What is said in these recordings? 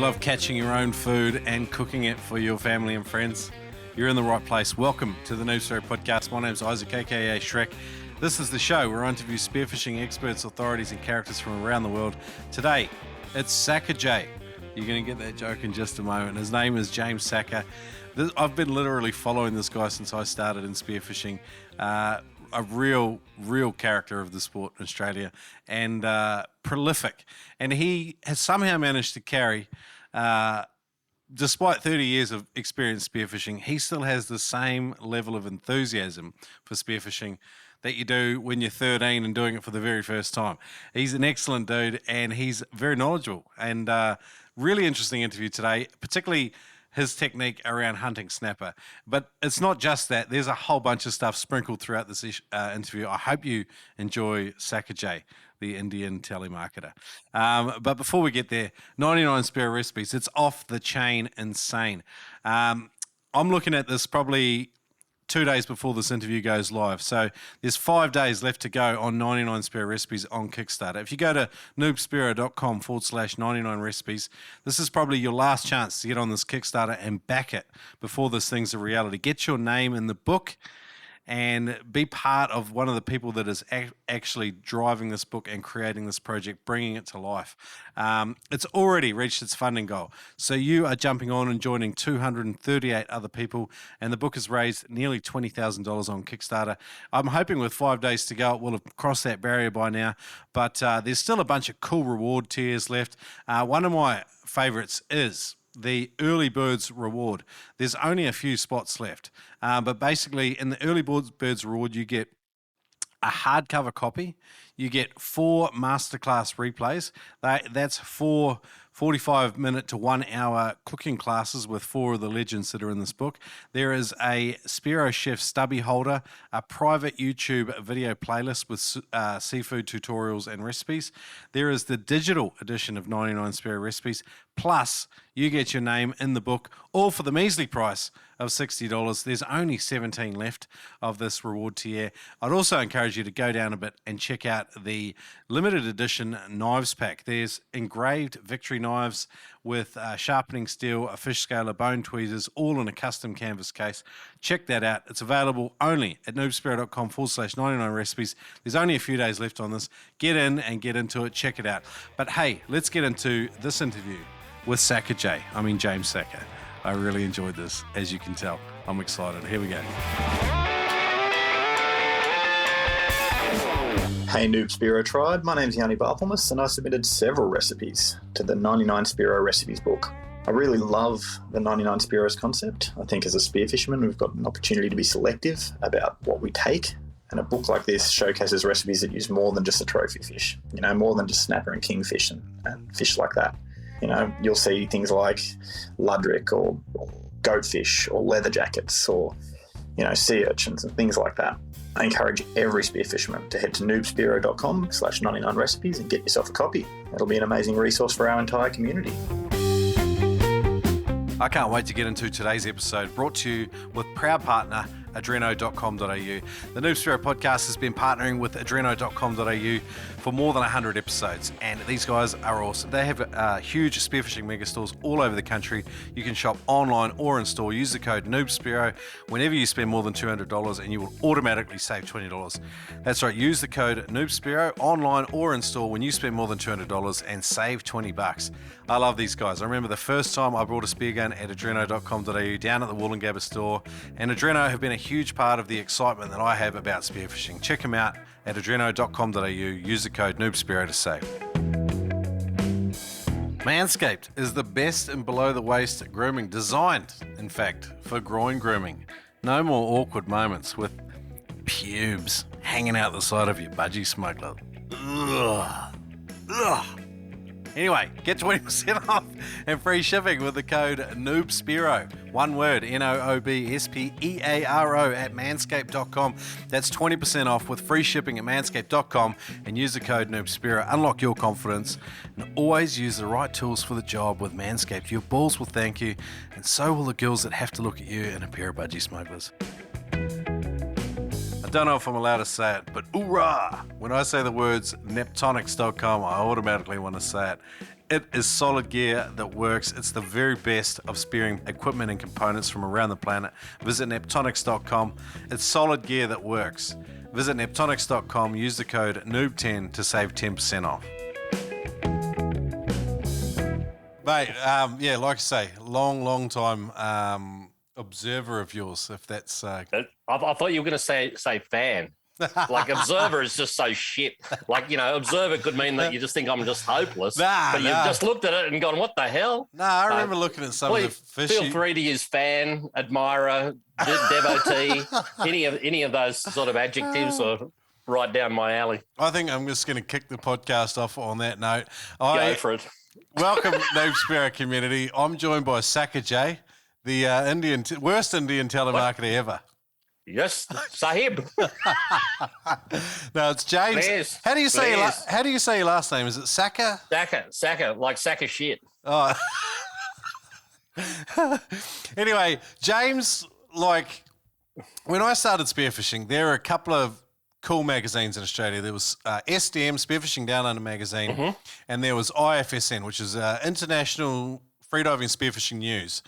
love catching your own food and cooking it for your family and friends? You're in the right place. Welcome to the Spearo podcast. My name's Isaac, aka Shrek. This is the show where I interview spearfishing experts, authorities, and characters from around the world. Today, it's Sakker J. You're going to get that joke in just a moment. His name is James Sakker. I've been literally following this guy since I started in spearfishing. A real character of the sport in Australia, and prolific. And he has somehow managed to carry, despite 30 years of experience spearfishing, he still has the same level of enthusiasm for spearfishing that you do when you're 13 and doing it for the very first time. He's an excellent dude, and he's very knowledgeable, and really interesting interview today, particularly his technique around hunting snapper. But it's not just that. There's a whole bunch of stuff sprinkled throughout this interview. I hope you enjoy Sakker J, the Indian telemarketer. But before we get there, 99 Spearo Recipes. It's off the chain insane. I'm looking at this probably 2 days before this interview goes live. So there's 5 days left to go on 99 Spearo Recipes on Kickstarter. If you go to noobspearo.com/99 recipes, this is probably your last chance to get on this Kickstarter and back it before this thing's a reality. Get your name in the book and be part of one of the people that is actually driving this book and creating this project, bringing it to life. It's already reached its funding goal. So you are jumping on and joining 238 other people, and the book has raised nearly $20,000 on Kickstarter. I'm hoping with 5 days to go, it will have crossed that barrier by now, but there's still a bunch of cool reward tiers left. One of my favorites is the early birds reward. There's only a few spots left, but basically in the early birds reward you get a hardcover copy, you get 4 masterclass replays. That's 4 45-minute to 1 hour cooking classes with 4 of the legends that are in this book. There is a Spearo Chef stubby holder, a private YouTube video playlist with seafood tutorials and recipes. There is the digital edition of 99 Spearo Recipes, plus you get your name in the book, all for the measly price of $60. There's only 17 left of this reward tier. I'd also encourage you to go down a bit and check out the limited edition knives pack. There's engraved victory knives with sharpening steel, a fish scaler, bone tweezers, all in a custom canvas case. Check that out. It's available only at noobspearo.com/99 recipes. There's only a few days left on this. Get in and get into it. Check it out. But hey, let's get into this interview with Sakker J. I mean James Sakker. I really enjoyed this, as you can tell. I'm excited. Here we go. Hey Noob Spearo tribe, my name's Yanni Barthelmess and I submitted several recipes to the 99 Spearo Recipes book. I really love the 99 Spearos concept. I think as a spearfisherman we've got an opportunity to be selective about what we take, and a book like this showcases recipes that use more than just a trophy fish, more than just snapper and kingfish and fish like that. You'll see things like ludrick or goatfish or leather jackets or sea urchins and things like that. I encourage every spearfisherman to head to noobspearo.com/99 recipes and get yourself a copy. It'll be an amazing resource for our entire community. I can't wait to get into today's episode, brought to you with proud partner adreno.com.au. The Noob Spearo podcast has been partnering with adreno.com.au for more than 100 episodes, and these guys are awesome. They have huge spearfishing mega stores all over the country. You can shop online or in store. Use the code NoobSpearo whenever you spend more than $200 and you will automatically save $20. That's right, use the code NoobSpearo online or in store when you spend more than $200 and save $20. I love these guys. I remember the first time I brought a spear gun at adreno.com.au down at the Wollongabba store, and Adreno have been a huge part of the excitement that I have about spearfishing. Check them out at adreno.com.au. Use the code NoobSpearo to save. Manscaped is the best in below-the-waist grooming, designed, in fact, for groin grooming. No more awkward moments with pubes hanging out the side of your budgie smuggler. Ugh. Ugh. Anyway, get 20% off and free shipping with the code NoobSpearo. One word, NOOBSPEARO at manscaped.com. That's 20% off with free shipping at manscaped.com, and use the code NoobSpearo. Unlock your confidence and always use the right tools for the job with Manscaped. Your balls will thank you, and so will the girls that have to look at you in a pair of budgie smugglers. don't know if I'm allowed to say it, but hoorah! When I say the words neptonics.com, I automatically want to say it. It is solid gear that works. It's the very best of spearing equipment and components from around the planet. Visit neptonics.com. It's solid gear that works. Visit neptonics.com, use the code NOOB10 to save 10% off. Mate, yeah, like I say, long time observer of yours, if that's... I thought you were going to say fan. Like, observer is just so shit. Like, observer could mean that you just think I'm just hopeless. But you've just looked at it and gone, what the hell? I remember looking at some of the fish. Feel free to use fan, admirer, devotee, any of those sort of adjectives are right down my alley. I think I'm just going to kick the podcast off on that note. Go for it. Welcome, Noob Spearo community. I'm joined by Sakker J, the worst Indian telemarketer ever. Yes, Sahib. No, it's James. Please, how do you say your last name? Is it Sakker? Sakker, like sack of shit. Oh. Anyway, James, like when I started spearfishing, there were a couple of cool magazines in Australia. There was SDM, Spearfishing Down Under magazine, and there was IFSN, which is International Freediving Spearfishing News.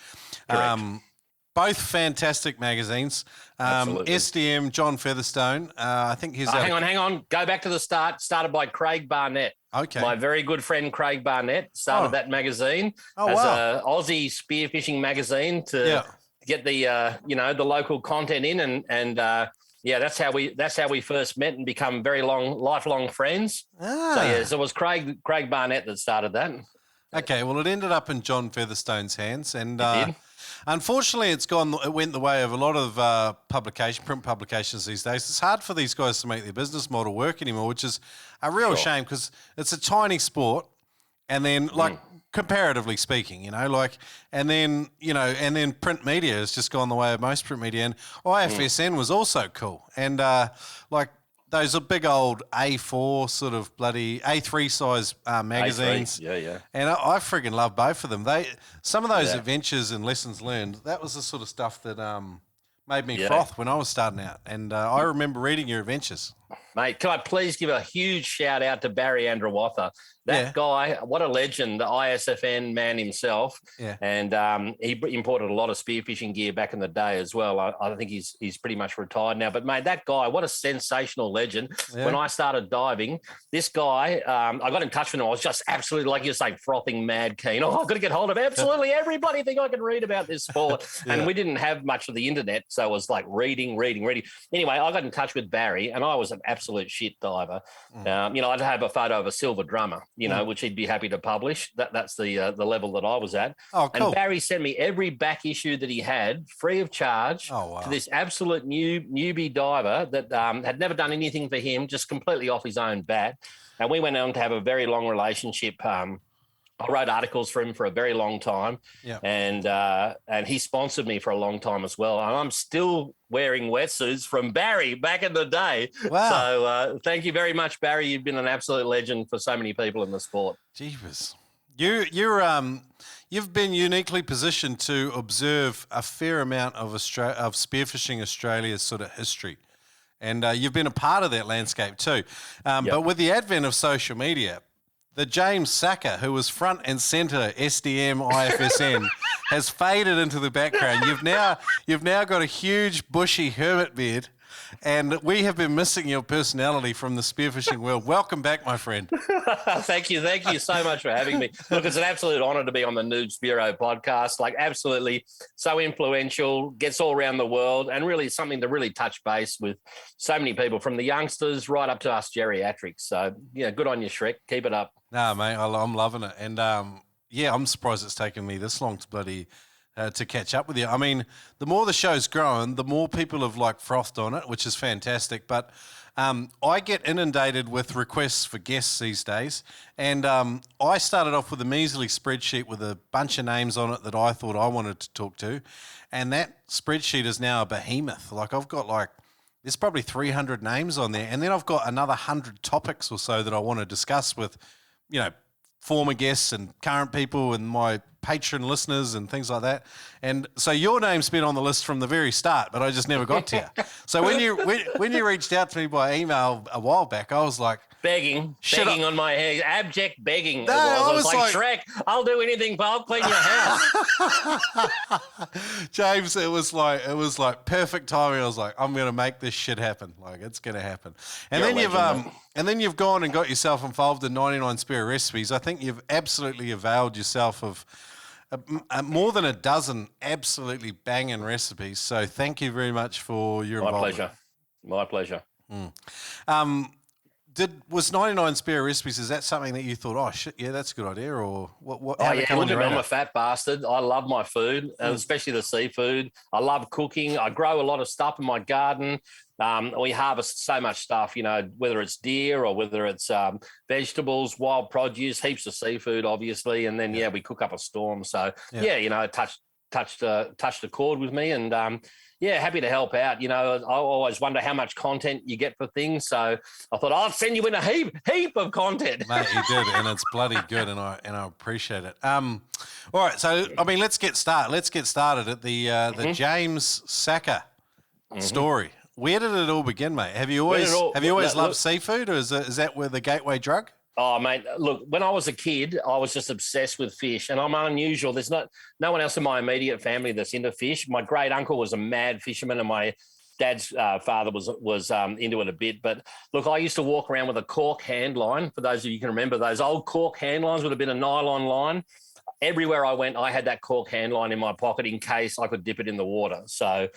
Both fantastic magazines. SDM, John Featherstone. I think he's... hang on. Go back to the start. Started by Craig Barnett. Okay. My very good friend Craig Barnett started that magazine as an Aussie spearfishing magazine to get the the local content in and that's how we first met and become very lifelong friends. So it was Craig Barnett that started that. Okay, well, it ended up in John Featherstone's hands, and unfortunately, it went the way of a lot of print publications these days. It's hard for these guys to make their business model work anymore, which is a real shame because it's a tiny sport, and then comparatively speaking, and then print media has just gone the way of most print media, and IFSN was also cool, and those are big old A4 sort of bloody A3 size magazines. A3. Yeah. And I friggin' love both of them. Some of those adventures and lessons learned, that was the sort of stuff that made me froth when I was starting out. And I remember reading your adventures. Mate, can I please give a huge shout out to Barry Andrawatha? That guy, what a legend, the ISFN man himself. Yeah. And he imported a lot of spearfishing gear back in the day as well. I think he's pretty much retired now. But, mate, that guy, what a sensational legend. Yeah. When I started diving, this guy, I got in touch with him. I was just absolutely, like you say, frothing mad keen. Oh, I've got to get hold of absolutely everybody think I can read about this sport. And we didn't have much of the internet, so it was like reading. Anyway, I got in touch with Barry, and I was an absolute shit diver. I'd have a photo of a silver drummer, which he'd be happy to publish. That's the level that I was at. Oh, cool. And Barry sent me every back issue that he had free of charge to this absolute newbie diver that had never done anything for him, just completely off his own bat. And we went on to have a very long relationship. I wrote articles for him for a very long time, and he sponsored me for a long time as well. And I'm still wearing wetsuits from Barry back in the day. Wow. So thank you very much, Barry. You've been an absolute legend for so many people in the sport. Jeepers. You've been uniquely positioned to observe a fair amount of spearfishing Australia's sort of history. And you've been a part of that landscape too. But with the advent of social media, the James Sakker, who was front and centre SDM IFSN, has faded into the background. You've now got a huge bushy hermit beard, and we have been missing your personality from the spearfishing world. Welcome back, my friend. Thank you so much for having me. Look, it's an absolute honour to be on the Noob Spearo podcast. Like, absolutely so influential, gets all around the world, and really something to really touch base with so many people, from the youngsters right up to us geriatrics. So, good on you, Shrek. Keep it up. No, mate, I'm loving it. And, I'm surprised it's taken me this long to catch up with you. I mean, the more the show's grown, the more people have frothed on it, which is fantastic. But I get inundated with requests for guests these days. And I started off with a measly spreadsheet with a bunch of names on it that I thought I wanted to talk to. And that spreadsheet is now a behemoth. I've got there's probably 300 names on there. And then I've got another 100 topics or so that I want to discuss with, former guests and current people and my patron listeners and things like that. And so your name's been on the list from the very start, but I just never got to you. So when you reached out to me by email a while back, I was like, begging on my head, abject begging. No, I was like, Shrek, I'll do anything, but I'll clean your house. James, it was like perfect timing. I was like, I'm going to make this shit happen. Like, it's going to happen. And then you've gone and got yourself involved in 99 Spearo Recipes. I think you've absolutely availed yourself of more than a dozen absolutely banging recipes. So thank you very much for your involvement. My pleasure. Was 99 Spearo Recipes, is that something that you thought, oh, shit, yeah, that's a good idea? Or what? Look at me, I'm a fat bastard. I love my food, especially the seafood. I love cooking. I grow a lot of stuff in my garden. We harvest so much stuff, whether it's deer or whether it's vegetables, wild produce, heaps of seafood, obviously. And then, we cook up a storm. So, touched a chord with me and, happy to help out. I always wonder how much content you get for things. So I thought I'll send you in a heap of content. Mate, you did, and it's bloody good, and I appreciate it. All right, so I mean, let's get started. Let's get started at the James Sakker story. Where did it all begin, mate? Have you always loved seafood, or is that where the gateway drug? Oh, mate, look, when I was a kid, I was just obsessed with fish, and I'm unusual. There's no one else in my immediate family that's into fish. My great uncle was a mad fisherman, and my dad's father was into it a bit. But look, I used to walk around with a cork hand line. For those of you who can remember those old cork hand lines with a bit of nylon line. Everywhere I went, I had that cork hand line in my pocket in case I could dip it in the water. So,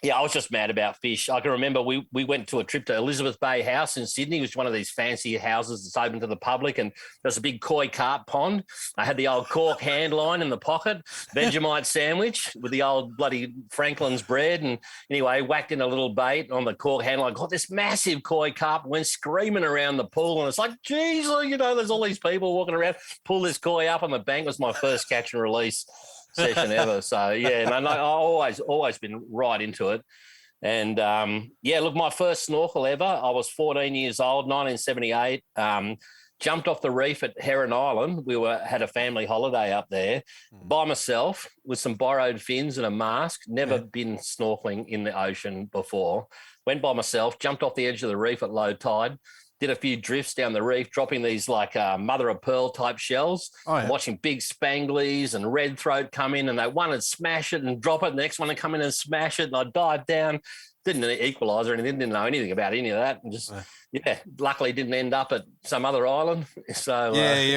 I was just mad about fish. I can remember we went to a trip to Elizabeth Bay House in Sydney, which is one of these fancy houses that's open to the public, and there's a big koi carp pond. I had the old cork hand line in the pocket, Vegemite sandwich with the old bloody Franklin's bread, and anyway, whacked in a little bait on the cork hand line, got this massive koi carp, went screaming around the pool, and it's like, geez, there's all these people walking around, pull this koi up on the bank. It was my first catch and release session ever. So I've always been right into it. And look, my first snorkel ever, I was 14 years old, 1978. Jumped off the reef at Heron Island. We had a family holiday up there by myself with some borrowed fins and a mask. Never been snorkeling in the ocean before. Went by myself, jumped off the edge of the reef at low tide. Did a few drifts down the reef, dropping these like mother of pearl type shells, watching big spanglies and red throat come in, and they one would smash it and drop it. The next one would come in and smash it, and I'd dive down. Didn't equalise or anything, didn't know anything about any of that. And just, luckily didn't end up at some other island. So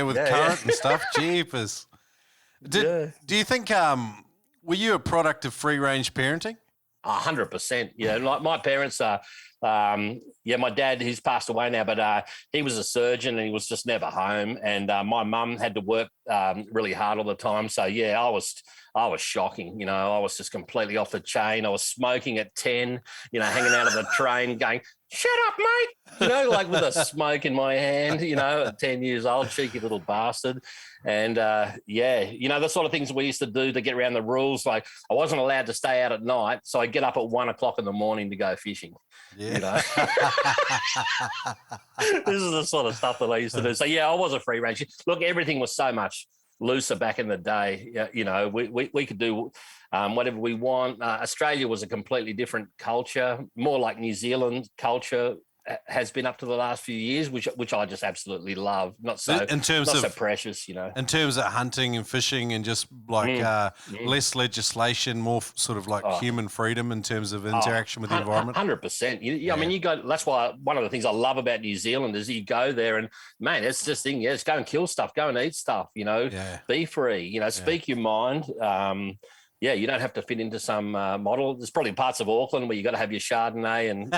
with current and stuff. Jeepers. Do you think, were you a product of free-range parenting? 100%. Like my parents are, my dad, he's passed away now, but he was a surgeon and he was just never home. And my mum had to work really hard all the time. So, I was shocking. I was just completely off the chain. I was smoking at 10, hanging out of the train going, shut up, mate, like with a smoke in my hand, at 10 years old, cheeky little bastard. And, the sort of things we used to do to get around the rules. Like I wasn't allowed to stay out at night. So I get up at 1 o'clock in the morning to go fishing. Yeah. This is the sort of stuff that I used to do. So, I was a free range. Look, everything was so much looser back in the day. We could do whatever we want. Australia was a completely different culture, more like New Zealand culture has been up to the last few years, which I just absolutely love. Not so precious, In terms of hunting and fishing and just like less legislation, more sort of like human freedom in terms of interaction with the environment. 100%. I mean, you go. That's why one of the things I love about New Zealand is you go there and man, it's just thing. Just go and kill stuff, go and eat stuff. Be free. Speak your mind. You don't have to fit into some model. There's probably parts of Auckland where you got to have your Chardonnay and,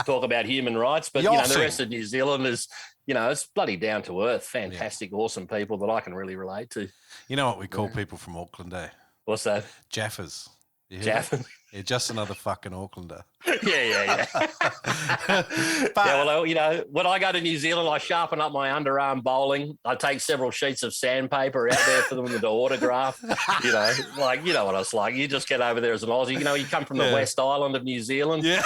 talk about human rights. But, the rest of New Zealand is, it's bloody down to earth. Fantastic, awesome people that I can really relate to. You know what we call people from Auckland, eh? What's that? Jaffers. Jaffers. Yeah, just another fucking Aucklander. Yeah. But, yeah, well, you know, when I go to New Zealand, I sharpen up my underarm bowling. I take several sheets of sandpaper out there for them to autograph. You know, like, you know what it's like. You just get over there as an Aussie. You know, you come from the West Island of New Zealand. Yeah.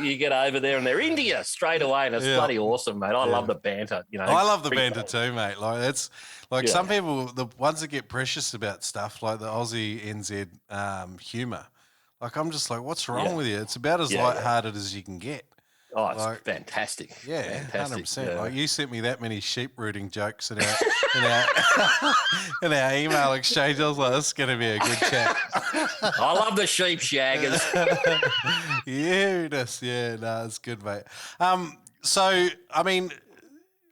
You get over there and they're India straight away, and it's bloody awesome, mate. I love the banter. You know, I love the banter too, mate. Like it's like some people, the ones that get precious about stuff, like the Aussie NZ humour. Like I'm just like, what's wrong with you? It's about as lighthearted as you can get. Oh, it's fantastic. Yeah, fantastic. 100%. Yeah. Like you sent me that many sheep rooting jokes in our in our email exchange. I was like, this is going to be a good chat. I love the sheep shaggers. Yeah, no, it's good, mate. So I mean,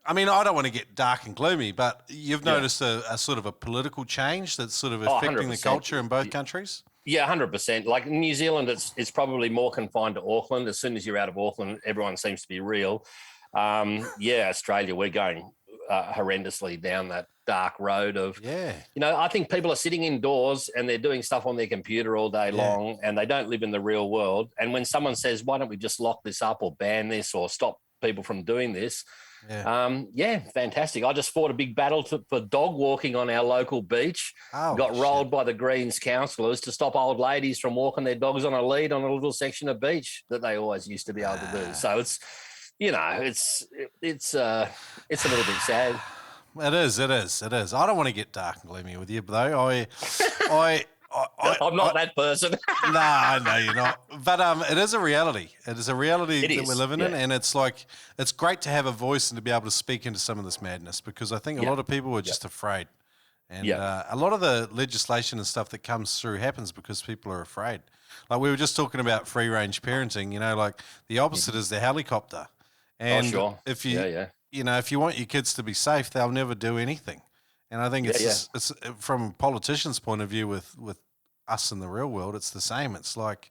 I don't want to get dark and gloomy, but you've noticed a sort of a political change that's sort of affecting the culture in both countries. Yeah, 100%. Like in New Zealand, it's probably more confined to Auckland. As soon as you're out of Auckland, everyone seems to be real. Australia, we're going horrendously down that dark road of, you know, I think people are sitting indoors and they're doing stuff on their computer all day long and they don't live in the real world. And when someone says, why don't we just lock this up or ban this or stop people from doing this? Fantastic. I just fought a big battle for dog walking on our local beach. Got rolled by the Greens councillors to stop old ladies from walking their dogs on a lead on a little section of beach that they always used to be able to do. So it's, you know, it's a little bit sad. It is. I don't want to get dark and gloomy with you, though. I'm not that person. No, I know you're not. But it is a reality. It is a reality that we're living in, and it's like it's great to have a voice and to be able to speak into some of this madness because I think a lot of people are just afraid, and a lot of the legislation and stuff that comes through happens because people are afraid. Like we were just talking about free range parenting. You know, like the opposite is the helicopter, and if you you know if you want your kids to be safe, they'll never do anything. And I think it's from a politician's point of view with us in the real world, it's the same. It's like,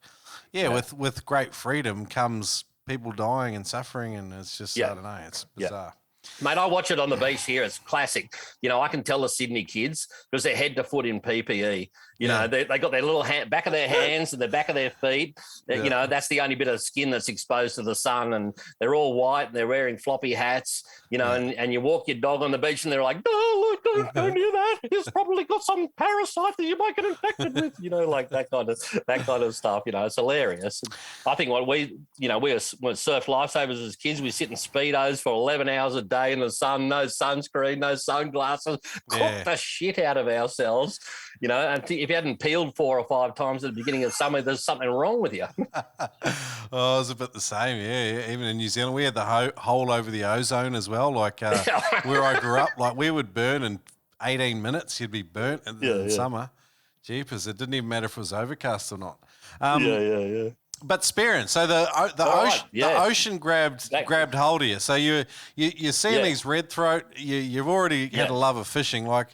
with great freedom comes people dying and suffering, and it's just, I don't know, it's bizarre. Mate, I watch it on the beach here. It's classic. You know, I can tell the Sydney kids because they're head to foot in PPE. You know, they got their little back of their hands and the back of their feet. You know, that's the only bit of skin that's exposed to the sun. And they're all white and they're wearing floppy hats, you know, and you walk your dog on the beach and they're like, oh, look, don't do that. He's probably got some parasite that you might get infected with, you know, like that kind of stuff. You know, it's hilarious. I think what we were surf lifesavers as kids. We sit in Speedos for 11 hours a day in the sun, no sunscreen, no sunglasses, cook the shit out of ourselves, you know, and if you hadn't peeled 4 or 5 times at the beginning of summer, there's something wrong with you. Oh, it was a bit the same, yeah. Even in New Zealand, we had the hole over the ozone as well, like where I grew up, like we would burn in 18 minutes, you'd be burnt in summer. Jeepers, it didn't even matter if it was overcast or not. But Spearing, so the ocean grabbed hold of you. So you're seeing these red throat. You've already had a love of fishing. Like,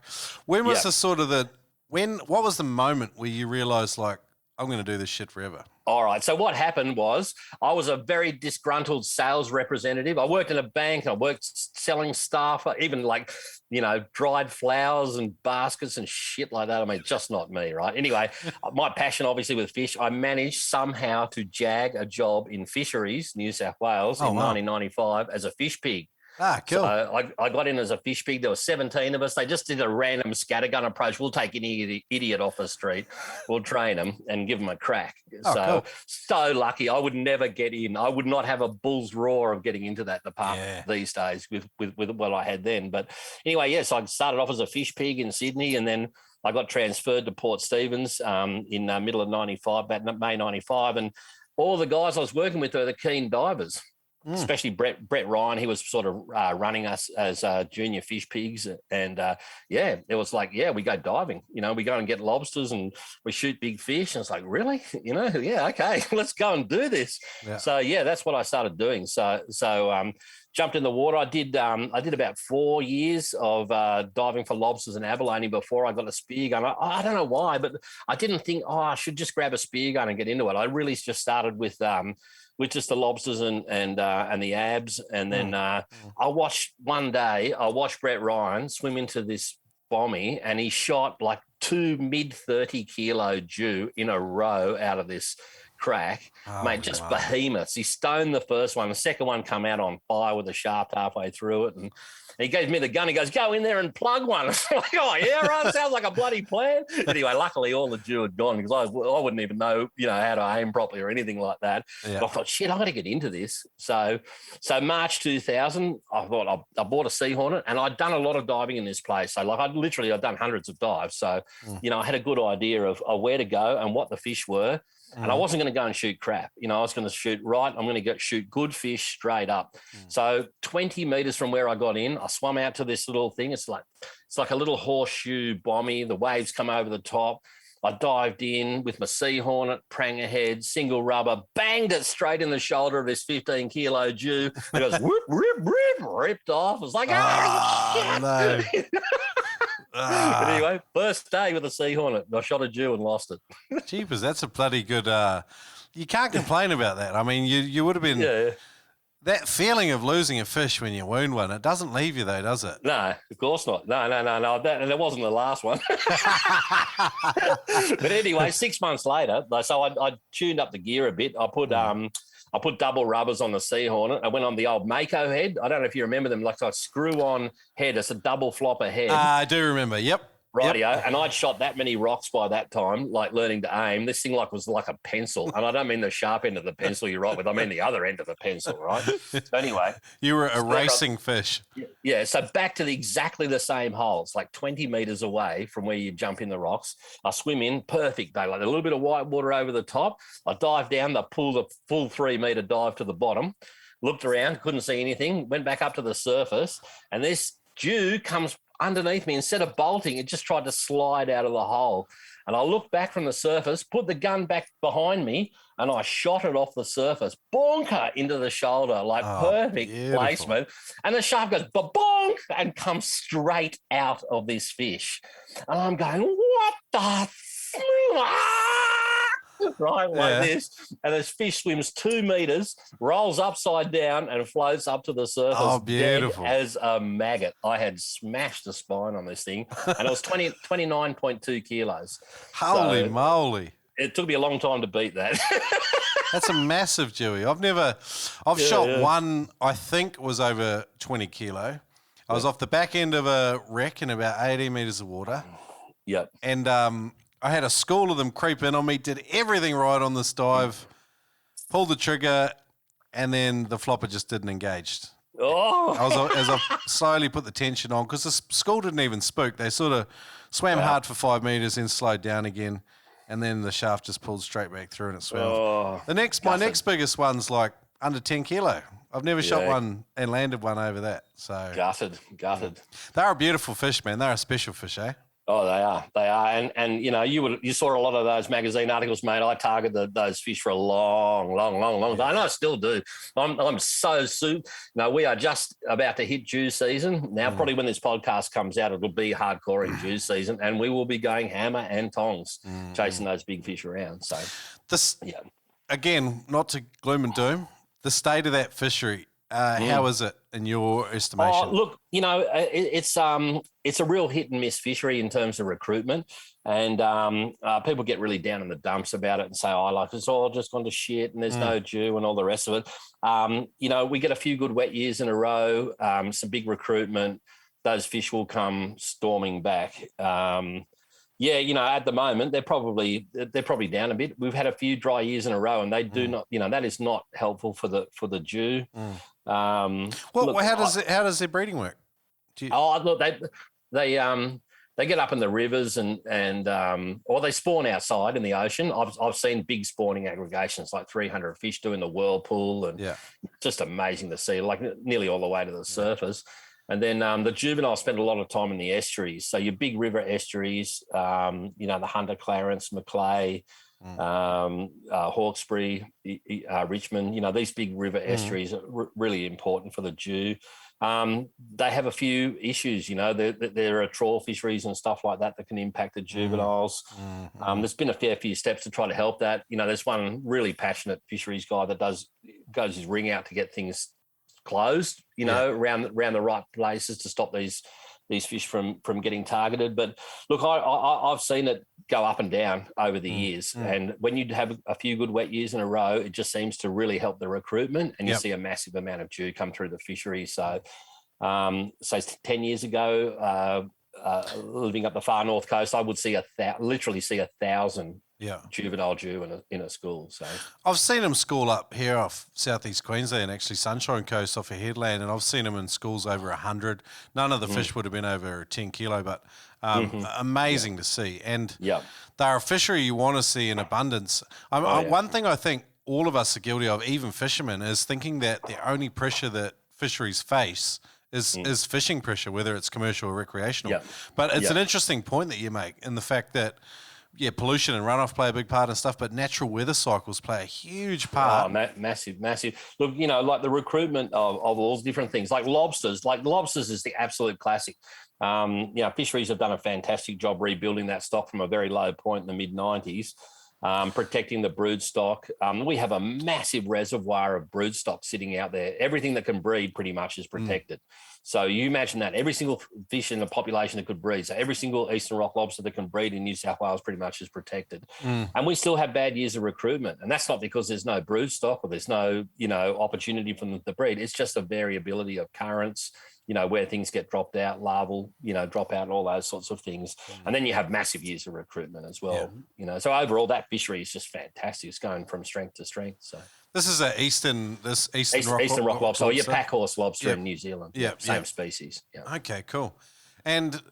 when was the sort of what was the moment where you realised, like, I'm going to do this shit forever? All right. So what happened was I was a very disgruntled sales representative. I worked in a bank. I worked selling stuff, even like, you know, dried flowers and baskets and shit like that. I mean, just not me, right? Anyway, my passion, obviously, with fish, I managed somehow to jag a job in fisheries, New South Wales, in 1995 as a fish pig. Ah, cool. So I got in as a fish pig. There were 17 of us. They just did a random scattergun approach. We'll take any idiot off the street. We'll train them and give them a crack. So lucky. I would never get in. I would not have a bull's roar of getting into that department these days with what I had then. But anyway, so I started off as a fish pig in Sydney, and then I got transferred to Port Stephens in the middle of 95, about May 95. And all the guys I was working with were the keen divers. Especially Brett Ryan, he was sort of running us as junior fish pigs, and it was like, we go diving, you know, we go and get lobsters and we shoot big fish, and it's like, really, you know, okay, let's go and do this. So that's what I started doing. So jumped in the water. I did about 4 years of diving for lobsters and abalone before I got a spear gun. I don't know why, but I didn't think, I should just grab a spear gun and get into it. I really just started with just the lobsters and the abs, and then I watched Brett Ryan swim into this bommy, and he shot like two mid-30 kilo Jew in a row out of this crack, mate, just behemoths. He stoned the first one. The second one come out on fire with a shaft halfway through it. And he gave me the gun. He goes, go in there and plug one. I'm like, oh, yeah, right. Sounds like a bloody plan. Anyway, luckily all the Jew had gone because I wouldn't even know, how to aim properly or anything like that. Yeah. But I thought, shit, I got to get into this. So March 2000, I thought I bought a Sea Hornet, and I'd done a lot of diving in this place. So like I'd done hundreds of dives. So, I had a good idea of where to go and what the fish were. And I wasn't going to go and shoot crap. I was going to shoot right. I'm going to shoot good fish straight up. So 20 meters from where I got in, I swam out to this little thing. It's like a little horseshoe bommy. The waves come over the top. I dived in with my Sea Hornet, prang ahead, single rubber, banged it straight in the shoulder of this 15 kilo Jew. It goes whoop, rip, ripped off. I was like, no. But anyway, first day with a Sea Hornet, I shot a Jew and lost it. Jeepers, that's a bloody good. You can't complain about that. I mean, you would have been. Yeah. That feeling of losing a fish when you wound one, it doesn't leave you though, does it? No, of course not. No. And it wasn't the last one. But anyway, 6 months later, so I tuned up the gear a bit. I put double rubbers on the Sea Hornet. I went on the old Mako head. I don't know if you remember them, like a screw-on head. It's a double flopper head. I do remember. Yep. Rightio. Yep. And I'd shot that many rocks by that time, like learning to aim. This thing was like a pencil. And I don't mean the sharp end of the pencil you're right with. I mean the other end of the pencil, right? So anyway. You were erasing fish. Yeah. So back to exactly the same hole. It's like 20 meters away from where you jump in the rocks. I swim in, perfect day, like a little bit of white water over the top. I dive down, I pull the full 3 meter dive to the bottom, looked around, couldn't see anything, went back up to the surface, and this Jew comes underneath me. Instead of bolting, it just tried to slide out of the hole. And I looked back from the surface, put the gun back behind me, and I shot it off the surface, bonker into the shoulder, like perfect placement. And the shark goes bonk and comes straight out of this fish. And I'm going, what the right, like this. And this fish swims 2 meters, rolls upside down and floats up to the surface. Oh, beautiful. Dead as a maggot. I had smashed the spine on this thing, and it was 29.2 kilos. Holy moly. It took me a long time to beat that. That's a massive Jewy. I've shot one, I think was over 20 kilo. I was off the back end of a wreck in about 80 meters of water. Yep. And I had a school of them creep in on me, did everything right on this dive, pulled the trigger, and then the flopper just didn't engage. Oh! As I slowly put the tension on, because the school didn't even spook. They sort of swam hard for 5 meters, then slowed down again, and then the shaft just pulled straight back through and it swelled. Oh, my next biggest one's like under 10 kilo. I've never shot one and landed one over that. So gutted. They're a beautiful fish, man. They're a special fish, eh? Oh, they are, and you saw a lot of those magazine articles, mate. I targeted those fish for a long time, and I still do. I'm so soon. We are just about to hit Jew season now. Probably when this podcast comes out, it'll be hardcore in Jew season, and we will be going hammer and tongs, chasing those big fish around. So again, not to gloom and doom, the state of that fishery. How is it in your estimation? Oh, look, it's a real hit and miss fishery in terms of recruitment, and people get really down in the dumps about it and say, it's all just gone to shit and there's no Jew and all the rest of it. We get a few good wet years in a row, some big recruitment, those fish will come storming back. At the moment they're probably down a bit. We've had a few dry years in a row, and they do not. That is not helpful for the Jew. How does their breeding work? They get up in the rivers or they spawn outside in the ocean. I've seen big spawning aggregations, like 300 fish doing the whirlpool, and just amazing to see, like nearly all the way to the surface. And then the juvenile spend a lot of time in the estuaries. So your big river estuaries, the Hunter, Clarence, Macleay, Hawkesbury, Richmond, these big river estuaries are really important for the Jew. They have a few issues, there are trawl fisheries and stuff like that can impact the juveniles. There's been a fair few steps to try to help that. There's one really passionate fisheries guy that goes his ring out to get things closed, around the right places to stop these these fish from getting targeted. But look, I've seen it go up and down over the years. And when you have a few good wet years in a row, it just seems to really help the recruitment, and you see a massive amount of dew come through the fishery. So, 10 years ago, living up the far north coast, I would literally see 1,000 juvenile dew in a school. So I've seen them school up here off southeast Queensland, actually Sunshine Coast off a headland, and I've seen them in schools over 100. None of the fish would have been over 10 kilo, but amazing to see. And they're a fishery you want to see in abundance. One thing I think all of us are guilty of, even fishermen, is thinking that the only pressure that fisheries face is fishing pressure, whether it's commercial or recreational. But it's an interesting point that you make, in the fact that pollution and runoff play a big part and stuff, but natural weather cycles play a huge part. Oh, massive. Look, like the recruitment of all different things, like lobsters. Like lobsters is the absolute classic. Fisheries have done a fantastic job rebuilding that stock from a very low point in the mid-90s. Protecting the brood stock. We have a massive reservoir of brood stock sitting out there. Everything that can breed pretty much is protected. So you imagine that every single fish in the population that could breed, so every single eastern rock lobster that can breed in New South Wales pretty much is protected. And we still have bad years of recruitment. And that's not because there's no brood stock or there's no, opportunity for them to breed. It's just a variability of currents, where things get dropped out, larval, drop out, all those sorts of things. And then you have massive years of recruitment as well. So overall that fishery is just fantastic. It's going from strength to strength. So this is an eastern rock lobster. Oh, your packhorse lobster in New Zealand. Same species. Okay, cool. And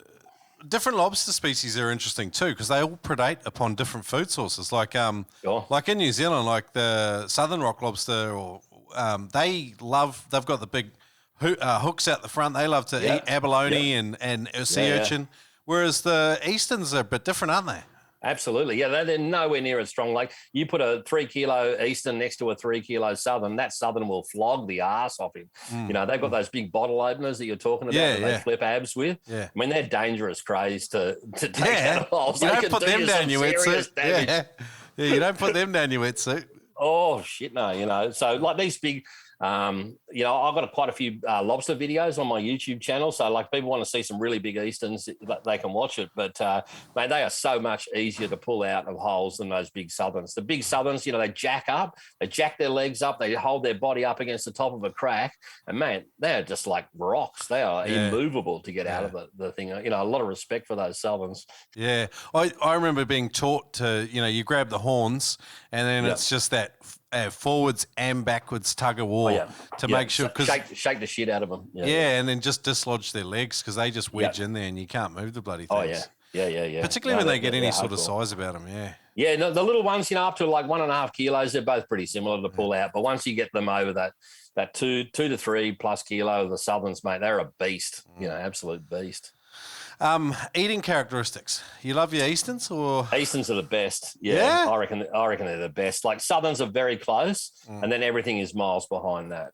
different lobster species are interesting too, because they all predate upon different food sources. Like like in New Zealand, like the southern rock lobster, or they've got the big hooks out the front. They love to eat abalone and sea urchin, whereas the easterns are a bit different, aren't they? Absolutely. Yeah, they're nowhere near as strong. Like you put a 3 kilo eastern next to a 3 kilo southern, that southern will flog the ass off him. They've got those big bottle openers that you're talking about that they flip abs with. I mean, they're dangerous crays to take that off. You don't put them down your wetsuit. You don't put them down your wetsuit. Oh, shit, no, So like these big... I've got quite a few lobster videos on my YouTube channel. So like people want to see some really big easterns, they can watch it. But mate, they are so much easier to pull out of holes than those big southerns. The big southerns, they jack their legs up, they hold their body up against the top of a crack, and man, they're just like rocks. They are immovable to get out of the thing. A lot of respect for those southerns. Yeah, I remember being taught to, you grab the horns, and then it's just that forwards and backwards tug of war to make sure, because shake the shit out of them. And then just dislodge their legs, because they just wedge in there and you can't move the bloody things. Yeah. Particularly when they get any sort of size about them. No, the little ones, up to like 1.5 kilos, they're both pretty similar to pull out. But once you get them over that 2 to 3 plus kilo of the southerns, mate, they're a beast. Absolute beast. Eating characteristics. You love your easterns, or easterns are the best? Yeah. I reckon they're the best. Like southerns are very close, and then everything is miles behind that.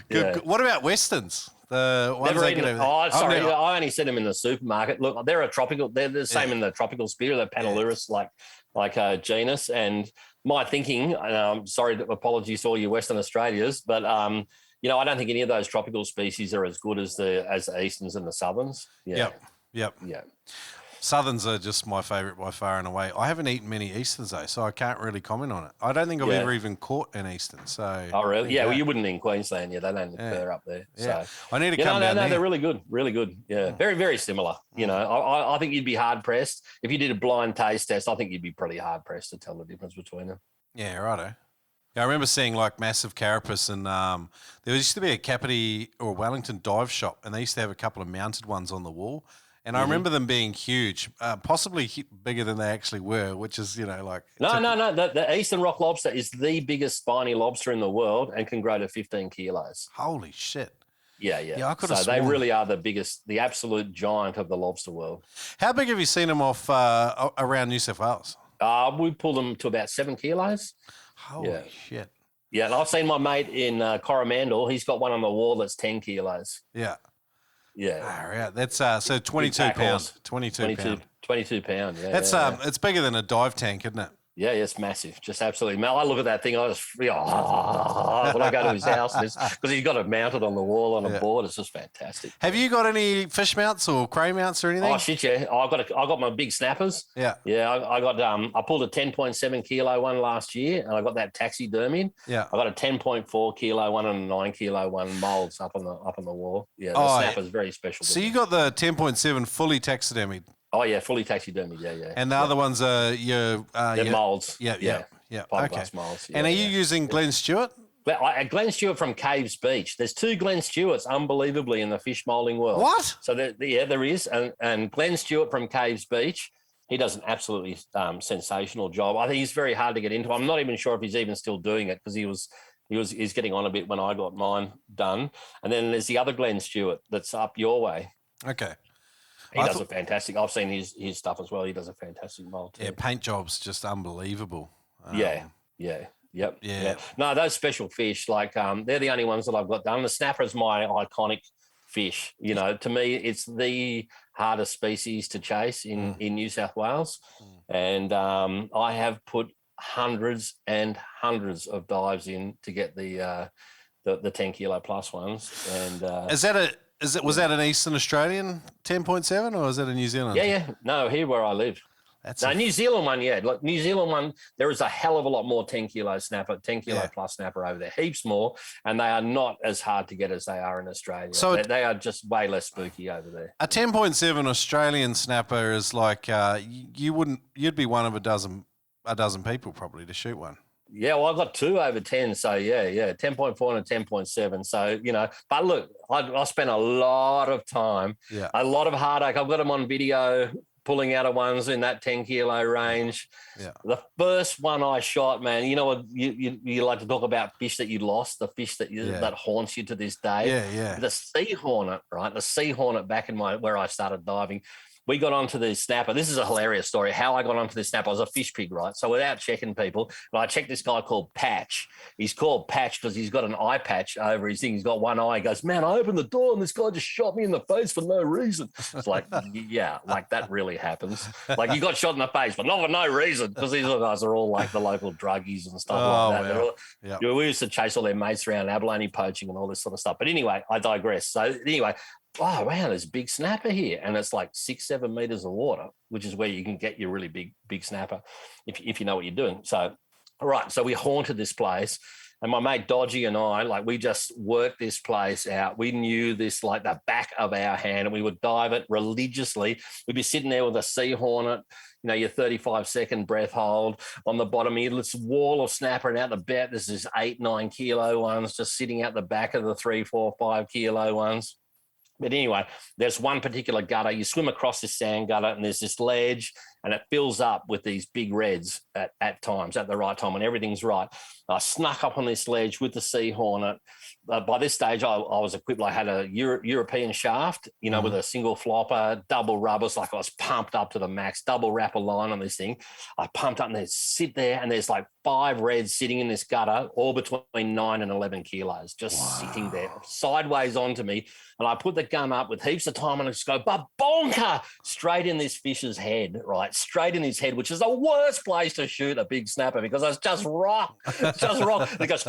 Good. What about westerns? The ones I only see them in the supermarket. Look, they're a tropical. They're the same in the tropical spear. They're Panalurus, like genus. And my thinking, apologies to all you Western Australians, but I don't think any of those tropical species are as good as the easterns and the southerns. Yep. Southerns are just my favourite by far and away. I haven't eaten many easterns though, so I can't really comment on it. I don't think I've ever even caught an eastern. So. Oh really? Yeah. Well, you wouldn't in Queensland. They don't occur up there. Yeah. So I need to come down there. They're really good. Really good. Yeah. Very, very similar. I think you'd be hard pressed if you did a blind taste test. I think you'd be pretty hard pressed to tell the difference between them. Yeah. Righto. I remember seeing like massive carapace, and there used to be a Kapiti or Wellington dive shop, and they used to have a couple of mounted ones on the wall. And I remember them being huge, possibly bigger than they actually were, which is, like... No. The Eastern Rock lobster is the biggest spiny lobster in the world and can grow to 15 kilos. Holy shit. Yeah. I could have sworn. They really are the biggest, the absolute giant of the lobster world. How big have you seen them off around New South Wales? We pull them to about 7 kilos. Holy shit. Yeah, and I've seen my mate in Coromandel. He's got one on the wall that's 10 kilos. Yeah. Yeah. That's so 22 pounds. 22 pounds. 22 pounds. Yeah. That's it's bigger than a dive tank, isn't it? Yeah, it's massive. Just absolutely. I look at that thing, I just when I go to his house, because he's got it mounted on the wall on a board. It's just fantastic. Have you got any fish mounts or cray mounts or anything? Oh shit, yeah. I got my big snappers. Yeah. Yeah, I pulled a 10.7 kilo one last year, and I got that taxidermied. Yeah. I got a 10.4 kilo one and a 9 kilo one molds up on the wall. Yeah, the snapper's very special. So you got the 10.7 fully taxidermied. Oh yeah, fully taxidermied. Yeah. And the other ones are your molds. Yeah. Fiberglass molds. Yeah, and are you using Glenn Stewart? Glenn Stewart from Caves Beach. There's 2 Glenn Stewarts, unbelievably, in the fish molding world. What? So there is, and Glenn Stewart from Caves Beach. He does an absolutely sensational job. I think he's very hard to get into. I'm not even sure if he's even still doing it, because he's getting on a bit when I got mine done. And then there's the other Glenn Stewart that's up your way. Okay. He does a fantastic. I've seen his stuff as well. He does a fantastic mold too. Yeah, paint job's just unbelievable. Yep. No, those special fish, like they're the only ones that I've got done. The snapper is my iconic fish. You know, to me, it's the hardest species to chase in New South Wales, and I have put hundreds and hundreds of dives in to get the 10 kilo plus ones. And was that an Eastern Australian 10.7 or is that a New Zealand? Yeah. No, here where I live. New Zealand one, yeah. Like New Zealand one, there is a hell of a lot more 10 kilo plus snapper over there, heaps more, and they are not as hard to get as they are in Australia. So they are just way less spooky over there. A 10.7 Australian snapper is like you'd be one of a dozen people probably to shoot one. Yeah, well, I've got 2 over 10, so yeah, 10.4 and a 10.7. So, but look, I spent a lot of time, a lot of heartache. I've got them on video pulling out of ones in that 10 kilo range. Yeah. The first one I shot, man, you know what, you like to talk about fish that you lost, the fish that that haunts you to this day. Yeah. The sea hornet, right? The sea hornet back in where I started diving. We got onto the snapper. This is a hilarious story. How I got onto this snapper, I was a fish pig, right? So without checking people, I checked this guy called Patch. He's called Patch because he's got an eye patch over his thing. He's got one eye. He goes, man, I opened the door and this guy just shot me in the face for no reason. It's like, yeah, like that really happens. Like you got shot in the face, but not for no reason, because these guys are all like the local druggies and stuff like that. We used to chase all their mates around Abalone poaching and all this sort of stuff. But anyway, I digress. So anyway, oh, wow, there's a big snapper here. And it's like 6-7 meters of water, which is where you can get your really big snapper if you know what you're doing. So, all right, so we haunted this place. And my mate Dodgy and I, like, we just worked this place out. We knew this like the back of our hand, and we would dive it religiously. We'd be sitting there with a sea hornet, your 35-second breath hold on the bottom here, this wall of snapper, and out the back, there's this 8-9 kilo ones just sitting out the back of the 3, 4, 5 kilo ones. But anyway, there's one particular gutter. You swim across this sand gutter and there's this ledge, and it fills up with these big reds at times, at the right time, when everything's right. I snuck up on this ledge with the sea hornet. By this stage, I was equipped. I had a European shaft, with a single flopper, double rubbers, like I was pumped up to the max, double wrapper line on this thing. I pumped up and they sit there, and there's like 5 reds sitting in this gutter, all between 9 and 11 kilos, just sitting there sideways onto me. And I put the gun up with heaps of time and I just go, bonker, straight in this fish's head, right? Straight in his head, which is the worst place to shoot a big snapper because it's just rock. It's just rock. And it goes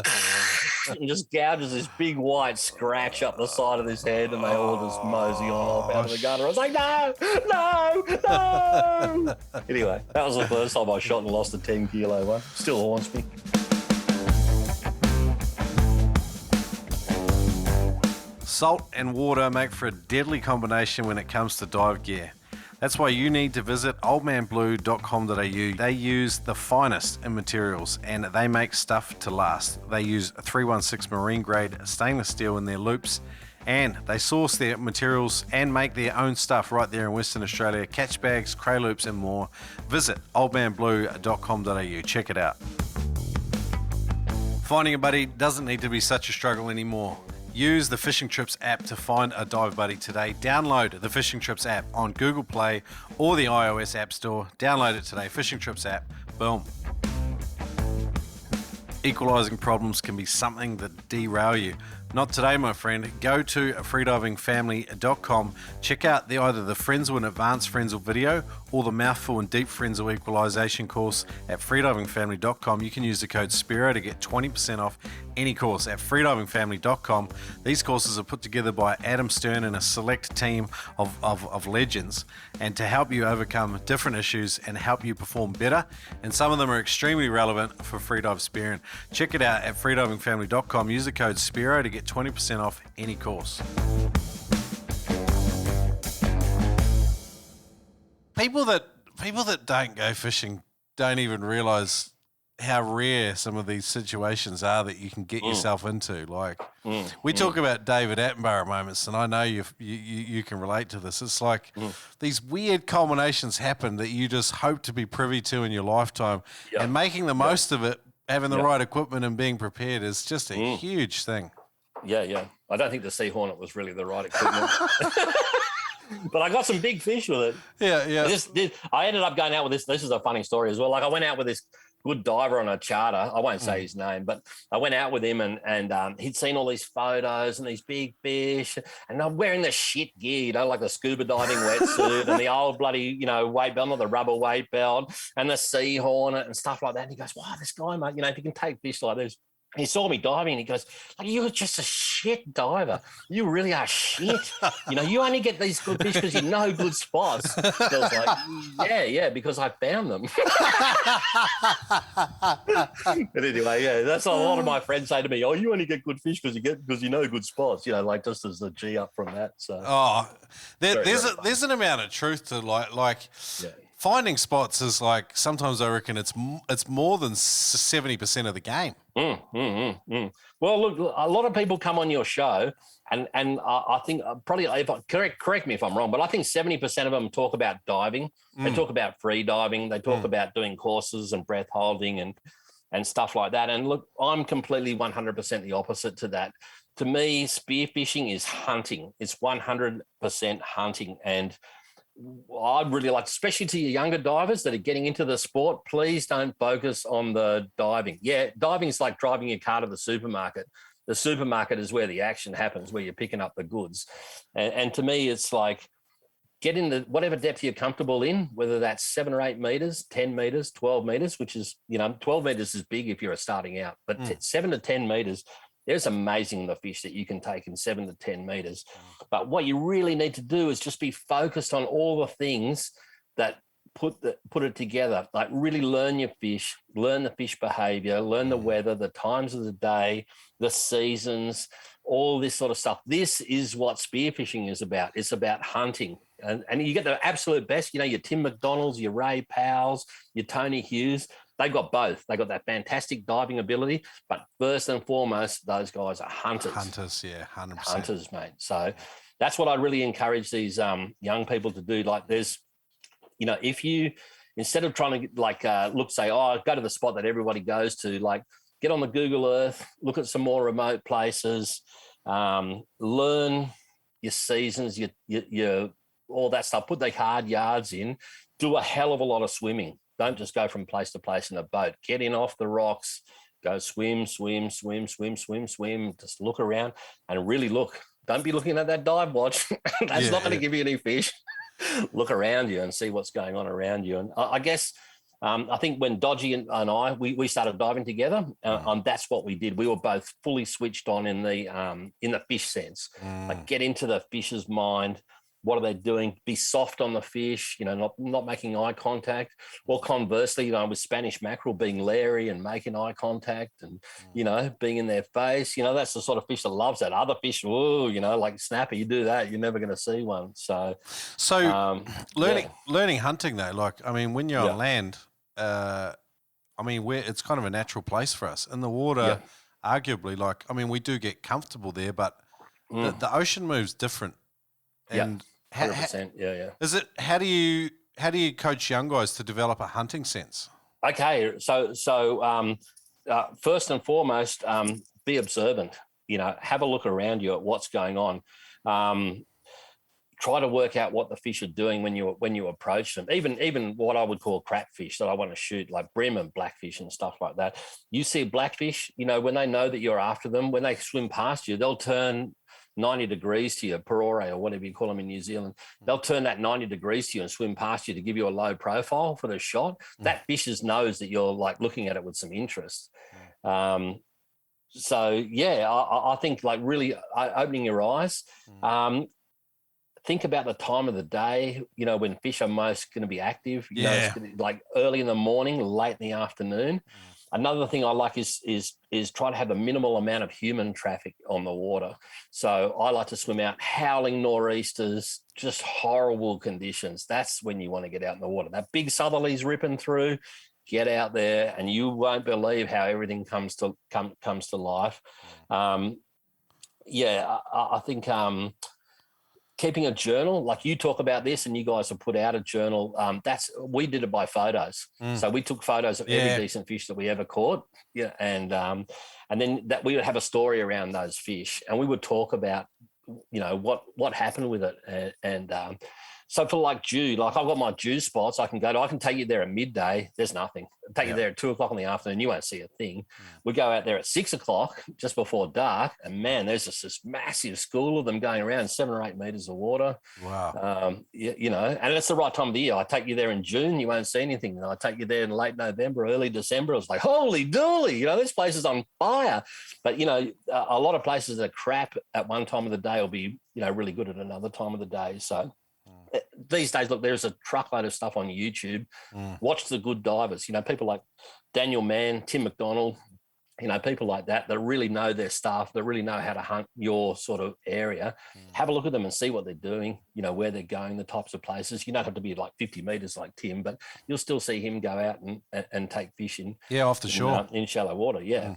and just gouges this big white scratch up the side of his head, and they all just mosey on off out of the gutter. I was like, no. Anyway, that was the first time I shot and lost a 10 kilo one. Still haunts me. Salt and water make for a deadly combination when it comes to dive gear. That's why you need to visit oldmanblue.com.au. They use the finest in materials and they make stuff to last. They use 316 marine grade stainless steel in their loops, and they source their materials and make their own stuff right there in Western Australia. Catch bags, cray loops and more. Visit oldmanblue.com.au. Check it out. Finding a buddy doesn't need to be such a struggle anymore. Use the Fishing Trips app to find a dive buddy today. Download the Fishing Trips app on Google Play or the iOS App Store. Download it today. Fishing Trips app. Boom. Equalizing problems can be something that derail you. Not today, my friend. Go to freedivingfamily.com. Check out either the Friends or an Advanced Friends video or the Mouthful and Deep Frenzel Equalization course at freedivingfamily.com, you can use the code Spearo to get 20% off any course at freedivingfamily.com. These courses are put together by Adam Stern and a select team of legends, and to help you overcome different issues and help you perform better. And some of them are extremely relevant for freedive spearing. Check it out at freedivingfamily.com. Use the code Spearo to get 20% off any course. People that don't go fishing don't even realise how rare some of these situations are that you can get yourself into. Like we talk about David Attenborough moments, and I know you can relate to this. It's like these weird culminations happen that you just hope to be privy to in your lifetime, and making the most of it, having the right equipment and being prepared is just a huge thing. Yeah. I don't think the Sea Hornet was really the right equipment. But I got some big fish with it. Yeah. I ended up going out with this. This is a funny story as well. Like I went out with this good diver on a charter. I won't say his name, but I went out with him and he'd seen all these photos and these big fish, and I'm wearing the shit gear, like the scuba diving wetsuit and the old bloody, weight belt, not the rubber weight belt, and the Sea Hornet and stuff like that. And he goes, wow, this guy, mate, if you can take fish like this. He saw me diving and he goes, like, you're just a shit diver. You really are shit. You only get these good fish because you know good spots. So I was like, yeah, because I found them. But anyway, that's what a lot of my friends say to me. Oh, you only get good fish because you know good spots. Just as a G up from that. So there's an amount of truth to like. Yeah. Finding spots is like, sometimes I reckon it's more than 70% of the game. Well, look, a lot of people come on your show, and I think probably, correct me if I'm wrong, but I think 70% of them talk about diving. They talk about free diving. They talk about doing courses and breath holding and stuff like that. And look, I'm completely 100% the opposite to that. To me, spearfishing is hunting. It's 100% hunting. And I'd really like, especially to your younger divers that are getting into the sport, please don't focus on the diving. Yeah, diving is like driving your car to the supermarket. The supermarket is where the action happens, where you're picking up the goods. And to me, it's like, get in the whatever depth you're comfortable in, whether that's 7 or 8 meters, 10 meters, 12 meters, which is, 12 meters is big if you're starting out, but 7 to 10 meters, there's amazing the fish that you can take in 7 to 10 meters. But what you really need to do is just be focused on all the things that put it together. Like really learn your fish, learn the fish behavior, learn the weather, the times of the day, the seasons, all this sort of stuff. This is what spearfishing is about. It's about hunting. And you get the absolute best, your Tim McDonald's, your Ray Powell's, your Tony Hughes. They've got both. They've got that fantastic diving ability, but first and foremost, those guys are hunters. Hunters, yeah, 100%. Hunters, mate. So that's what I really encourage these young people to do. Like there's, if you, instead of trying to say, go to the spot that everybody goes to, like get on the Google Earth, look at some more remote places, learn your seasons, your all that stuff, put the hard yards in, do a hell of a lot of swimming. Don't just go from place to place in a boat. Get in off the rocks, go swim. Just look around and really look. Don't be looking at that dive watch. That's not going to give you any fish. Look around you and see what's going on around you. And I guess I think when Dodgy and I, we started diving together, that's what we did. We were both fully switched on in the fish sense. Like get into the fish's mind. What are they doing? Be soft on the fish, not making eye contact. Or conversely, with Spanish mackerel, being leery and making eye contact and, being in their face. That's the sort of fish that loves that. Other fish, like snapper, you do that, you're never going to see one. So learning hunting though, when you're on land, it's kind of a natural place for us. In the water, arguably, we do get comfortable there, but the ocean moves different. And 100%. Is it? How do you coach young guys to develop a hunting sense? Okay, so first and foremost, be observant. Have a look around you at what's going on. Try to work out what the fish are doing when you approach them. Even what I would call crapfish that I want to shoot, like brim and blackfish and stuff like that. You see blackfish, when they know that you're after them, when they swim past you, they'll turn 90 degrees to you, Perore or whatever you call them in New Zealand. They'll turn that 90 degrees to you and swim past you to give you a low profile for the shot. That fish knows that you're like looking at it with some interest. So yeah, I think like really opening your eyes. Think about the time of the day, you know, when fish are most going to be active, you know, it's gonna be like early in the morning, late in the afternoon. Another thing I like is try to have a minimal amount of human traffic on the water. So I like to swim out, howling nor'easters, just horrible conditions. That's when you want to get out in the water. That big southerly's ripping through, get out there and you won't believe how everything comes to life. I think keeping a journal, like you talk about this and you guys have put out a journal, we did it by photos. So we took photos of every decent fish that we ever caught. Yeah. And then that we would have a story around those fish and we would talk about, you know, what happened with it. So for like Dew, like I've got my Dew spots I can go to. I can take you there at midday. There's nothing. Take you there at 2 o'clock in the afternoon. You won't see a thing. We go out there at 6 o'clock just before dark. And man, there's just this massive school of them going around 7 or 8 meters of water. Wow. You know, and it's the right time of the year. I take you there in June. You won't see anything. And I take you there in late November, early December. It's like, holy dooly, you know, this place is on fire. But, you know, a lot of places that are crap at one time of the day will be, you know, really good at another time of the day. So these days, look, there's a truckload of stuff on YouTube. Watch the good divers, you know, people like Daniel Mann, Tim McDonald, you know, people like that really know their stuff, that really know how to hunt your sort of area. Have a look at them and see what they're doing, you know, where they're going, the types of places. You don't have to be like 50 meters like Tim, but you'll still see him go out and take fishing. Yeah, off the shore. In shallow water, yeah.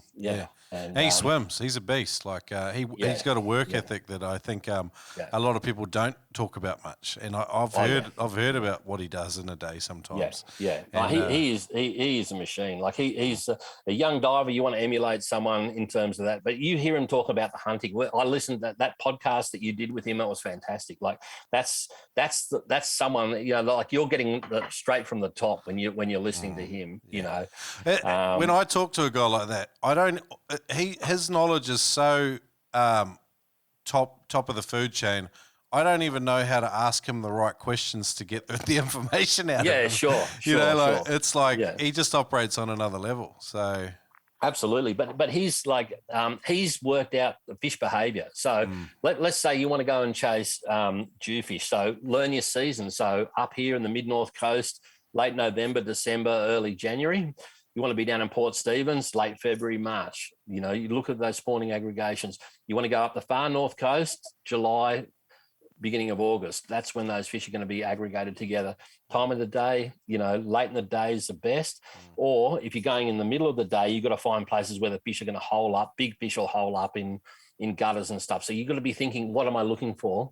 And he swims. He's a beast. Like he's got a work ethic that I think a lot of people don't talk about much. And I've heard about what he does in a day sometimes. And, he is a machine. Like he's a young diver. You want to emulate someone in terms of that, but you hear him talk about the hunting. I listened to that podcast that you did with him. It was fantastic. Like that's someone, you know, like you're getting straight from the top when you're listening to him. You know, when I talk to a guy like that, I don't. His knowledge is so top of the food chain. I don't even know how to ask him the right questions to get the information out of him. Sure. You know, like it's like he just operates on another level. So absolutely, but he's like he's worked out the fish behaviour. So let's say you want to go and chase Dhufish. So learn your season. So up here in the mid-north coast, late November, December, early January. You want to be down in Port Stephens, late February, March. You know, you look at those spawning aggregations. You want to go up the far north coast, July, beginning of August. That's when those fish are going to be aggregated together. Time of the day, you know, late in the day is the best. Or if you're going in the middle of the day, you've got to find places where the fish are going to hole up. Big fish will hole up in gutters and stuff. So you've got to be thinking, what am I looking for?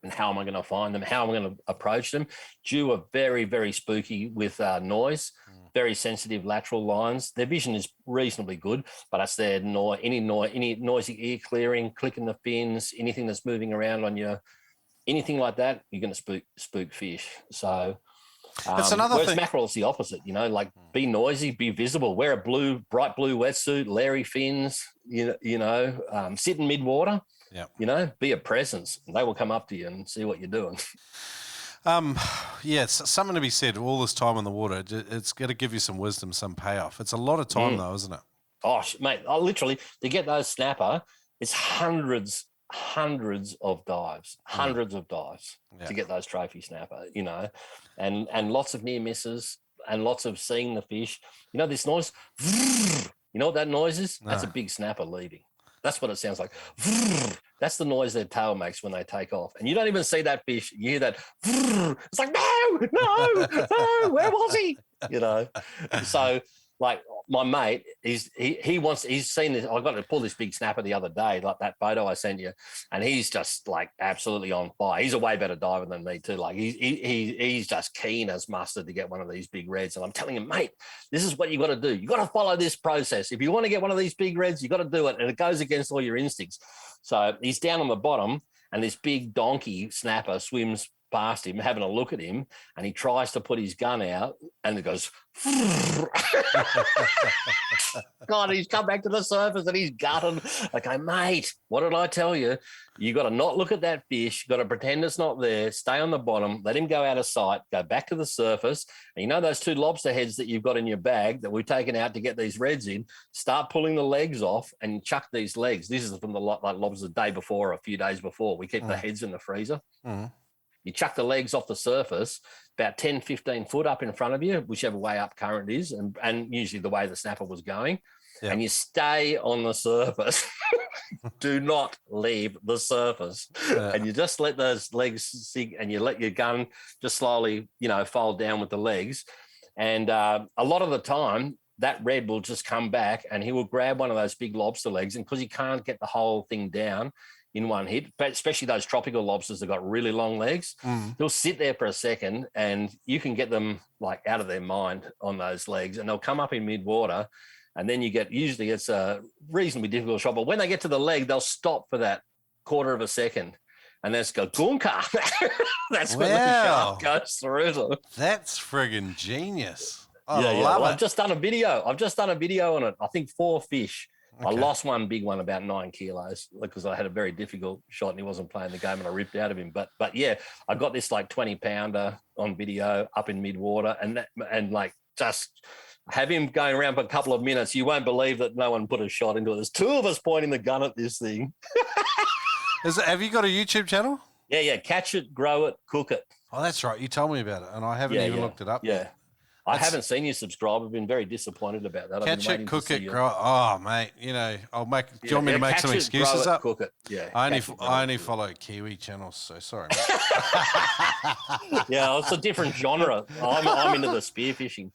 And how am I going to find them? How am I going to approach them? Dew are very, very spooky with noise, very sensitive lateral lines. Their vision is reasonably good, but it's their any noisy ear clearing, clicking the fins, anything that's moving around on you, anything like that, you're going to spook fish. So it's another whereas thing. Mackerel, it's the opposite, you know, like be noisy, be visible, wear a bright blue wetsuit, Larry fins, you know, sit in mid-water. You know, be a presence. They will come up to you and see what you're doing. It's something to be said. All this time in the water, it's going to give you some wisdom, some payoff. It's a lot of time, though, isn't it? Oh, mate, literally, to get those snapper, it's hundreds of dives, to get those trophy snapper, you know, and lots of near misses and lots of seeing the fish. You know, this noise, you know what that noise is? That's a big snapper leaving. That's what it sounds like. That's the noise their tail makes when they take off. And you don't even see that fish. You hear that. It's like, no, where was he? You know? So, like, my mate, he's seen this. I got to pull this big snapper the other day, like that photo I sent you, and he's just like absolutely on fire. He's a way better diver than me too. Like he's just keen as mustard to get one of these big reds. And I'm telling him, mate, this is what you got to do. You got to follow this process. If you want to get one of these big reds, you got to do it, and it goes against all your instincts. So he's down on the bottom, and this big donkey snapper swims past him, having a look at him, and he tries to put his gun out, and it goes. God, he's come back to the surface and he's gutted. Okay, mate, what did I tell you? You got to not look at that fish. You got to pretend it's not there. Stay on the bottom. Let him go out of sight. Go back to the surface. And you know those 2 lobster heads that you've got in your bag that we've taken out to get these reds in? Start pulling the legs off and chuck these legs. This is from the like lobsters the day before, or a few days before. We keep the heads in the freezer. You chuck the legs off the surface about 10, 15 foot up in front of you, whichever way up current is, and usually the way the snapper was going. And you stay on the surface. Do not leave the surface. And you just let those legs sink, and you let your gun just slowly, fold down with the legs. And a lot of the time, that red will just come back and he will grab one of those big lobster legs. And because he can't get the whole thing down in one hit, but especially those tropical lobsters that got really long legs, they'll sit there for a second and you can get them like out of their mind on those legs, and they'll come up in mid-water. And then usually it's a reasonably difficult shot, but when they get to the leg, they'll stop for that quarter of a second and then just go gunka. That's when the shark goes through them. That's friggin' genius. I love it. I've just done a video on it. I think 4 fish. Okay. I lost one big one, about 9 kilos, because I had a very difficult shot and he wasn't playing the game and I ripped out of him. But yeah, I got this like 20-pounder on video up in mid-water, and like just have him going around for a couple of minutes. You won't believe that no one put a shot into it. There's 2 of us pointing the gun at this thing. Have you got a YouTube channel? Yeah. Catch it, grow it, cook it. Oh, that's right. You told me about it, and I haven't even looked it up. Yeah. I haven't seen you subscribe. I've been very disappointed about that. Catch it, cook it, grow it. Oh, mate, I'll make. Do you want me to make some excuses up? Cook it. Yeah. I only follow Kiwi channels, so sorry. Yeah, it's a different genre. I'm into the spearfishing.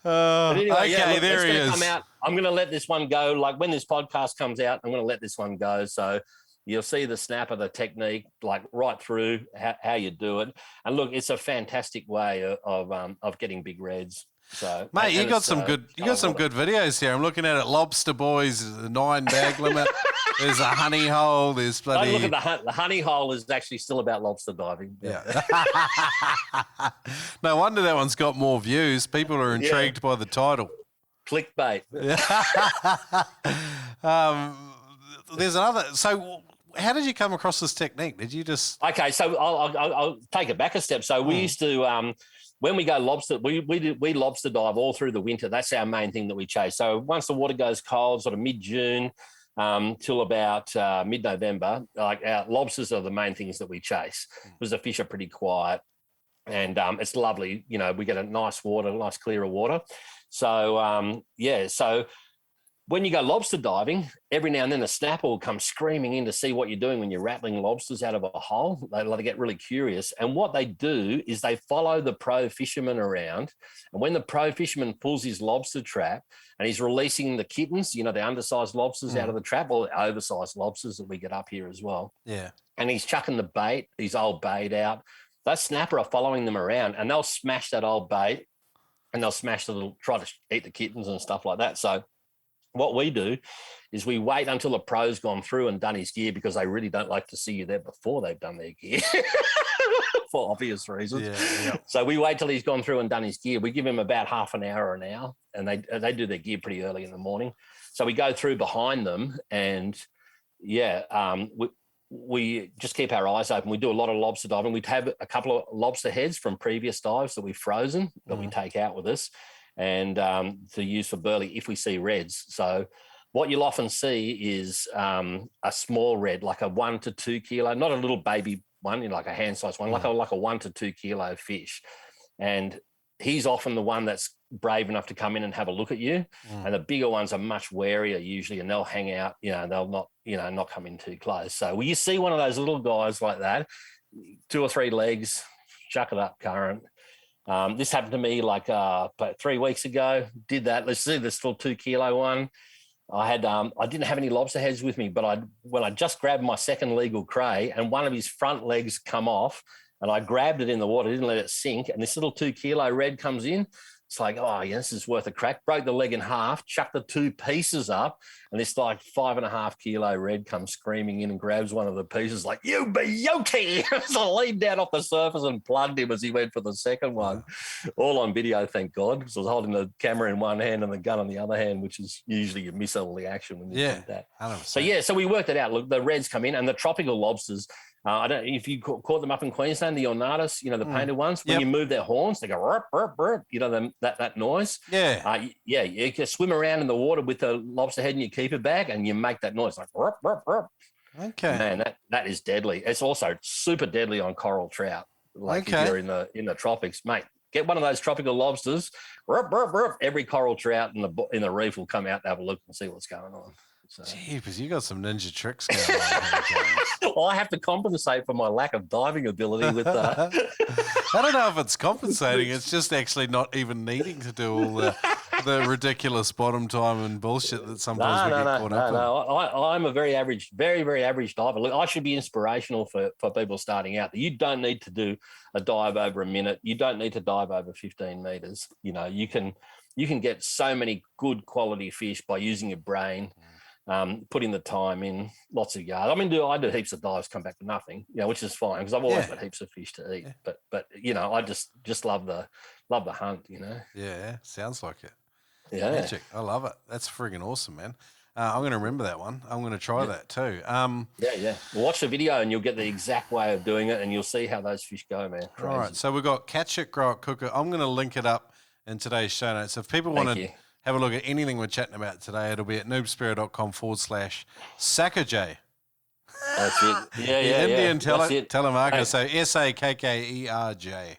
Anyway, there he is. Come out. I'm going to let this one go. Like when this podcast comes out, I'm going to let this one go. So you'll see the snapper, the technique, like right through how you do it. And look, it's a fantastic way of getting big reds. So, mate, you got some good videos here. I'm looking at it. Lobster Boys, the 9 bag limit. There's a honey hole. There's bloody. Look at the honey hole is actually still about lobster diving. Yeah. No wonder that one's got more views. People are intrigued by the title. Clickbait. There's another. So, how did you come across this technique? Did you just? Okay, so I'll take it back a step. So we used to when we go lobster, we lobster dive all through the winter. That's our main thing that we chase. So once the water goes cold, sort of mid-June till about mid-November, like our lobsters are the main things that we chase because the fish are pretty quiet and it's lovely. We get a nice clearer water. So so when you go lobster diving, every now and then a snapper will come screaming in to see what you're doing when you're rattling lobsters out of a hole. They get really curious. And what they do is they follow the pro fisherman around. And when the pro fisherman pulls his lobster trap and he's releasing the kittens, the undersized lobsters out of the trap, or the oversized lobsters that we get up here as well. Yeah. And he's chucking the bait, his old bait out. Those snapper are following them around and they'll smash that old bait and they'll try to eat the kittens and stuff like that. So what we do is we wait until the pro's gone through and done his gear, because they really don't like to see you there before they've done their gear for obvious reasons. Yeah. So we wait till he's gone through and done his gear. We give him about half an hour or an hour, and they do their gear pretty early in the morning. So we go through behind them and, we just keep our eyes open. We do a lot of lobster diving. We'd have a couple of lobster heads from previous dives that we've frozen that we take out with us and to use for burley if we see reds. So what you'll often see is a small red, like a 1 to 2 kilo, not a little baby one, like a hand-sized one, like a 1 to 2 kilo fish. And he's often the one that's brave enough to come in and have a look at you. And the bigger ones are much warier usually, and they'll hang out, they'll not, not come in too close. So when you see one of those little guys like that, 2 or 3 legs, chuck it up current. This happened to me like 3 weeks ago. Did that. Let's see this little 2 kilo one. I didn't have any lobster heads with me, but when I just grabbed my second legal cray and one of his front legs come off, and I grabbed it in the water, didn't let it sink, and this little 2 kilo red comes in, It's like, oh, yeah, this is worth a crack. Broke the leg in half, chucked the 2 pieces up, and this like 5.5 kilo red comes screaming in and grabs one of the pieces, like, you beauty! So I leaned down off the surface and plugged him as he went for the second one. All on video, thank God, because I was holding the camera in one hand and the gun in the other hand, which is usually you miss all the action when you do that. 100%. So we worked it out. Look, the reds come in, and the tropical lobsters. I don't know if you caught them up in Queensland, the ornatus, the painted ones. When you move their horns, they go burp, burp, burp. That noise. Yeah. You can swim around in the water with the lobster head in your keeper bag, and you make that noise like burp, burp, burp. Okay. Man, that is deadly. It's also super deadly on coral trout. Like if you're in the tropics, mate. Get one of those tropical lobsters. Burp, burp, burp. Every coral trout in the reef will come out to have a look and see what's going on. So. Jeepers, you got some ninja tricks going on here, James. Well, I have to compensate for my lack of diving ability with I don't know if it's compensating. It's just actually not even needing to do all the ridiculous bottom time and bullshit that sometimes we get caught up in. No, I'm a very average, very, very average diver. Look, I should be inspirational for people starting out. You don't need to do a dive over a minute. You don't need to dive over 15 meters. You can get so many good quality fish by using your brain. Putting the time in, lots of yards. I mean, I do heaps of dives, come back to nothing, which is fine because I've always got heaps of fish to eat. Yeah. But I just love the hunt. Yeah, sounds like it. Yeah, magic. I love it. That's friggin' awesome, man. I'm going to remember that one. I'm going to try that too. Yeah. Watch the video and you'll get the exact way of doing it, and you'll see how those fish go, man. Crazy. All right. So we've got catch it, grow it, cook it. I'm going to link it up in today's show notes. If people want to have a look at anything we're chatting about today, it'll be at noobspearo.com/Sakker J. That's it. Yeah. Indian telemarketer, so SAKKERJ.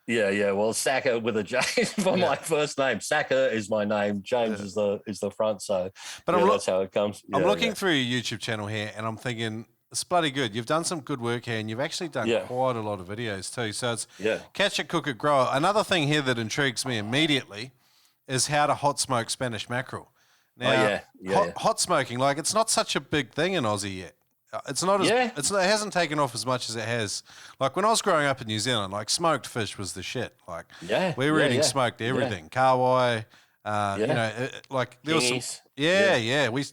Yeah. Well, Sakker with a J for my first name. Sakker is my name. James is the front. So, but that's how it comes. I'm looking through your YouTube channel here, and I'm thinking it's bloody good. You've done some good work here, and you've actually done quite a lot of videos too. So it's catch it, cook it, grow it. Another thing here that intrigues me immediately is how to hot smoke Spanish mackerel. Now, hot smoking, like it's not such a big thing in Aussie yet. It's not it hasn't taken off as much as it has. Like when I was growing up in New Zealand, like smoked fish was the shit. Like we were eating smoked everything. Kawai, like there was some, we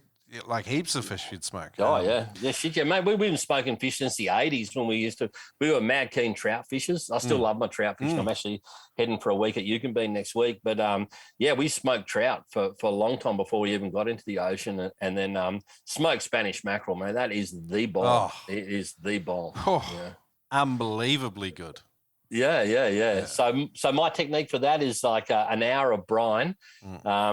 like heaps of fish you'd smoke. Shit, mate. We've been smoking fish since the 80s when we were mad keen trout fishers. I still love my trout fishing. I'm actually heading for a week at Yukonbean next week. But we smoked trout for a long time before we even got into the ocean, and then smoked Spanish mackerel, man. That is the bomb. It is the bomb. Unbelievably good. Yeah. So my technique for that is like an hour of brine,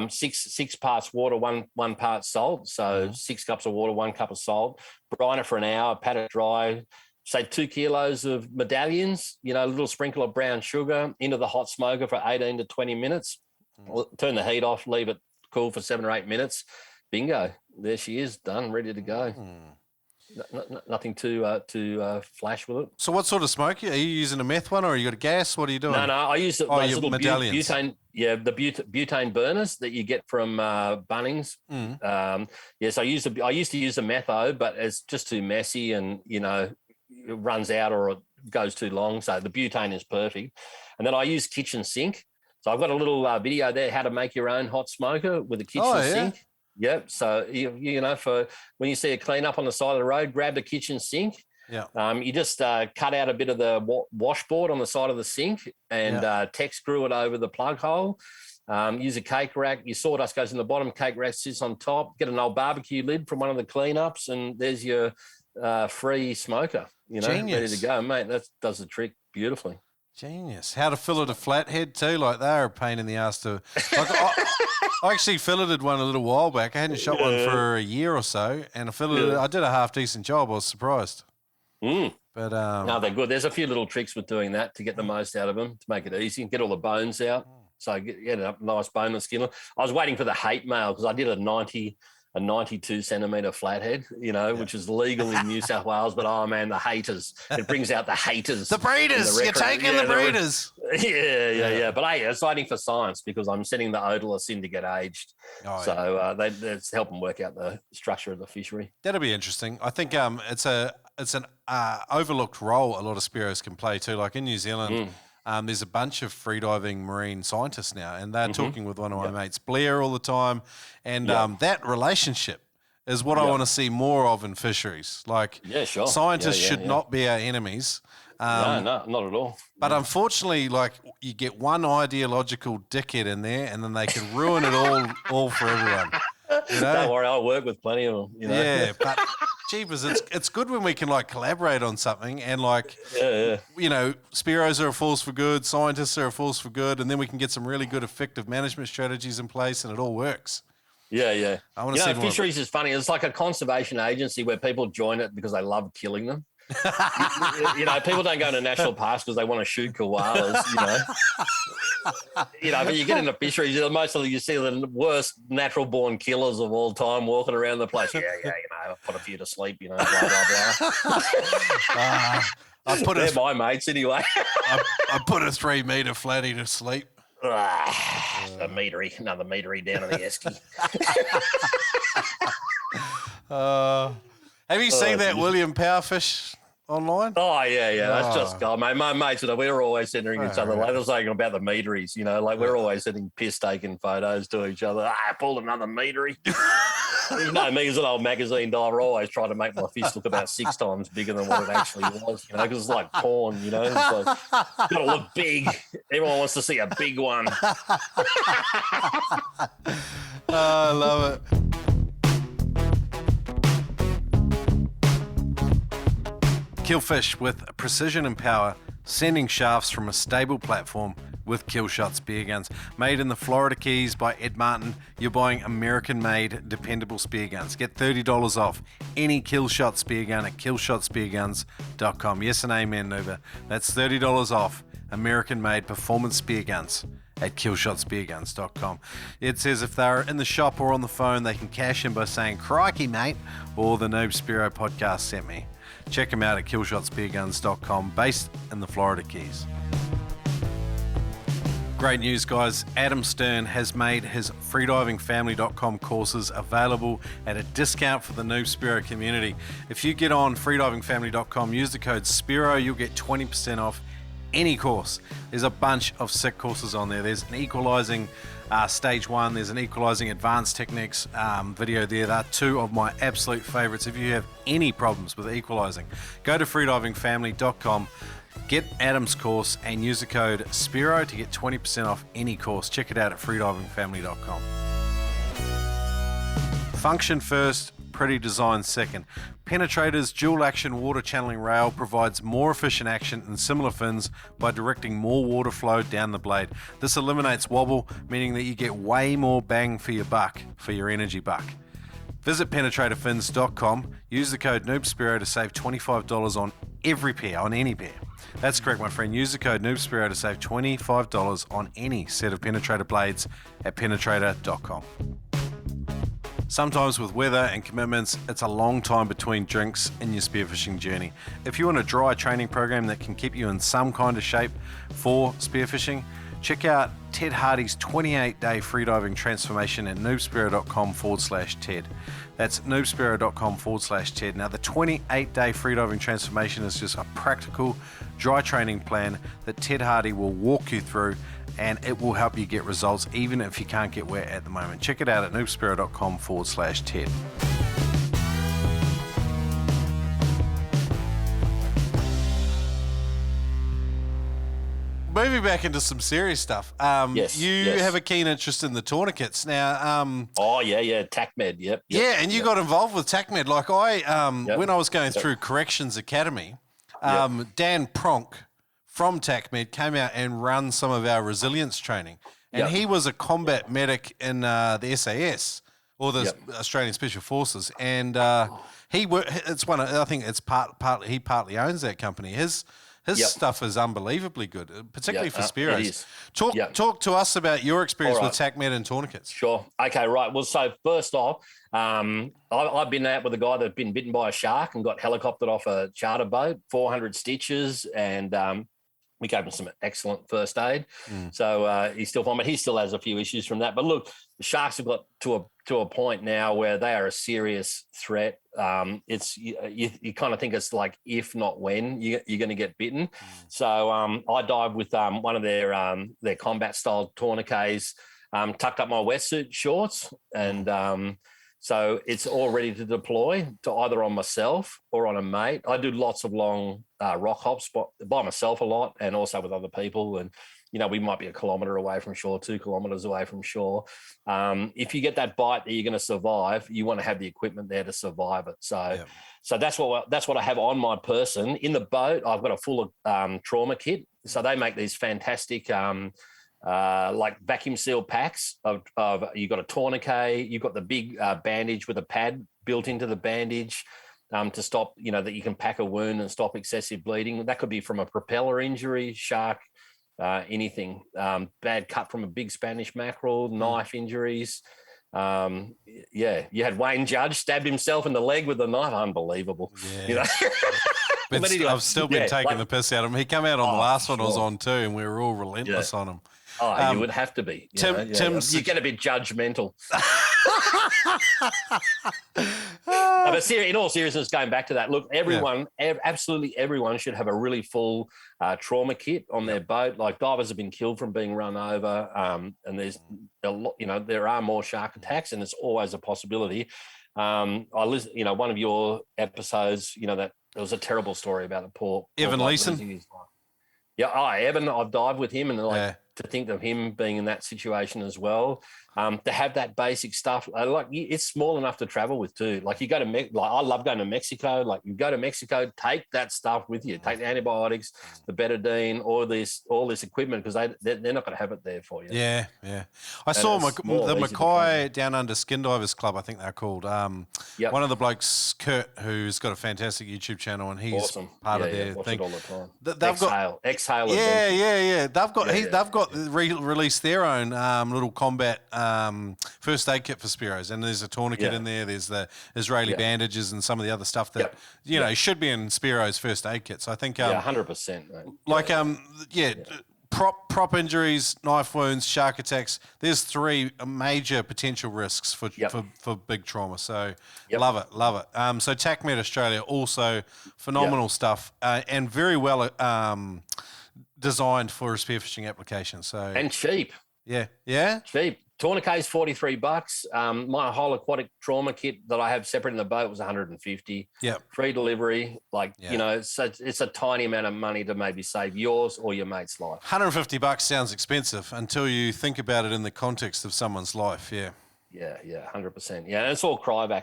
6 parts water, one part salt. So 6 cups of water, 1 cup of salt. Brine it for an hour, pat it dry. Say 2 kilos of medallions, a little sprinkle of brown sugar into the hot smoker for 18 to 20 minutes. Turn the heat off, leave it cool for 7 or 8 minutes. Bingo, there she is, done, ready to go. Nothing too flash with it. So what sort of smoke? Are you using a meth one or you got a gas? What are you doing? No, I use those little medallions. Butane, the butane burners that you get from Bunnings. So I used to use a metho, but it's just too messy and, it runs out or it goes too long. So the butane is perfect. And then I use kitchen sink. So I've got a little video there, how to make your own hot smoker with a kitchen sink. Yep. So, for when you see a clean up on the side of the road, grab the kitchen sink. Yeah. You just cut out a bit of the washboard on the side of the sink and tech screw it over the plug hole. Use a cake rack. Your sawdust goes in the bottom, cake rack sits on top. Get an old barbecue lid from one of the cleanups, and there's your free smoker, Genius. Ready to go, mate. That does the trick beautifully. Genius. How to fillet a flathead too, like they're a pain in the ass to. Like, I actually filleted one a little while back. I hadn't shot one for a year or so, and I did a half decent job. I was surprised. But no, they're good. There's a few little tricks with doing that to get the most out of them, to make it easy, get all the bones out. So get a nice boneless skin. I was waiting for the hate mail because I did a 92 centimetre flathead, which is legal in New South Wales. But, oh, man, the haters. It brings out the haters. The breeders. You're taking the breeders. Yeah. But, hey, it's waiting for science because I'm sending the odorless in to get aged. That's helping work out the structure of the fishery. That'll be interesting. I think it's an overlooked role a lot of Spearos can play too. Like in New Zealand, There's a bunch of freediving marine scientists now, and they're talking with one of my mates, Blair, all the time. And that relationship is what I want to see more of in fisheries. Like, scientists should not be our enemies. No, not at all. But unfortunately, like, you get one ideological dickhead in there, and then they can ruin it all for everyone. You know? Don't worry, I work with plenty of them. You know? Yeah, but jeepers, it's good when we can like collaborate on something and like, you know, Spearos are a force for good, scientists are a force for good, and then we can get some really good effective management strategies in place, and it all works. Yeah. I want to see more. Fisheries is funny. It's like a conservation agency where people join it because they love killing them. You know, people don't go into national parks because they want to shoot koalas, you know. You know, but you get into fisheries, mostly you see the worst natural born killers of all time walking around the place. Yeah, you know, put a few to sleep, you know, blah, blah, blah. They're my mates anyway. I put a 3 metre flatty to sleep. Another meatery down in the esky. Have you seen that William Powerfish online? Oh, yeah. That's just God, mate. My mates, you know, we're always sending each other. Like I was saying about the meateries, you know, like we're always sending piss-taking photos to each other. I pulled another meatery. You know, me as an old magazine diver, always try to make my fist look about 6 times bigger than what it actually was, you know, because it's like porn, you know. It's like, got to look big. Everyone wants to see a big one. I love it. Kill fish with precision and power, sending shafts from a stable platform with Killshot spear guns. Made in the Florida Keys by Ed Martin, you're buying American-made, dependable spear guns. Get $30 off any Killshot spear gun at killshotspearguns.com. Yes and amen, Nuba. That's $30 off American-made performance spear guns at killshotspearguns.com. It says if they're in the shop or on the phone, they can cash in by saying, "Crikey, mate," or the Noob Spearo podcast sent me. Check them out at killshotspearguns.com, based in the Florida Keys. Great news, guys. Adam Stern has made his freedivingfamily.com courses available at a discount for the Noob Spearo community. If you get on freedivingfamily.com, use the code Spearo, you'll get 20% off any course. There's a bunch of sick courses on there. There's an equalizing stage 1, there's an equalizing advanced techniques video there. They're 2 of my absolute favorites. If you have any problems with equalizing, go to freedivingfamily.com, get Adam's course, and use the code Spearo to get 20% off any course. Check it out at freedivingfamily.com. Function first, pretty design second. Penetrator's dual-action water channeling rail provides more efficient action than similar fins by directing more water flow down the blade. This eliminates wobble, meaning that you get way more bang for your buck, for your energy buck. Visit penetratorfins.com, use the code NoobSpearo to save $25 on every pair, on any pair. That's correct, my friend. Use the code NoobSpearo to save $25 on any set of penetrator blades at penetrator.com. Sometimes with weather and commitments, it's a long time between drinks in your spearfishing journey. If you want a dry training program that can keep you in some kind of shape for spearfishing, check out Ted Hardy's 28-day freediving transformation at noobspearo.com/Ted. That's noobspearo.com/Ted. Now, the 28-day freediving transformation is just a practical dry training plan that Ted Hardy will walk you through, and it will help you get results even if you can't get wet at the moment. Check it out at noobspearo.com/Ted. Moving back into some serious stuff. You have a keen interest in the tourniquets now. TACMed. Yep. Yeah, and you got involved with TACMed. Like when I was going through Corrections Academy, Dan Pronk from TACMed came out and run some of our resilience training, and he was a combat medic in the SAS or the Australian Special Forces, and he partly owns that company. His stuff is unbelievably good, particularly for Spearos. It is. Talk to us about your experience with TACMed and tourniquets. Sure. Okay, right. Well, so first off, I've been out with a guy that's been bitten by a shark and got helicoptered off a charter boat, 400 stitches, and We gave him some excellent first aid. So he's still fine, but he still has a few issues from that. But look, the sharks have got to a point now where they are a serious threat. It's you kind of think it's like if not when you're going to get bitten. So I dived with one of their combat style tourniquets, tucked up my wetsuit shorts, and so it's all ready to deploy to either on myself or on a mate. I do lots of long rock hops by myself a lot, and also with other people. And we might be 1 kilometre away from shore, 2 kilometres away from shore. If you get that bite that you're going to survive, you want to have the equipment there to survive it. So that's what I have on my person. In the boat, I've got a full trauma kit. So they make these fantastic like vacuum sealed packs of you've got a tourniquet, you've got the big bandage with a pad built into the bandage to stop, that you can pack a wound and stop excessive bleeding. That could be from a propeller injury, shark, anything, bad cut from a big Spanish mackerel, knife injuries. You had Wayne Judge stabbed himself in the leg with a knife. Unbelievable. But anyway, I've still been taking the piss out of him. He came out on the last one I was on too, and we were all relentless on him. You would have to be. Tim's, you get a bit judgmental. But in all seriousness, going back to that, look, absolutely everyone should have a really full trauma kit on their boat. Like divers have been killed from being run over, and there's a lot. There are more shark attacks, and it's always a possibility. I listened, one of your episodes, that there was a terrible story about the poor Evan Leeson. Evan, I've dived with him, and to think of him being in that situation as well, to have that basic stuff, it's small enough to travel with too. Like you go to I love going to Mexico. Like you go to Mexico, take that stuff with you. Take the antibiotics, the betadine, all this equipment, because they're not going to have it there for you. Yeah. I saw the Mackay Down Under Skin Divers Club, I think they're called. One of the blokes, Kurt, who's got a fantastic YouTube channel, and he's awesome. part of their watch thing. it all the time. They've Exhale. Yeah. They've got released their own little combat first aid kit for Spearos, and there's a tourniquet in there. There's the Israeli bandages and some of the other stuff that should be in Spearo's first aid kit. So I think 100%. Prop injuries, knife wounds, shark attacks. There's 3 major potential risks for big trauma. So love it. So TACMed Australia, also phenomenal stuff, and very well designed for a spearfishing application. And cheap. Yeah. Cheap. Tourniquet's $43. My whole aquatic trauma kit that I have separate in the boat was $150. Yeah. Free delivery. It's a tiny amount of money to maybe save yours or your mate's life. $150 sounds expensive until you think about it in the context of someone's life. Yeah. Yeah, 100%. Yeah, and it's all cryovac,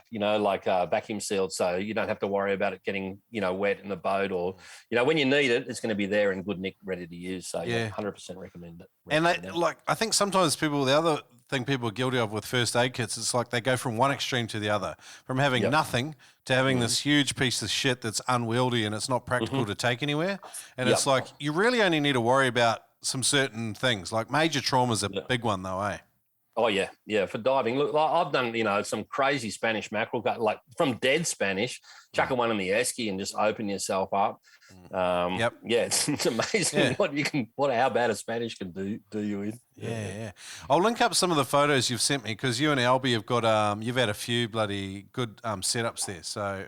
vacuum sealed, so you don't have to worry about it getting, wet in the boat, or, when you need it, it's going to be there in good nick, ready to use. So 100% recommend it. And I think sometimes the other thing people are guilty of with first aid kits, it's like they go from one extreme to the other, from having nothing to having this huge piece of shit that's unwieldy and it's not practical to take anywhere. And it's like you really only need to worry about some certain things. Like major trauma is a big one, though, eh? Oh, yeah. For diving. Look, I've done, some crazy Spanish mackerel, like from dead Spanish, chucking one in the esky and just open yourself up. It's amazing how bad a Spanish can do you in. Yeah. I'll link up some of the photos you've sent me, because you and Albie have got, you've had a few bloody good setups there. So,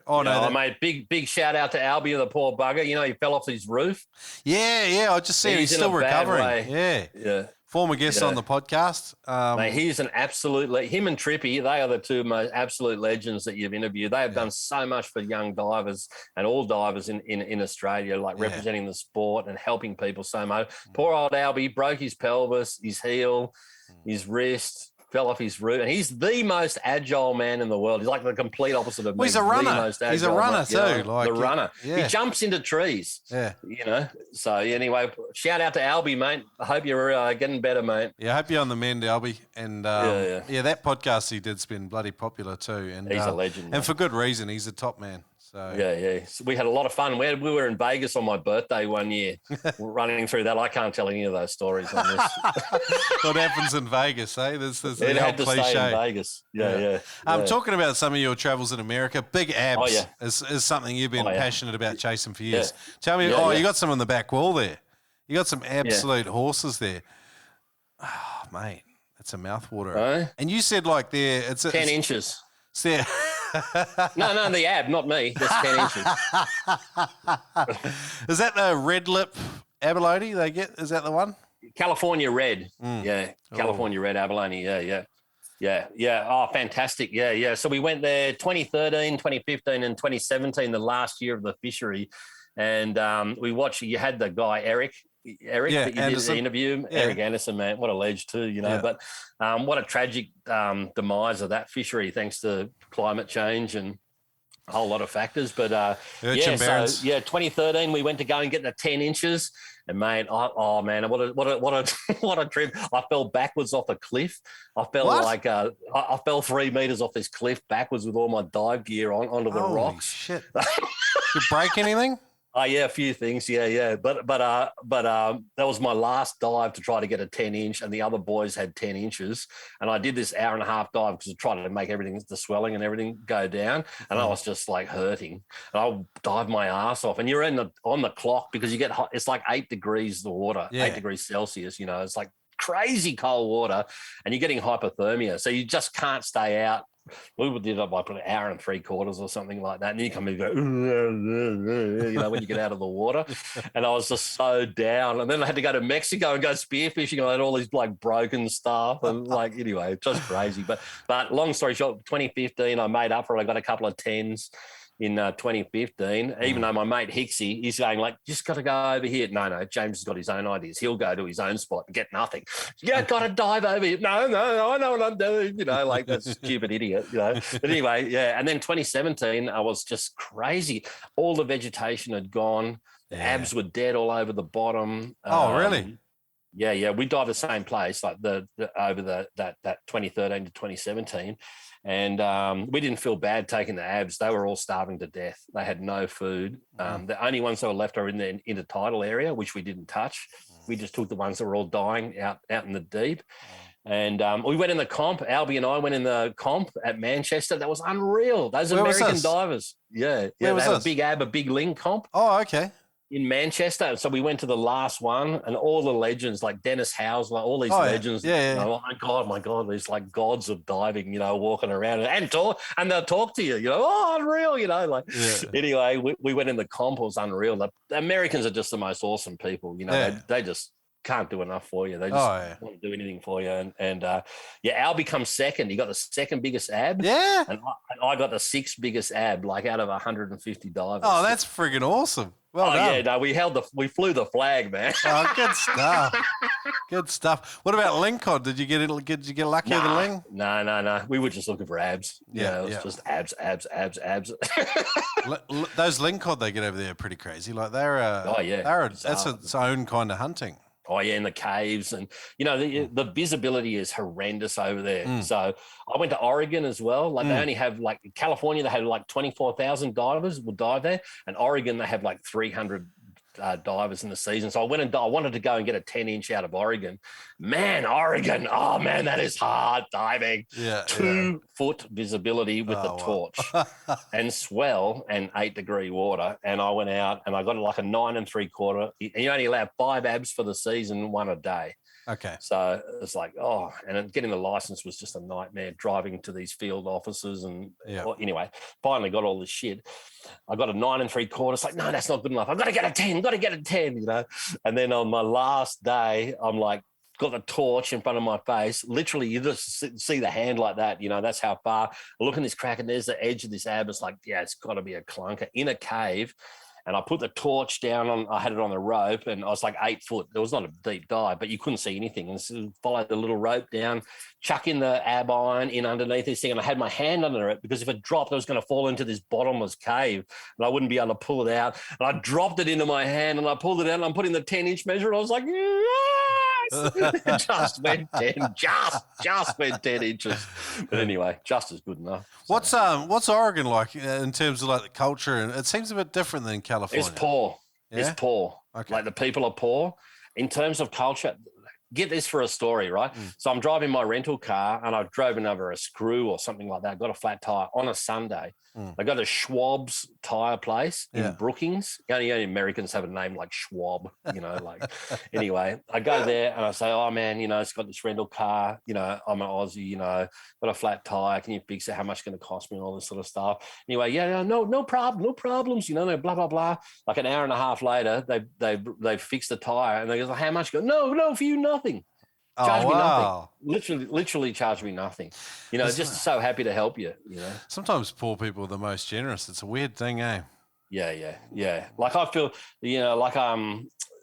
mate, big shout out to Albie, the poor bugger. He fell off his roof. Yeah. I just see he's still recovering. Yeah. Former guest on the podcast. Mate, he's an absolute him and Trippy, they are the 2 most absolute legends that you've interviewed. They have done so much for young divers and all divers in Australia, representing the sport and helping people so much. Poor old Albie broke his pelvis, his heel, his wrist, fell off his roof, and he's the most agile man in the world. He's like the complete opposite of me. He's a runner. He's a runner too. The runner. Yeah. He jumps into trees. Yeah. So anyway, shout out to Albie, mate. I hope you're getting better, mate. Yeah, I hope you're on the mend, Albie. And that podcast he did's been bloody popular too. And he's a legend. And for good reason. He's a top man. So. So we had a lot of fun. We were in Vegas on my birthday one year, running through that. I can't tell any of those stories on this. What happens in Vegas, eh? There's it had to cliche. Stay in Vegas. I'm talking about some of your travels in America. Big abs is something you've been passionate about chasing for years. Tell me, you got some on the back wall there. You got some absolute horses there. Oh, mate, that's a mouthwater. Right? And you said like there, it's 10 inches. No, the ab, not me. That's 10 inches. Is that the red lip abalone they get? Is that the one? California red. Yeah. California red abalone. Yeah. Oh, fantastic. Yeah. So we went there 2013, 2015, and 2017, the last year of the fishery. And we watched, you had the guy, Eric that you did the interview. Yeah. Eric Anderson, man, what a ledge too, but what a tragic demise of that fishery thanks to climate change and a whole lot of factors. But 2013, we went to go and get the 10 inches. And mate, man, what a trip! I fell backwards off a cliff. I fell I fell 3 meters off this cliff backwards with all my dive gear onto the rocks. Shit! Did you break anything? Oh yeah, a few things. Yeah. But that was my last dive to try to get a 10-inch, and the other boys had 10 inches. And I did this hour and a half dive because I tried to make everything, the swelling and everything, go down. And I was just like hurting. And I dived my ass off. And you're on the clock because you get hot. It's like 8 degrees the water, 8 degrees Celsius. It's like crazy cold water, and you're getting hypothermia. So you just can't stay out. We did it like an hour and 3/4 or something like that. And then you come in and go, when you get out of the water. And I was just so down. And then I had to go to Mexico and go spearfishing. I had all these like broken stuff and anyway, just crazy. But long story short, 2015, I made up for it. I got a couple of 10s in 2015, even though my mate Hicksy, he's going like, just got to go over here. No, James has got his own ideas. He'll go to his own spot and get nothing. Got to dive over here. No, I know what I'm doing. Like that stupid idiot, But anyway, And then 2017, I was just crazy. All the vegetation had gone. The abs were dead all over the bottom. Oh, really? Yeah. We dived the same place, like over that 2013 to 2017. And we didn't feel bad taking the abs. They were all starving to death. They had no food. The only ones that were left are in the intertidal area, which we didn't touch. We just took the ones that were all dying out in the deep. And we went in the comp. Albie and I went in the comp at Manchester. That was unreal. Those American divers. Yeah. They had a big ab, a big ling comp. Oh, okay. In Manchester. So we went to the last one, and all the legends like Dennis Hauser, all these legends. Yeah. Oh my God, these like gods of diving, walking around and they'll talk to you, unreal, Anyway, we went in the comp. It was unreal. The Americans are just the most awesome people, they just can't do enough for you. They just won't do anything for you. And Al becomes second. He got the second biggest ab. Yeah. And I got the 6th biggest ab, like out of 150 divers. Oh, that's friggin' awesome. Well done. Yeah, no, we flew the flag, man. Oh, good stuff. Good stuff. What about ling cod? Did you get lucky with the ling? No. We were just looking for abs. It was just abs. Those ling cod they get over there are pretty crazy. Like that's its own kind of hunting. Oh, yeah, in the caves. And, the visibility is horrendous over there. So I went to Oregon as well. Like they only have California, they have 24,000 divers will dive there. And Oregon, they have 300 divers in the season. So I wanted to go and get a 10-inch out of Oregon. Man, Oregon. Oh, man, that is hard diving. Yeah. 2-foot visibility with the torch and swell and 8-degree water. And I went out and I got a 9 3/4. And you only allow 5 abs for the season, 1 a day. Okay. So it's and getting the license was just a nightmare, driving to these field offices. And anyway, finally got all this shit. I got a 9 3/4. It's no, that's not good enough. I've got to get a 10, And then on my last day, I'm got the torch in front of my face. Literally, you just see the hand like that. That's how far. I look in this crack and there's the edge of this ab. It's it's got to be a clunker in a cave. And I put the torch down I had it on the rope, and I was 8 foot. It was not a deep dive, but you couldn't see anything. And so follow the little rope down, chuck in the ab iron in underneath this thing. And I had my hand under it because if it dropped, I was going to fall into this bottomless cave and I wouldn't be able to pull it out. And I dropped it into my hand and I pulled it out and I'm putting the 10-inch measure. And I was like, yes! Just went 10, just went 10 inches. But anyway, just as good enough. So. What's Oregon like in terms of the culture? And it seems a bit different than California. It's poor. Yeah? It's poor. Okay. The people are poor. In terms of culture, get this for a story, right? So I'm driving my rental car and I've driven over a screw or something like that, got a flat tire on a Sunday. I go to Schwab's tire place in Brookings. Only Americans have a name like Schwab, anyway, I go there and I say, oh man, it's got this rental car, I'm an Aussie, got a flat tire. Can you fix it? How much it's going to cost me and all this sort of stuff. Anyway, no problem, no problems, blah, blah, blah. Like an hour and a half later, they fixed the tire and they go, how much? No, for you, nothing. Charge me nothing. Literally charge me nothing. Just so happy to help you, Sometimes poor people are the most generous. It's a weird thing, eh? Yeah. Like I feel,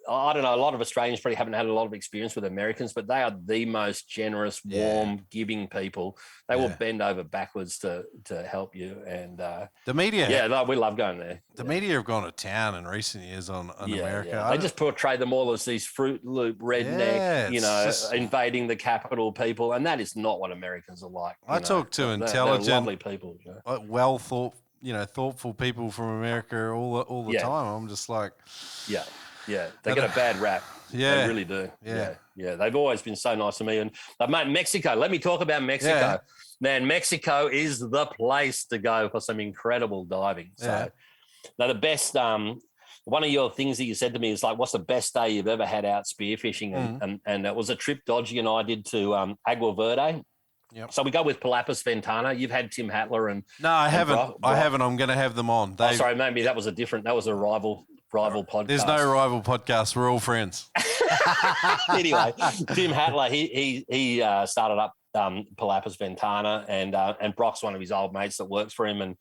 I don't know, a lot of Australians probably haven't had a lot of experience with Americans, but they are the most generous, warm, giving people. They will bend over backwards to help you. And the media. We love going there. The media have gone to town in recent years on America. Yeah. They just portray them all as these Fruit Loop redneck, invading the capital people. And that is not what Americans are like. I talk to intelligent, they're lovely people. Well thought, thoughtful people from America all the time. I'm just like... Yeah, they get a bad rap. Yeah, they really do. Yeah. They've always been so nice to me. And mate, Mexico. Let me talk about Mexico. Yeah. Man, Mexico is the place to go for some incredible diving. So, now the best. One of your things that you said to me is like, "What's the best day you've ever had out spearfishing?" And it was a trip Dodgy and I did to Agua Verde. Yep. So we go with Palapis Ventana. You've had Tim Hattler and no, I haven't. I haven't. I'm going to have them on. Sorry, maybe that was a rival podcast. There's no rival podcast. We're all friends. Anyway, Tim Hattler, he started up Palapis Ventana, and Brock's one of his old mates that works for him. And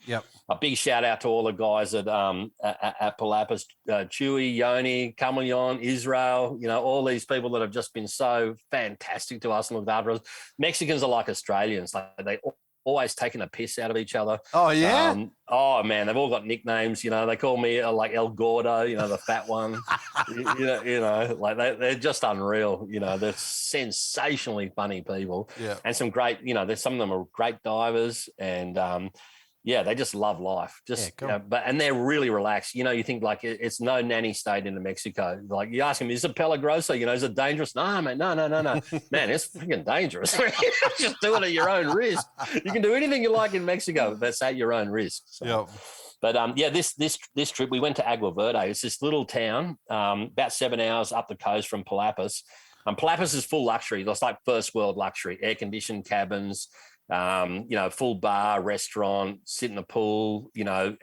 a big shout out to all the guys at Palapis, Chewy, Yoni, Camillon, Israel, all these people that have just been so fantastic to us and looked after us. Mexicans are like Australians. Like they always taking a piss out of each other. Oh, yeah? Oh, man, they've all got nicknames. They call me like El Gordo, the fat one. Like they're just unreal. They're sensationally funny people. Yeah. And some great, there's some of them are great divers and, they just love life. And they're really relaxed. You think like it's no nanny state into Mexico. Like you ask them, is it peligroso? Is it dangerous? No, mate, no. Man, it's freaking dangerous. Just do it at your own risk. You can do anything you like in Mexico, but it's at your own risk. So. But this trip we went to Agua Verde. It's this little town, about 7 hours up the coast from Palapis. Palapis is full luxury. It's like first world luxury, air conditioned cabins. Full bar, restaurant, sit in the pool,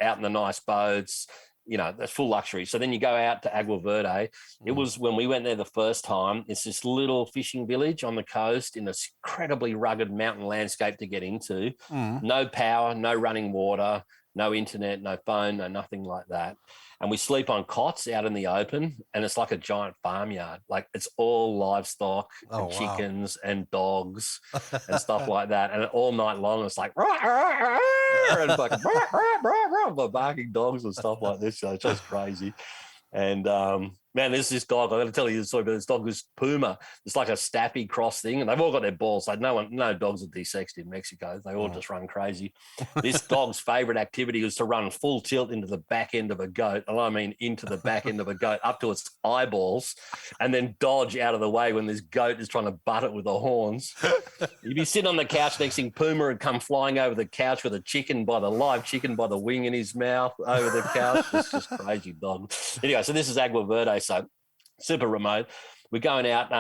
out in the nice boats, that's full luxury. So then you go out to Agua Verde. It was when we went there the first time, it's this little fishing village on the coast in this incredibly rugged mountain landscape to get into. No power, no running water, no internet, no phone, no nothing like that. And we sleep on cots out in the open, and it's like a giant farmyard. Like it's all livestock and chickens and dogs and stuff like that. And all night long, it's like, and it's like barking dogs and stuff like this. So it's just crazy. And man, there's this dog. I got to tell you the story about this dog. This Puma. It's like a Staffy cross thing, and they've all got their balls. Like no dogs are desexed in Mexico. They all just run crazy. This dog's favorite activity was to run full tilt into the back end of a goat, and I mean into the back end of a goat, up to its eyeballs, and then dodge out of the way when this goat is trying to butt it with the horns. You'd be sitting on the couch next thing, Puma would come flying over the couch with a live chicken by the wing in his mouth over the couch. It's just crazy dog. Anyway, so this is Agua Verde. So super remote. We're going out.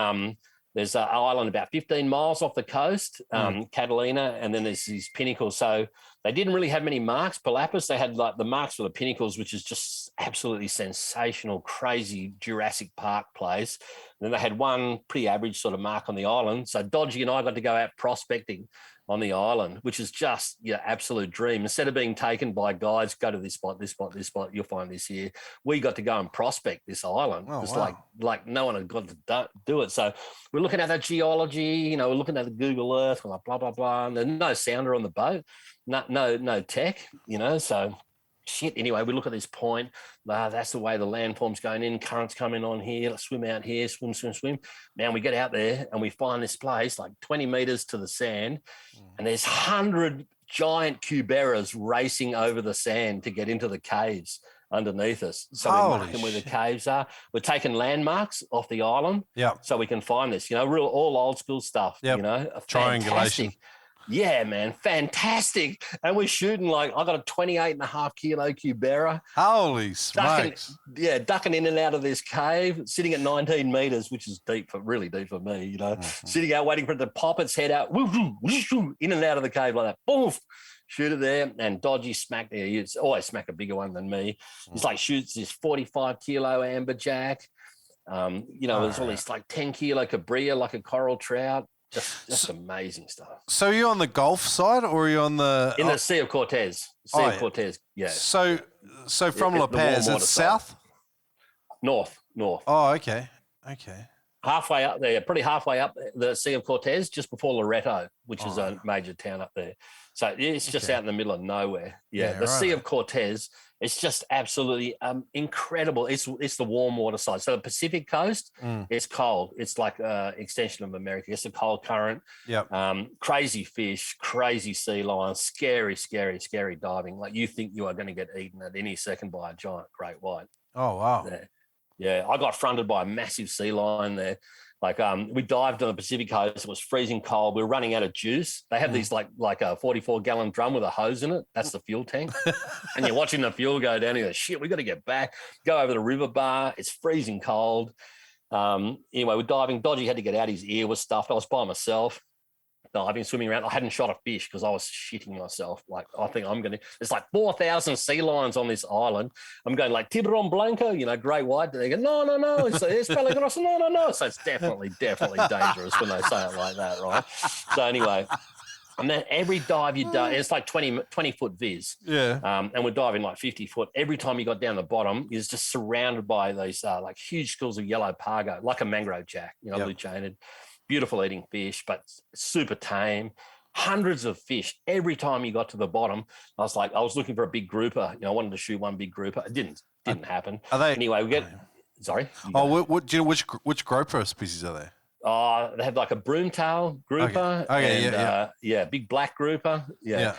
There's an island about 15 miles off the coast, Catalina, and then there's these pinnacles. So they didn't really have many marks. Palapis, they had like the marks for the pinnacles, which is just absolutely sensational, crazy Jurassic Park place. And then they had one pretty average sort of mark on the island. So Dodgy and I got to go out prospecting on the island, which is just your absolute dream. Instead of being taken by guides, go to this spot, you'll find this here. We got to go and prospect this island. It's like no one had got to do it. So we're looking at that geology, we're looking at the Google Earth, we're like blah, blah, blah. And there's no sounder on the boat, no tech, so shit. Anyway, we look at this point. That's the way the landform's going in. Currents coming on here. Let's swim out here. Swim. Man, we get out there and we find this place like 20 meters to the sand, and there's 100 giant cuberas racing over the sand to get into the caves underneath us. So we're Holy marking where the shit. caves are. We're taking landmarks off the island so we can find this, real all old school stuff, Triangulation. Fantastic. Yeah, man, fantastic. And we're shooting I got a 28.5 kilo cubera. Holy smokes. Ducking in and out of this cave, sitting at 19 meters, which is really deep for me, sitting out waiting for it to pop its head out, in and out of the cave like that. Boof. Shoot it there, and Dodgy smacked there. He's always smack a bigger one than me. He's shoots this 45 kilo amberjack. There's all these 10 kilo cabria, like a coral trout. Just amazing stuff. So are you on the Gulf side, or are you on the the Sea of Cortez? Cortez, yeah. So from La Paz, it's south, north. Oh, okay. Halfway up there, pretty halfway up the Sea of Cortez, just before Loreto, which is a major town up there. So it's just out in the middle of nowhere. The Sea of Cortez, it's just absolutely incredible. It's the warm water side. So the Pacific coast, it's cold. It's like an extension of America. It's a cold current. Crazy fish, crazy sea lions, scary diving. You think you are going to get eaten at any second by a giant great white. Oh, wow. Yeah, I got fronted by a massive sea lion there. We dived on the Pacific coast. It was freezing cold. We were running out of juice. They have these like a 44-gallon drum with a hose in it. That's the fuel tank. And you're watching the fuel go down. You go, shit, we got to get back. Go over the river bar. It's freezing cold. Anyway, we're diving. Dodgy had to get out. His ear was stuffed. I was by myself. Diving, swimming around. I hadn't shot a fish because I was shitting myself. I think I'm going to, there's 4,000 sea lions on this island. I'm going Tiburon Blanco, great white. They go, no, it's peligroso, no. So it's definitely dangerous when they say it like that, right? So anyway, and then every dive you do, it's 20-foot viz. Yeah. And we're diving 50 foot. Every time you got down the bottom, you're just surrounded by these huge schools of yellow pargo, like a mangrove jack, blue chained. Beautiful eating fish, but super tame. Hundreds of fish. Every time you got to the bottom, I was looking for a big grouper. I wanted to shoot one big grouper. It didn't happen. Are they? Anyway, we get. Sorry. What do you know? Which grouper species are they? They have a broomtail grouper. Okay. Big black grouper. Yeah.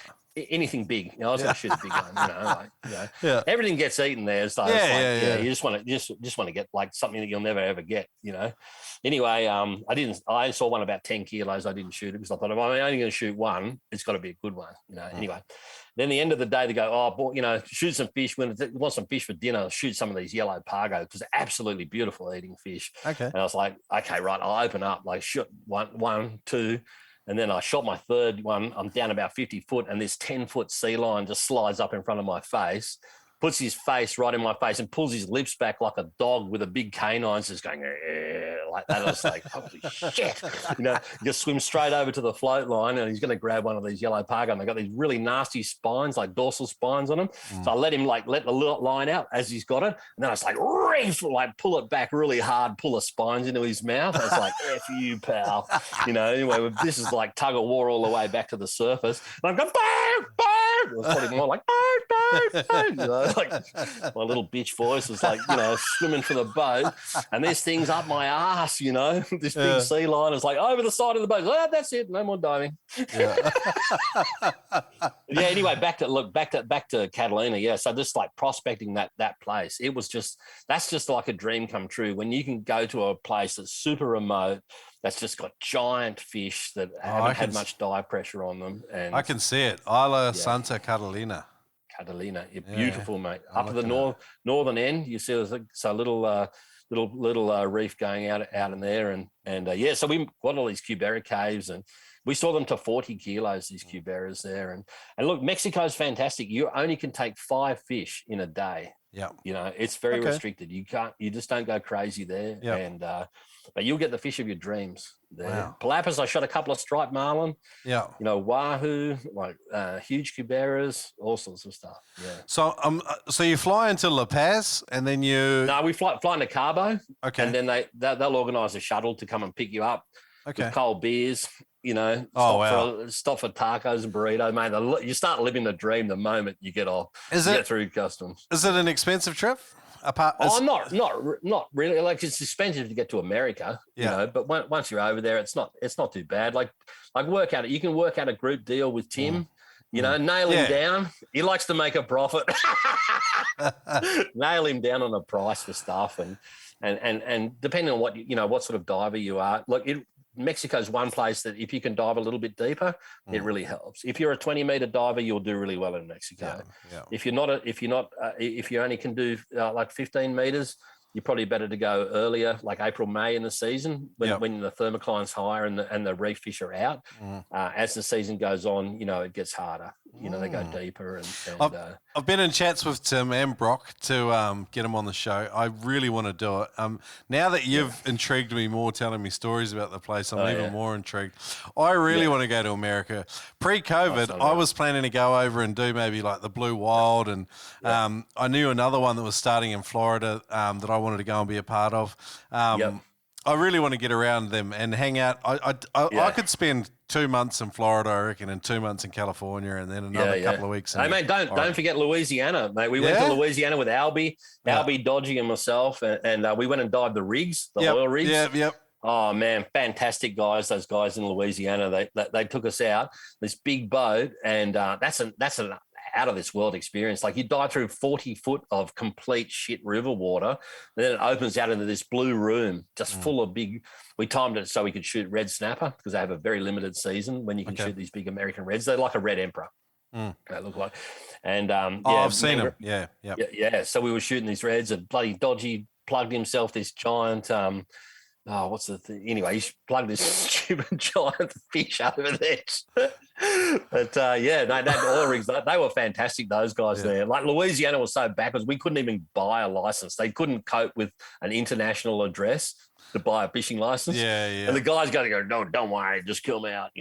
Anything big. I was going to shoot a big one. Everything gets eaten there. You just want to get something that you'll never ever get. Anyway, I saw one about 10 kilos. I didn't shoot it because I thought if I'm only going to shoot one, it's got to be a good one. Anyway, then the end of the day they go, shoot some fish. When you want some fish for dinner, shoot some of these yellow pargo because they're absolutely beautiful eating fish. Okay. And I was like, okay, right. I'll open up, shoot one, two. And then I shot my third one. I'm down about 50 foot, and this 10-foot sea lion just slides up in front of my face, puts his face right in my face, and pulls his lips back like a dog with a big canine, just going like that. I was like, holy shit! You just swim straight over to the float line, and he's going to grab one of these yellow pargo. And they got these really nasty spines, like dorsal spines on them. So I let him let the line out as he's got it, and then I was reef, pull it back really hard, pull the spines into his mouth. I was like, F you, pal. Anyway, this is tug of war all the way back to the surface. And I'm going, bird, bird. It was probably more like bird, bird. My little bitch voice was swimming for the boat, and this thing's up my ass. This big sea lion is over the side of the boat. That's it. No more diving. Anyway, back to Catalina. Yeah. So just prospecting that place, that's just like a dream come true when you can go to a place that's super remote, that's just got giant fish that haven't had much dive pressure on them. And I can see it. Isla Santa Catalina. You're beautiful, mate. Up at the northern end, you see there's a little reef going out in there, and so we got all these cubera caves, and we saw them to 40 kilos, these cuberas there, and look, Mexico's fantastic. You only can take 5 fish in a day. Yeah, it's very restricted. You just don't go crazy there, and but you'll get the fish of your dreams there. Wow. Palapas, I shot a couple of striped marlin. Yeah, wahoo, huge cuberas, all sorts of stuff. Yeah. So you fly into La Paz, and then we fly into Cabo. Okay. And then they'll organise a shuttle to come and pick you up. Okay. With cold beers. Stop for tacos and burritos, mate. You start living the dream the moment you get off. Get through customs. Is it an expensive trip? Not really. It's expensive to get to America, but once you're over there, it's not too bad. You can work out a group deal with Tim, You know, nail him down. He likes to make a profit. Nail him down on a price for stuff, and depending on what sort of diver you are. Look, Mexico's one place that if you can dive a little bit deeper, it really helps. If you're a 20-meter diver, you'll do really well in Mexico. Yeah. If you only can do like 15 meters, you're probably better to go earlier, like April, May in the season when the thermocline's higher and the reef fish are out. As the season goes on, it gets harder. They go deeper. I've been in chats with Tim and Brock to get him on the show. I really want to do it. Now that you've intrigued me more, telling me stories about the place, I'm even more intrigued. I really want to go to America. Pre-COVID, I was planning to go over and do maybe like the Blue Wild, and I knew another one that was starting in Florida that I wanted to go and be a part of. I really want to get around them and hang out. I could spend 2 months in Florida, I reckon, and 2 months in California, and then another couple of weeks. Hey, mate, don't forget Louisiana, mate. We went to Louisiana with Albie, Dodgy, and myself, and we went and dived the rigs, oil rigs. Yep. Oh man, fantastic guys! Those guys in Louisiana, they took us out this big boat, and that's an out of this world experience. Like, you dive through 40 foot of complete shit river water, and then it opens out into this blue room just full of big. We timed it so we could shoot red snapper because they have a very limited season when you can shoot these big American reds. They're like a red emperor. They look like, and I've seen them. Yeah. So we were shooting these reds, and bloody Dodgy plugged himself this giant. What's the thing? Anyway, he plugged this stupid giant fish over there. But that oil rigs, they were fantastic, those guys there. Like, Louisiana was so backwards, we couldn't even buy a license. They couldn't cope with an international address to buy a fishing license. And the guy's got to go, no, don't worry, just come out,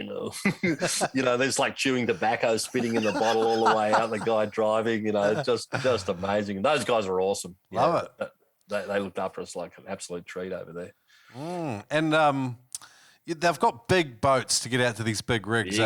There's like chewing tobacco, spitting in the bottle all the way out, the guy driving, just amazing. And those guys are awesome. Love it. They looked after us like an absolute treat over there. And they've got big boats to get out to these big rigs,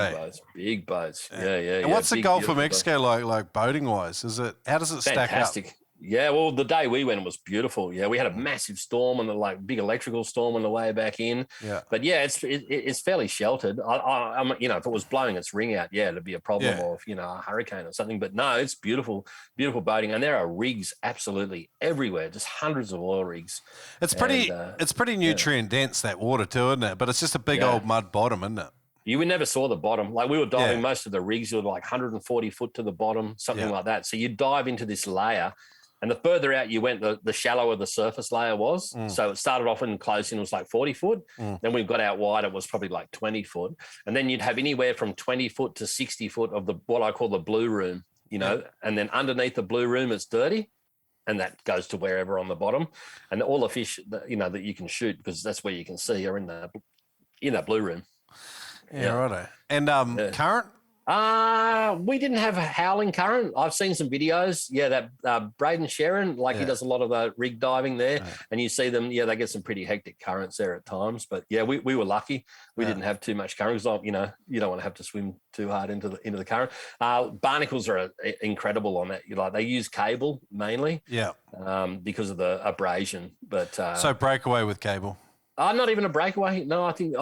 Big boats. Yeah. And what's the Gulf of Mexico like boating wise? How does it stack up? Yeah, well, the day we went was beautiful. Yeah, we had a massive storm and big electrical storm on the way back in. Yeah, but it's fairly sheltered. I'm if it was blowing its ring out, it'd be a problem, or a hurricane or something. But no, it's beautiful, beautiful boating, and there are rigs absolutely everywhere, just hundreds of oil rigs. It's pretty nutrient dense, that water too, isn't it? But it's just a big old mud bottom, isn't it? You never saw the bottom. Like, we were diving most of the rigs, you were like 140 foot to the bottom, something like that. So you dive into this layer. And the further out you went, the shallower the surface layer was. So it started off in close and it was like 40 foot. Then we got out wide, it was probably like 20 foot. And then you'd have anywhere from 20 foot to 60 foot of what I call the blue room, and then underneath the blue room, it's dirty. And that goes to wherever on the bottom. And all the fish that you can shoot, because that's where you can see, are in that blue room. Yeah, righto. And current? We didn't have a howling current. I've seen some videos. That Braden Sharon, he does a lot of the rig diving there, and you see them. They get some pretty hectic currents there at times. But we were lucky. We didn't have too much current because you don't want to have to swim too hard into the current. Barnacles are incredible on that. They use cable mainly. Because of the abrasion. But so breakaway with cable. Not even a breakaway. No, I think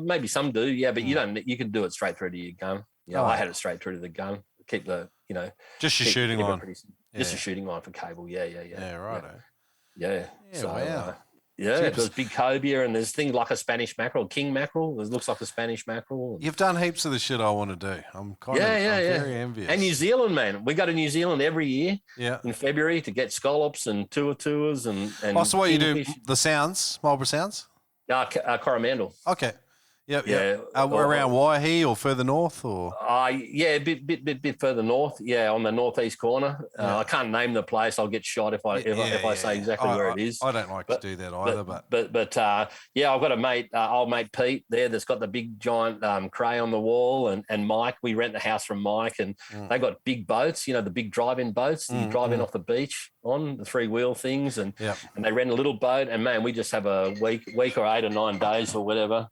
maybe some do. Yeah, but you don't. You can do it straight through to your gun. I had it straight through to the gun. Keep the, just your shooting line. Just a shooting line for cable. Yeah, right. Yeah. So, wow. There's big cobia, and there's things like a Spanish mackerel, king mackerel. It looks like a Spanish mackerel. You've done heaps of the shit I want to do. I'm very envious. And New Zealand, man. We go to New Zealand every year in February to get scallops and tours and so what you do, the sounds, Marlborough Sounds? Coromandel. Okay. Yep. Around Waihi or further north, or a bit further north. Yeah, on the northeast corner. I can't name the place. I'll get shot if I say exactly where it is. I don't like to do that either, but I've got a mate, old mate Pete there, that's got the big giant cray on the wall, and Mike. We rent the house from Mike, and they got big boats. The big drive-in boats that you drive in off the beach on the 3-wheel things, and they rent a little boat, and man, we just have a week or 8 or 9 days or whatever.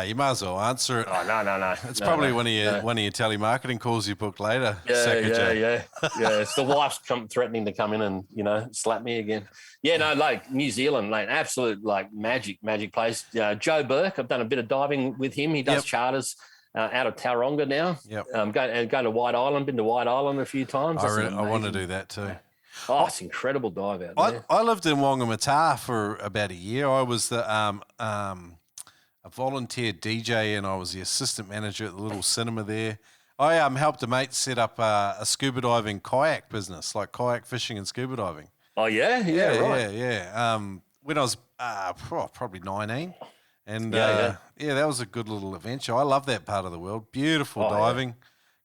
You might as well answer it. Oh, no. It's probably one of your telemarketing calls you book later. Sakker J. It's the wife's threatening to come in and slap me again. New Zealand, absolute magic place. Joe Burke, I've done a bit of diving with him. He does charters out of Tauranga now. Yep. Going to White Island. Been to White Island a few times. I want to do that too. Oh, it's incredible dive out there. I lived in Whangamata for about a year. I was a volunteer DJ, and I was the assistant manager at the little cinema there. I helped a mate set up a scuba diving kayak business, like kayak fishing and scuba diving. Oh yeah, right. Yeah. When I was probably 19, and that was a good little adventure. I love that part of the world. Beautiful diving,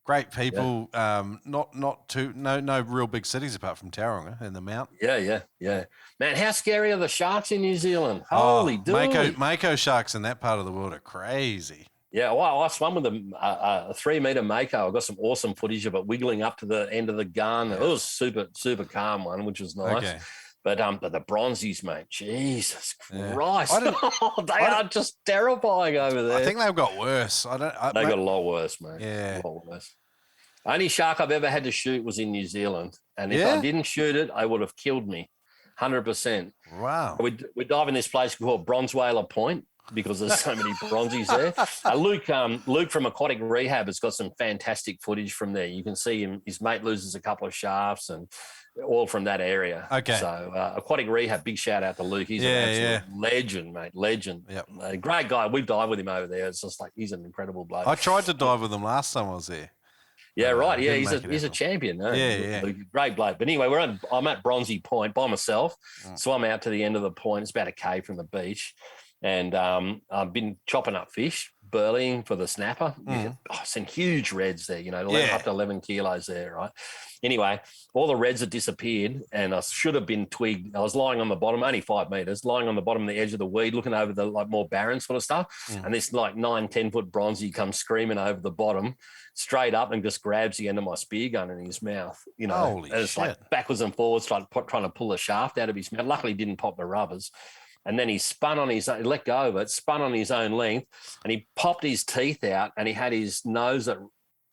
great people. No real big cities apart from Tauranga and the Mount. Yeah. Man, how scary are the sharks in New Zealand? Holy dude! Mako sharks in that part of the world are crazy. Yeah, well, I swam with a 3 meter Mako. I got some awesome footage of it wiggling up to the end of the gun. It was super calm one, which was nice. Okay. But the bronzies, mate, Jesus Christ, they are just terrifying over there. I think they've got worse. They got a lot worse, mate. Yeah, a lot worse. Only shark I've ever had to shoot was in New Zealand, and if I didn't shoot it, I would have killed me, 100%. Wow. We dive in this place called Bronze Whaler Point, because there's so many bronzies there. Luke from Aquatic Rehab has got some fantastic footage from there. You can see him, his mate loses a couple of shafts and all from that area. Okay. So Aquatic Rehab, big shout out to Luke. He's an absolute legend, mate. Legend. Yep. Great guy. We've dived with him over there. It's just like, he's an incredible bloke. I tried to dive with him last time I was there. Yeah, right. Yeah, he's a champion. No? Yeah. Great bloke. But anyway, I'm at Bronzy Point by myself. Swam out to the end of the point. It's about a K from the beach. And I've been chopping up fish, burleying for the snapper. Some huge reds there, up to 11 kilos there, right? Anyway, all the reds had disappeared, and I should have been twigged. I was lying on the bottom, only 5 meters, lying on the bottom of the edge of the weed, looking over the more barren sort of stuff. And this 9-10 foot bronzy comes screaming over the bottom, straight up, and just grabs the end of my spear gun in his mouth. Holy and it's shit. like backwards and forwards, trying to pull the shaft out of his mouth. Luckily, didn't pop the rubbers. And then he let go of it, spun on his own length, and he popped his teeth out, and he had his nose at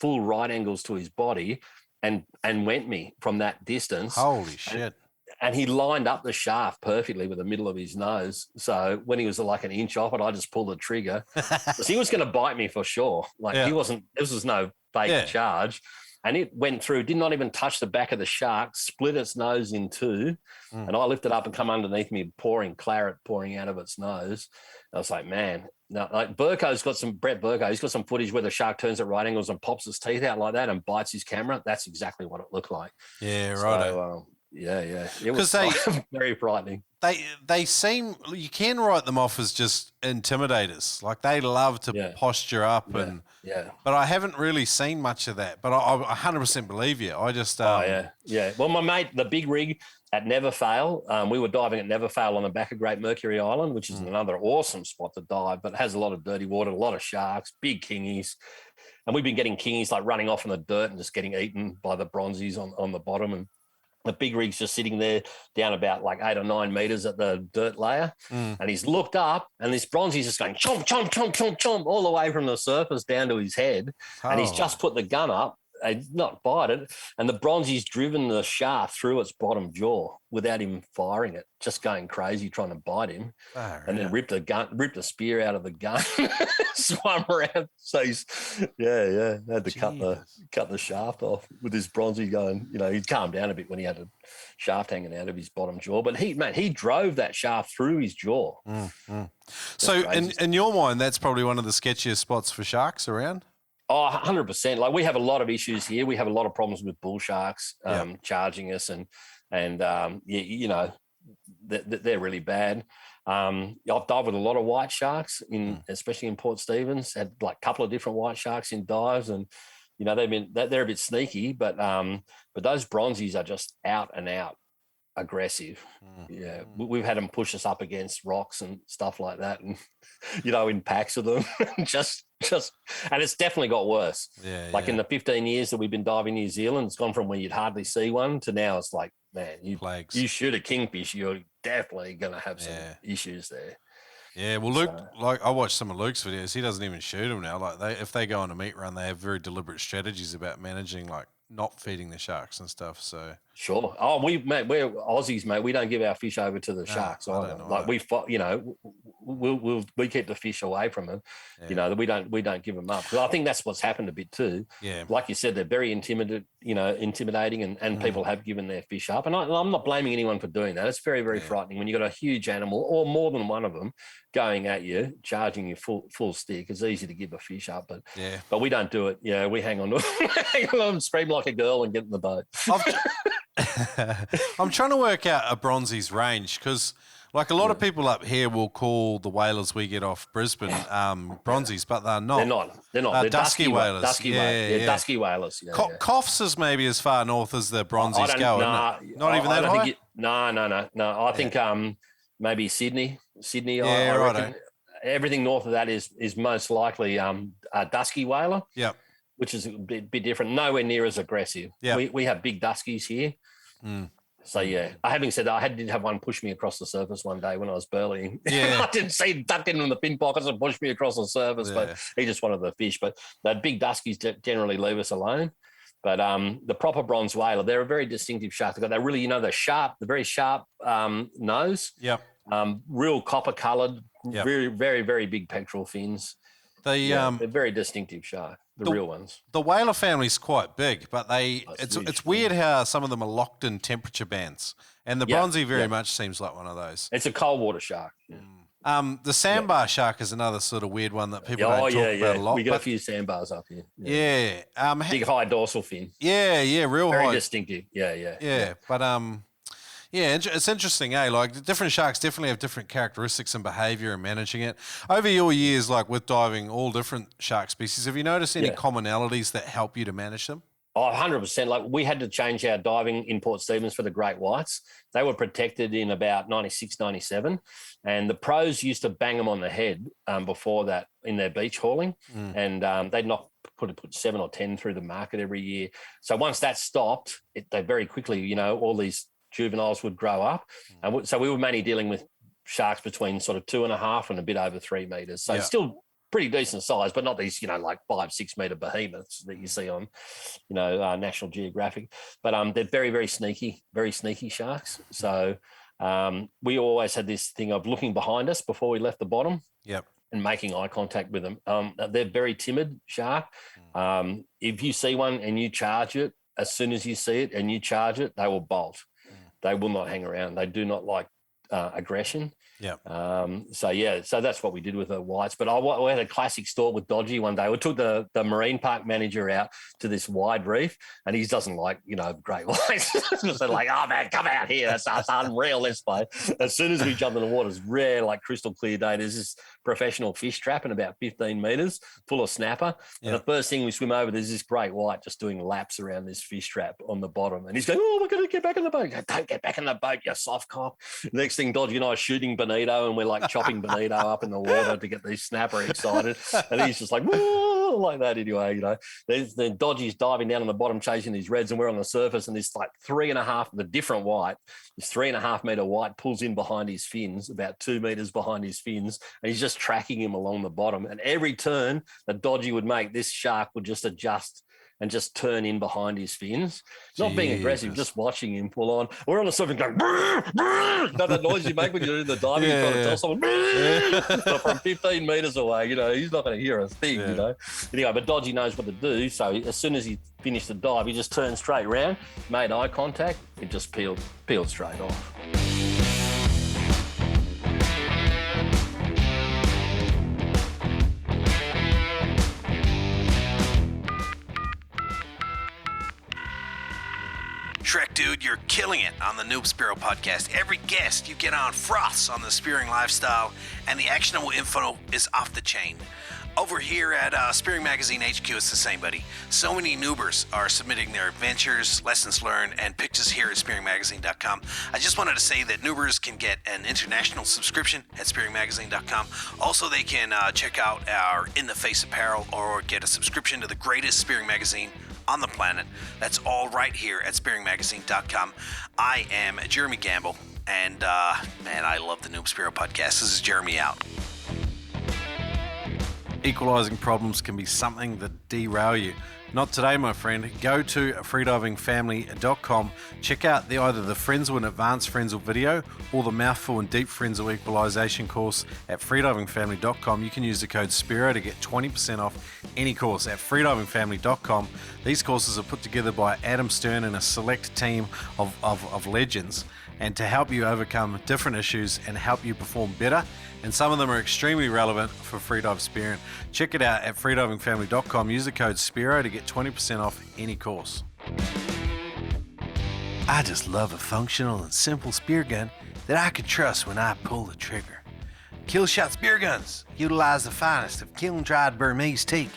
full right angles to his body and went me from that distance. Holy shit. And he lined up the shaft perfectly with the middle of his nose. So when he was like an inch off it, I just pulled the trigger. Because he was going to bite me for sure. He wasn't, this was no fake charge. And it went through, did not even touch the back of the shark, split its nose in two. And I lifted up and come underneath me, pouring claret pouring out of its nose. I was like, man, no, like Brett Burko, he's got some footage where the shark turns at right angles and pops its teeth out like that and bites his camera. That's exactly what it looked like. Yeah, right. So, it was very frightening. They seem, you can write them off as just intimidators. Like they love to posture up but I haven't really seen much of that. But I 100% believe you. I just Well, my mate, the big rig at Never Fail, we were diving at Never Fail on the back of Great Mercury Island, which is another awesome spot to dive, but it has a lot of dirty water, a lot of sharks, big kingies. And we've been getting kingies like running off in the dirt and just getting eaten by the bronzies on the bottom. And the big rig's just sitting there down about like 8 or 9 meters at the dirt layer. And he's looked up and this bronzy's just going chomp, chomp, chomp, chomp, chomp all the way from the surface down to his head. And he's just put the gun up, not bite it. And the bronzy's driven the shaft through its bottom jaw without him firing it, just going crazy trying to bite him. Then ripped the spear out of the gun, swam around. So he's had to cut the shaft off with his bronzy going. He'd calmed down a bit when he had a shaft hanging out of his bottom jaw, but he drove that shaft through his jaw. So in your mind, that's probably one of the sketchiest spots for sharks around. Oh, 100%. Like we have a lot of issues here. We have a lot of problems with bull sharks charging us, and they're really bad. I've dived with a lot of white sharks especially in Port Stephens. Had like a couple of different white sharks in dives, and they're a bit sneaky, but those bronzies are just out and out aggressive. We've had them push us up against rocks and stuff like that, and in packs of them. just and it's definitely got worse. In the 15 years that we've been diving New Zealand, it's gone from where you'd hardly see one to now it's like, man, you shoot a kingfish, you're definitely gonna have some issues there. Yeah, well, Luke, like I watched some of Luke's videos. He doesn't even shoot them now. Like if they go on a meat run, they have very deliberate strategies about managing, like not feeding the sharks and stuff. So Sure. Oh, we're Aussies, mate. We don't give our fish over to the sharks either. Like we keep the fish away from them. Yeah. You know, we don't give them up. Because I think that's what's happened a bit too. Yeah. Like you said, they're very intimidating, and people have given their fish up. And I'm not blaming anyone for doing that. It's very, very frightening when you've got a huge animal or more than one of them going at you, charging you full stick. It's easy to give a fish up, but we don't do it. Yeah, we hang on to them, scream like a girl, and get in the boat. I'm trying to work out a bronzie's range because, like, a lot of people up here will call the whalers we get off Brisbane bronzies, but they're not. They're not. They're dusky whalers. Dusky whalers. Yeah, Coffs is maybe as far north as the bronzies go, isn't it? Not even that high? No. I think maybe Sydney. Yeah, I reckon. Everything north of that is most likely a dusky whaler. Yeah. Which is a bit different, nowhere near as aggressive. Yeah. We have big duskies here. Mm. So, yeah, having said that, I did have one push me across the surface one day when I was burleying. Yeah. I didn't see him ducked in the fin pockets and pushed me across the surface, but he just wanted the fish. But the big duskies generally leave us alone. But the proper bronze whaler, they're a very distinctive shark. They've got that really, the very sharp nose. Yep. Real copper-coloured, yep. very, very, very big pectoral fins. They're very distinctive shark. The real ones. The whaler family's quite big, but it's weird how some of them are locked in temperature bands, and the bronzy very much seems like one of those. It's a cold water shark. Yeah. The sandbar shark is another sort of weird one that people don't talk about a lot. We got a few sandbars up here. Yeah. Big high dorsal fin. Yeah, real very high. Very distinctive. Yeah. But yeah, it's interesting, eh? Like, different sharks definitely have different characteristics and behaviour and managing it. Over your years, like with diving all different shark species, have you noticed any commonalities that help you to manage them? Oh, 100%. Like, we had to change our diving in Port Stephens for the great whites. They were protected in about 96, 97. And the pros used to bang them on the head before that in their beach hauling. And they'd put 7 or 10 through the market every year. So once that stopped, they very quickly, all these juveniles would grow up. And so we were mainly dealing with sharks between sort of 2.5 and a bit over 3 meters. So still pretty decent size, but not these, like 5-6 meter behemoths that you see on, National Geographic. But they're very, very sneaky sharks. So we always had this thing of looking behind us before we left the bottom. Yep. And making eye contact with them. They're very timid shark. If you see one and you charge it, as soon as you see it and you charge it, they will bolt. They will not hang around. They do not like aggression. Yeah. So that's what we did with the whites. But we had a classic story with Dodgy one day. We took the marine park manager out to this wide reef, and he doesn't like, great whites. So like, oh man, come out here. That's unreal, this place. As soon as we jumped in the water, it's rare, like crystal clear day. There's this professional fish trap in about 15 meters full of snapper. And the first thing we swim over, there's this great white just doing laps around this fish trap on the bottom. And he's going, oh, we're going to get back in the boat. Go, don't get back in the boat, you soft cock. Next thing, Dodgy and I are shooting bonito, and we're like chopping bonito up in the water to get these snapper excited. And he's just like, whoa, like that anyway, Then Dodgy's diving down on the bottom chasing these reds, and we're on the surface, and this like 3.5, the different white, this 3.5 meter white pulls in behind his fins, about 2 meters behind his fins, and he's just tracking him along the bottom. And every turn that Dodgy would make, this shark would just adjust and just turn in behind his fins. Not being aggressive, just watching him pull on. We're on the surface going, brr, brr. Know that noise you make when you're in the diving, you're trying to tell someone, so from 15 meters away, he's not going to hear a thing, Anyway, but Dodgy knows what to do. So as soon as he finished the dive, he just turned straight around, made eye contact, it just peeled straight off. Shrek, dude, you're killing it on the Noob Spearo podcast. Every guest you get on froths on the spearing lifestyle, and the actionable info is off the chain. Over here at Spearing Magazine HQ, it's the same, buddy. So many noobers are submitting their adventures, lessons learned, and pictures here at SpearingMagazine.com. I just wanted to say that noobers can get an international subscription at SpearingMagazine.com. Also, they can check out our In the Face apparel or get a subscription to the greatest spearing magazine on the planet. That's all right here at SpearingMagazine.com. I am Jeremy Gamble, and man, I love the Noob Spearo podcast. This is Jeremy out. Equalising problems can be something that derail you. Not today, my friend. Go to freedivingfamily.com. Check out either the Frenzel and Advanced Frenzel video or the Mouthful and Deep Frenzel Equalisation course at freedivingfamily.com. You can use the code Spearo to get 20% off any course at freedivingfamily.com. These courses are put together by Adam Stern and a select team of legends, and to help you overcome different issues and help you perform better. And some of them are extremely relevant for freedive spearing. Check it out at freedivingfamily.com. Use the code Spearo to get 20% off any course. I just love a functional and simple spear gun that I can trust when I pull the trigger. Killshot Spear Guns utilize the finest of kiln-dried Burmese teak.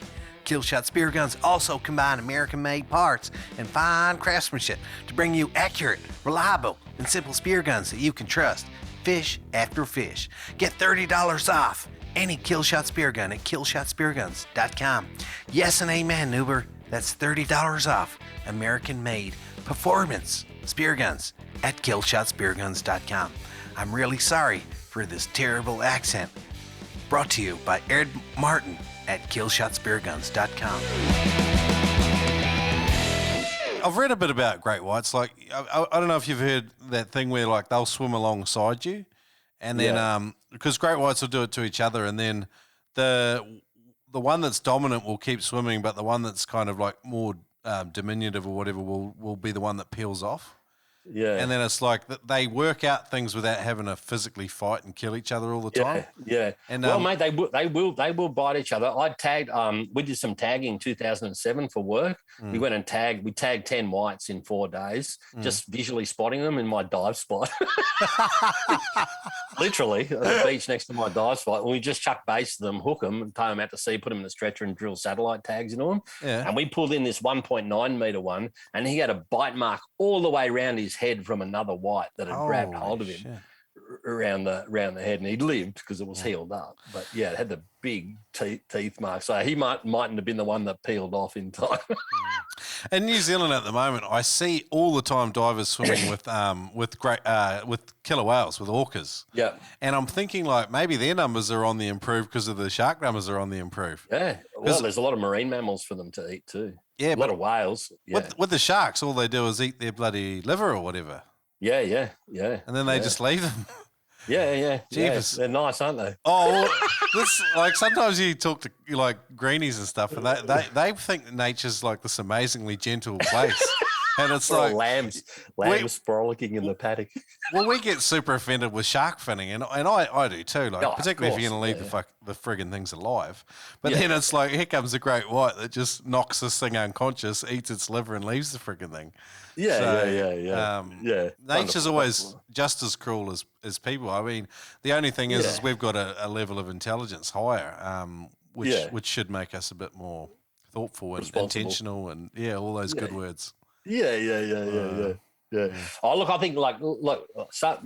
Killshot Spear Guns also combine American-made parts and fine craftsmanship to bring you accurate, reliable, and simple spear guns that you can trust. Fish after fish. Get $30 off any Killshot Spear Gun at killshotspearguns.com. Yes and amen, Nuber. That's $30 off American-made performance spear guns at killshotspearguns.com. I'm really sorry for this terrible accent. Brought to you by Ed Martin at killshotspearguns.com. I've read a bit about great whites. Like, I don't know if you've heard that thing where like they'll swim alongside you, and then because great whites will do it to each other, and then the one that's dominant will keep swimming, but the one that's kind of like more diminutive or whatever will be the one that peels off. Yeah, and then it's like they work out things without having to physically fight and kill each other all the time. Yeah. And well, mate, they will bite each other. I tagged. We did some tagging in 2007 for work. We went and tagged. We tagged 10 whites in 4 days, just visually spotting them in my dive spot. Literally at the beach next to my dive spot. And we just chuck baits to them, hook them, and tow them out to sea, put them in the stretcher, and drill satellite tags into them. Yeah. And we pulled in this 1.9 meter one, and he had a bite mark all the way around his head from another white that had grabbed hold of him around the head, and he lived because it was healed up. But yeah, it had the big teeth mark, so he mightn't have been the one that peeled off in time. In New Zealand at the moment, I see all the time divers swimming with killer whales, with orcas. Yeah, and I'm thinking like maybe their numbers are on the improve because of the shark numbers are on the improve. Yeah, well, there's a lot of marine mammals for them to eat too. Yeah, a lot of whales. Yeah. With the sharks, all they do is eat their bloody liver or whatever. Yeah. And then they just leave them. Yeah. Jeepers. They're nice, aren't they? Oh, this like sometimes you talk to like greenies and stuff, and they think that nature's like this amazingly gentle place. And it's like lambs frolicking in the paddock. Well, we get super offended with shark finning, and I do too. Like, particularly if you're going to leave the friggin' things alive. But then it's like, here comes a great white that just knocks this thing unconscious, eats its liver, and leaves the friggin' thing. Yeah. Nature's always just as cruel as people. I mean, the only thing is we've got a level of intelligence higher, which should make us a bit more thoughtful and intentional, and all those good words. Yeah. Oh, look, I think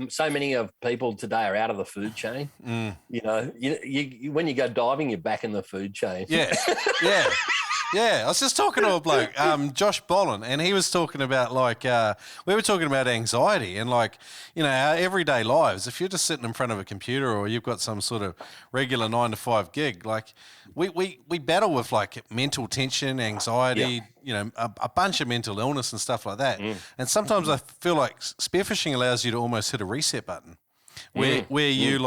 so many of people today are out of the food chain. You know, you when you go diving, you're back in the food chain. Yeah. I was just talking to a bloke, Josh Bolin, and he was talking about we were talking about anxiety and our everyday lives. If you're just sitting in front of a computer or you've got some sort of regular 9-to-5 gig, we battle with mental tension, anxiety, a bunch of mental illness and stuff like that. And sometimes I feel like spearfishing allows you to almost hit a reset button. Where you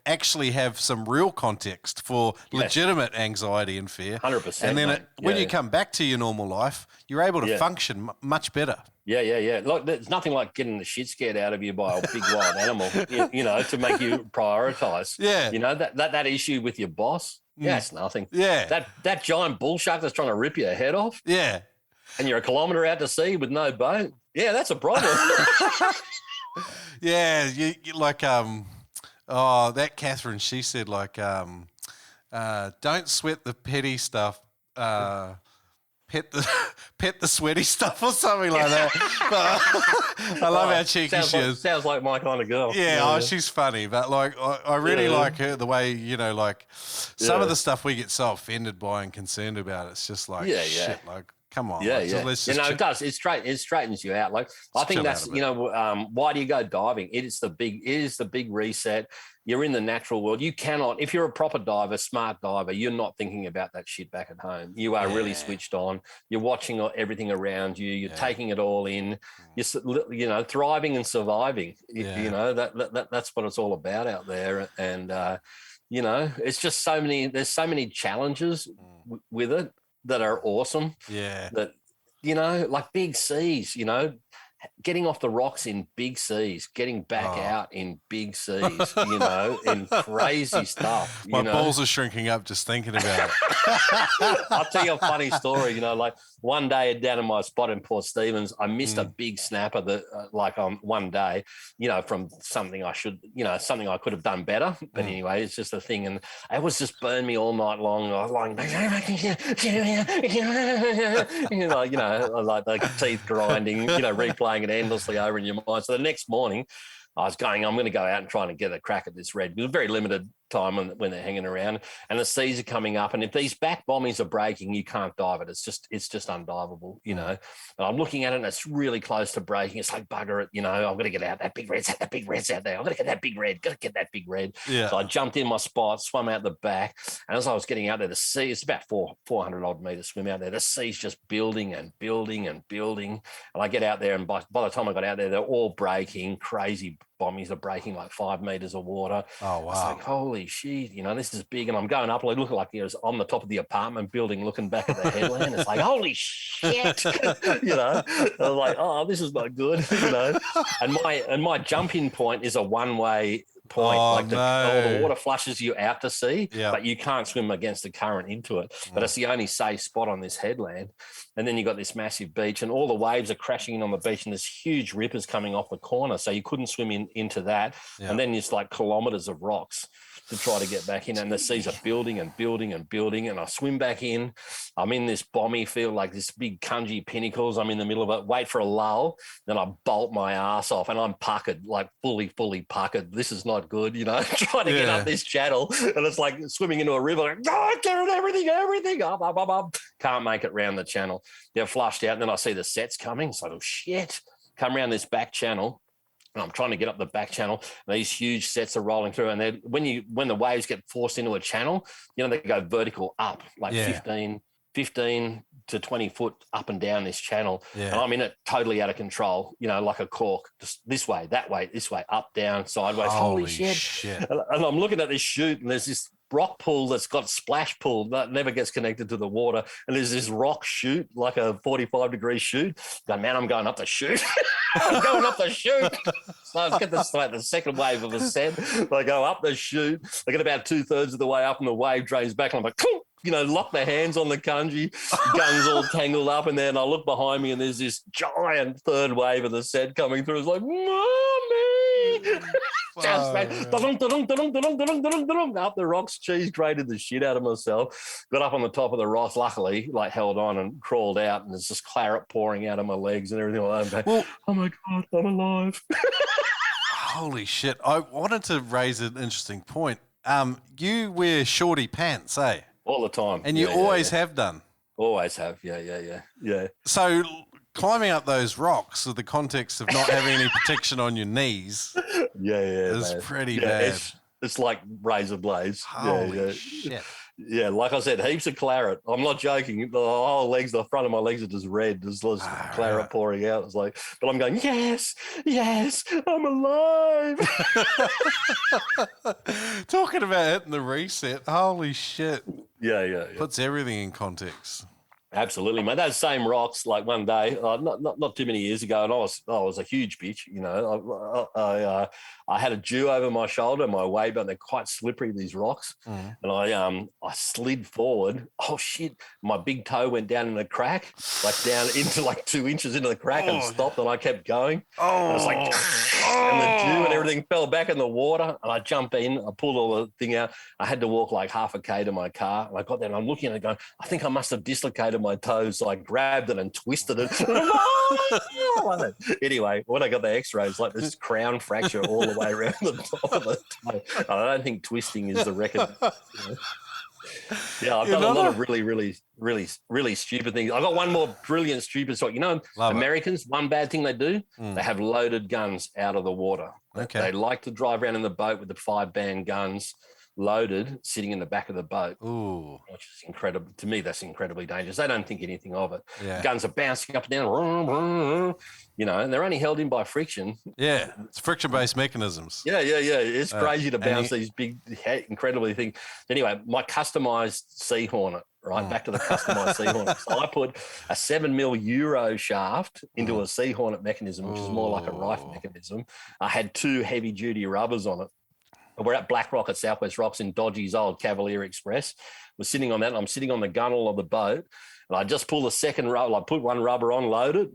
actually have some real context for legitimate anxiety and fear. 100%. And then when you come back to your normal life, you're able to function much better. Yeah. Like, there's nothing like getting the shit scared out of you by a big wild animal, to make you prioritise. Yeah. That issue with your boss, it's nothing. Yeah. That giant bull shark that's trying to rip your head off. Yeah. And you're a kilometre out to sea with no boat. Yeah, that's a problem. Yeah, you that Catherine, she said don't sweat the petty stuff, pet the sweaty stuff or something like that. But I love how cheeky she is. Sounds like my kind of girl. Yeah, she's funny, but I really like her, the way, some of the stuff we get so offended by and concerned about, it's just shit, Come on. Yeah, like, yeah. let's You just know, it does. It straightens you out. Like, I think chill out that's, a bit. why do you go diving? It is the big reset. You're in the natural world. You cannot, if you're a proper diver, smart diver, you're not thinking about that shit back at home. You are really switched on. You're watching everything around you. You're taking it all in. You're, thriving and surviving. You know, that's what it's all about out there. And, it's just there's so many challenges with it that are awesome. Yeah. That, like big seas, getting off the rocks in big seas, getting back out in big seas, in crazy stuff. My balls are shrinking up just thinking about it. I'll tell you a funny story. Like one day down in my spot in Port Stephens, I missed a big snapper that, one day, from something something I could have done better. But anyway, it's just a thing. And it was just burned me all night long. I was like, like the teeth grinding, replaying it endlessly over in your mind. So the next morning, I'm going to go out and try and get a crack at this red. It was very limited time when they're hanging around, and the seas are coming up. And if these back bommies are breaking, you can't dive it. It's just undiveable, And I'm looking at it, and it's really close to breaking. It's like, bugger it, I'm going to get out. That big red's out there. I'm going to get that big red. Got to get that big red. Yeah. So I jumped in my spot, swam out the back, and as I was getting out there, the sea, it's about 400 odd meters swim out there. The sea's just building and building and building. And I get out there, and by the time I got out there, they're all breaking. Crazy bommies are breaking like 5 meters of water. Oh, wow. It's like, holy shit, this is big. And I'm going up, like, looking like I was on the top of the apartment building, looking back at the headland. It's like, holy shit. I was like, oh, this is not good, And my jump-in point is a one-way point. The water flushes you out to sea, but you can't swim against the current into it. But it's the only safe spot on this headland. And then you've got this massive beach, and all the waves are crashing in on the beach, and there's huge rippers coming off the corner. So you couldn't swim into that. Yeah. And then it's like kilometers of rocks to try to get back in, and the seas are building and building and building, and I swim back in. I'm in this bommy field, like this big cungy pinnacles. I'm in the middle of it, wait for a lull, then I bolt my ass off, and I'm puckered, like fully puckered. This is not good, trying to get up this channel, and it's like swimming into a river, like, everything, up. Can't make it round the channel. They're flushed out, and then I see the sets coming, so oh, shit, come around this back channel. And I'm trying to get up the back channel, and these huge sets are rolling through. And when the waves get forced into a channel, they go vertical up, like 15 to 20 foot up and down this channel. Yeah. And I'm in it totally out of control, like a cork, just this way, that way, this way, up, down, sideways. Holy shit. And I'm looking at this chute, and there's this rock pool that's got splash pool that never gets connected to the water, and there's this rock chute, like a 45-degree chute. Man, I'm going up the chute. I'm going up the chute. So I get the second wave of a set. I go up the chute. I get about 2/3 of the way up, and the wave drains back, and I'm like, lock the hands on the kanji, guns all tangled up, and then I look behind me, and there's this giant third wave of the set coming through. It's like, mommy. Just up the rocks, cheese grated the shit out of myself. Got up on the top of the rocks, luckily, held on and crawled out, and there's just claret pouring out of my legs and everything like that. Well, oh my God, I'm alive. Holy shit. I wanted to raise an interesting point. You wear shorty pants, eh? All the time. And you always have done. Always have, yeah. So climbing up those rocks with the context of not having any protection on your knees is pretty bad. It's like razor blades. Holy shit. Yeah, like I said, heaps of claret. I'm not joking. The whole legs, the front of my legs are just red. There's claret pouring out. It's like, but I'm going, yes, I'm alive. Talking about hitting the reset. Holy shit. Yeah. Puts everything in context. Absolutely, mate. Those same rocks, like one day, not too many years ago, and I was a huge bitch. I had a dew over my shoulder, my way, but they're quite slippery, these rocks. And I slid forward. Oh shit! My big toe went down in a crack, like down into like 2 inches into the crack, and stopped. And I kept going. And I was like, and the dew and everything fell back in the water. And I jumped in. I pulled all the thing out. I had to walk like half a K to my car. And I got there, and I'm looking at it, going, I think I must have dislocated my toes. So I grabbed it and twisted it. Anyway, when I got the X-rays, like this crown fracture all the way around the top of the toe. I don't think twisting is the record. Yeah, I've done a lot of really stupid things. I've got one more brilliant, stupid story. You know, Americans, one bad thing they do, they have loaded guns out of the water. Okay. They like to drive around in the boat with the 5-band guns loaded, sitting in the back of the boat. Ooh. Which is incredible. To me, that's incredibly dangerous. They don't think anything of it. Yeah. Guns are bouncing up and down, you know, and they're only held in by friction. Yeah, it's friction-based mechanisms. Yeah. It's crazy to bounce these big, incredibly things. Anyway, my customized Sea Hornet, right? Back to the customized Sea Hornet. So I put a 7mm Euro shaft into a Sea Hornet mechanism, which is more like a rifle mechanism. I had 2 heavy-duty rubbers on it. We're at Black Rock at Southwest Rocks in Dodgy's old Cavalier Express. We're sitting on that, and I'm sitting on the gunnel of the boat, and I just pull the second rubber. I put one rubber on, loaded,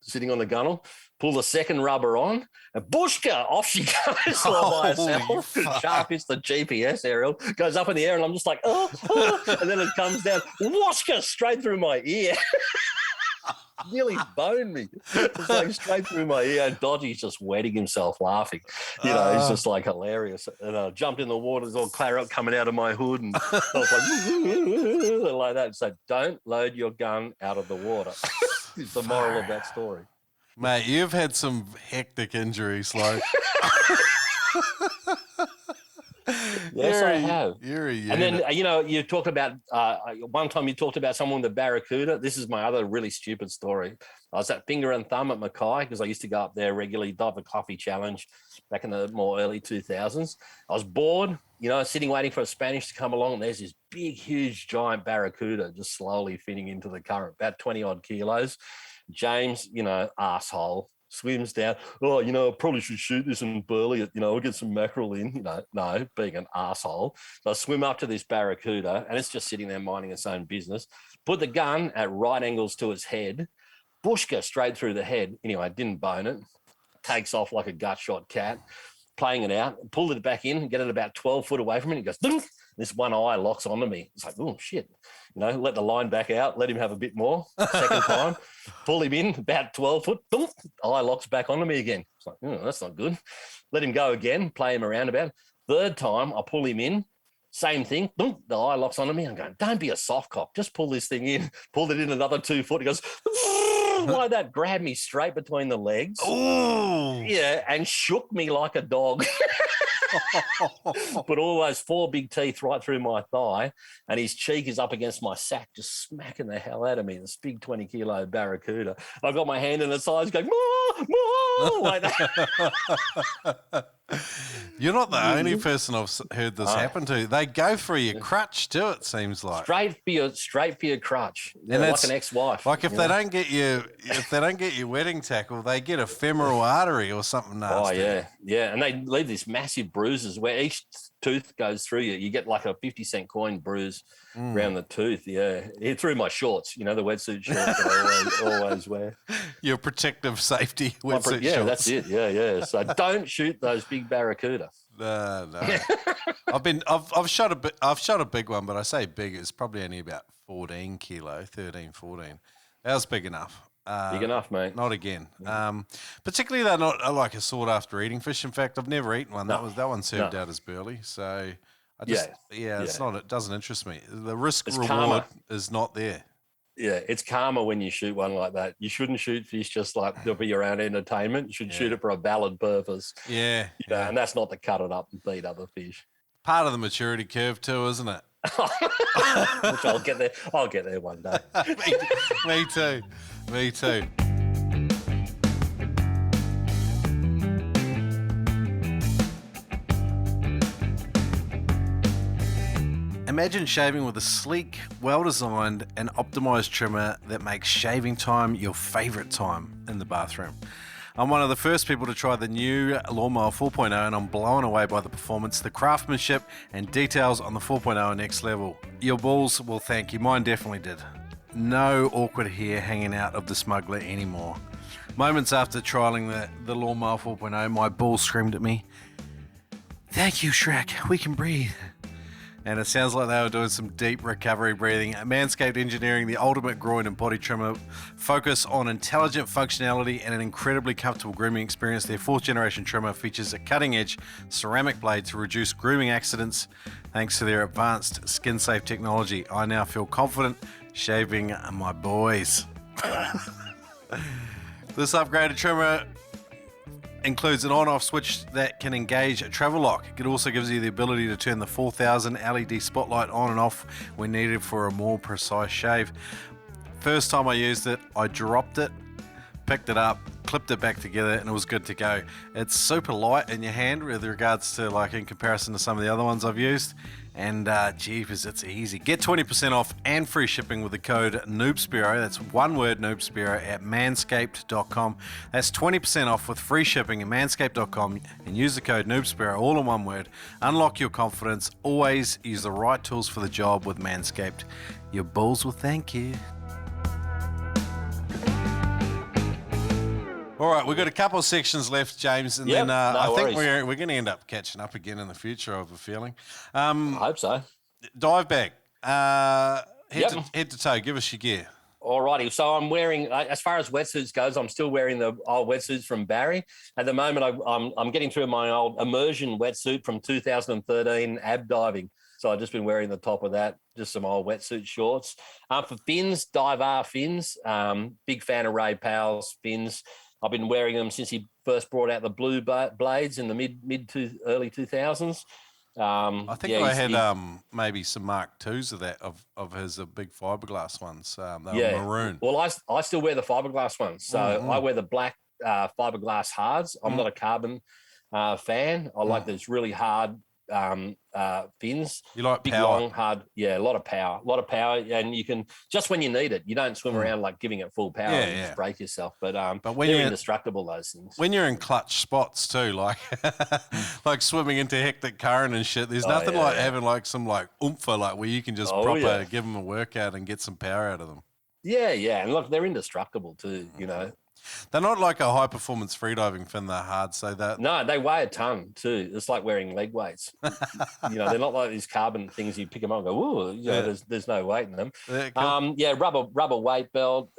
sitting on the gunnel, pull the second rubber on, and bushka, off she goes all by herself. Sharp hits the GPS aerial, goes up in the air, and I'm just like, oh, and then it comes down, whooshka, straight through my ear. Nearly boned me. It's like straight through my ear. And Dodgy's just wetting himself laughing. You know, he's just like hilarious. And I jumped in the water, there's all claret coming out of my hood. And I was like that. So don't load your gun out of the water. It's the moral of that story. Mate, you've had some hectic injuries, like. Yes, I have. You're a unit. And then, you know, you talked about, one time you talked about someone with barracuda. This is my other really stupid story. I was at Finger and Thumb at Mackay because I used to go up there regularly, dive the coffee challenge back in the more early 2000s. I was bored, you know, sitting waiting for a Spanish to come along. And there's this big, huge, giant barracuda just slowly fitting into the current, about 20 odd kilos. James, you know, asshole, swims down. Oh, you know, I probably should shoot this in Burley. You know, I'll get some mackerel in. You know, no, being an asshole. So I swim up to this barracuda, and it's just sitting there minding its own business. Put the gun at right angles to its head. Bushka straight through the head. Anyway, I didn't bone it. Takes off like a gut shot cat. Playing it out. Pulled it back in. Get it about 12 foot away from it. It goes, dunk. This one eye locks onto me. It's like, oh, shit. You know, let the line back out. Let him have a bit more. Second time. Pull him in about 12 foot. Dunk. Eye locks back onto me again. It's like, oh, that's not good. Let him go again. Play him around about. Third time, I pull him in. Same thing. Dunk. The eye locks onto me. I'm going, don't be a soft cock. Just pull this thing in. Pulled it in another 2 foot. He goes, like that, grabbed me straight between the legs. Oh, yeah, and shook me like a dog. Put all those 4 big teeth right through my thigh, and his cheek is up against my sack, just smacking the hell out of me. This big 20-kilo barracuda. I've got my hand in the sides going, more, more, like that. You're not the only person I've heard this happen to. They go for your crutch too, it seems like. Straight for your crutch. Yeah, and like an ex-wife. Like if they don't get your wedding tackle, they get a femoral artery or something nasty. Oh yeah. And they leave these massive bruises where each tooth goes through you. You get like a 50-cent coin bruise around the tooth. Yeah, through my shorts. You know, the wetsuit shorts that I always wear. Your protective safety wetsuit shorts. That's it. Yeah. So don't shoot those big barracuda. No. I've shot a big one, but I say big, it's probably only about 14 kilo, 13, 14. That was big enough. Big enough, mate. Not again. Particularly they're not like a sought after eating fish. In fact, I've never eaten one. No. That one served out as burley. So I just it's not. It doesn't interest me. The risk reward is not there. Yeah, it's karma when you shoot one like that. You shouldn't shoot fish just like to be your own entertainment. You should shoot it for a valid purpose. Yeah. And that's not to cut it up and beat other fish. Part of the maturity curve too, isn't it? Which I'll get there. I'll get there one day. Me too. Me too. Imagine shaving with a sleek, well-designed and optimized trimmer that makes shaving time your favorite time in the bathroom. I'm one of the first people to try the new Lawnmower 4.0 and I'm blown away by the performance, the craftsmanship and details on the 4.0 are next level. Your balls will thank you, mine definitely did. No awkward hair hanging out of the smuggler anymore. Moments after trialling the Lawnmower 4.0, my balls screamed at me, "Thank you, Shrek, we can breathe." And it sounds like they were doing some deep recovery breathing. Manscaped Engineering, the ultimate groin and body trimmer, focus on intelligent functionality and an incredibly comfortable grooming experience. Their 4th generation trimmer features a cutting-edge ceramic blade to reduce grooming accidents thanks to their advanced skin-safe technology. I now feel confident shaving my boys. This upgraded trimmer includes an on-off switch that can engage a travel lock. It also gives you the ability to turn the 4000 LED spotlight on and off when needed for a more precise shave. First time I used it, I dropped it, picked it up, clipped it back together, and it was good to go. It's super light in your hand with regards to, like, in comparison to some of the other ones I've used. And jeepers, it's easy. Get 20% off and free shipping with the code NoobSpearo. That's one word, NoobSpearo, at manscaped.com. That's 20% off with free shipping at manscaped.com, and use the code NoobSpearo, all in one word. Unlock your confidence. Always use the right tools for the job with Manscaped. Your balls will thank you. All right, we've got a couple of sections left, James, and then I think we're going to end up catching up again in the future, I have a feeling. I hope so. Dive bag, head to toe, give us your gear. All righty. So I'm wearing, as far as wetsuits goes, I'm still wearing the old wetsuits from Barry. At the moment, I'm getting through my old immersion wetsuit from 2013 ab diving. So I've just been wearing the top of that, just some old wetsuit shorts. For fins, Dive R fins. Big fan of Ray Powell's fins. I've been wearing them since he first brought out the blue blades in the early 2000s. I think I had maybe some Mark IIs of that, of his big fiberglass ones. They were maroon. Well, I still wear the fiberglass ones. So I wear the black fiberglass hards. I'm not a carbon fan. I like those really hard fins. You like big, power? Long, hard. Yeah, a lot of power. And you can, just when you need it, you don't swim around like giving it full power and just break yourself. But when they're indestructible, those things. When you're in clutch spots too, like like swimming into hectic current and shit, there's nothing like having like some like oompher, like where you can just give them a workout and get some power out of them. Yeah. And look, they're indestructible too, you know. They're not like a high-performance freediving fin. They're hard, so that... No, they weigh a ton too. It's like wearing leg weights. You know, they're not like these carbon things you pick them up and go, ooh, you know, there's no weight in them. Yeah, cool. Rubber weight belt,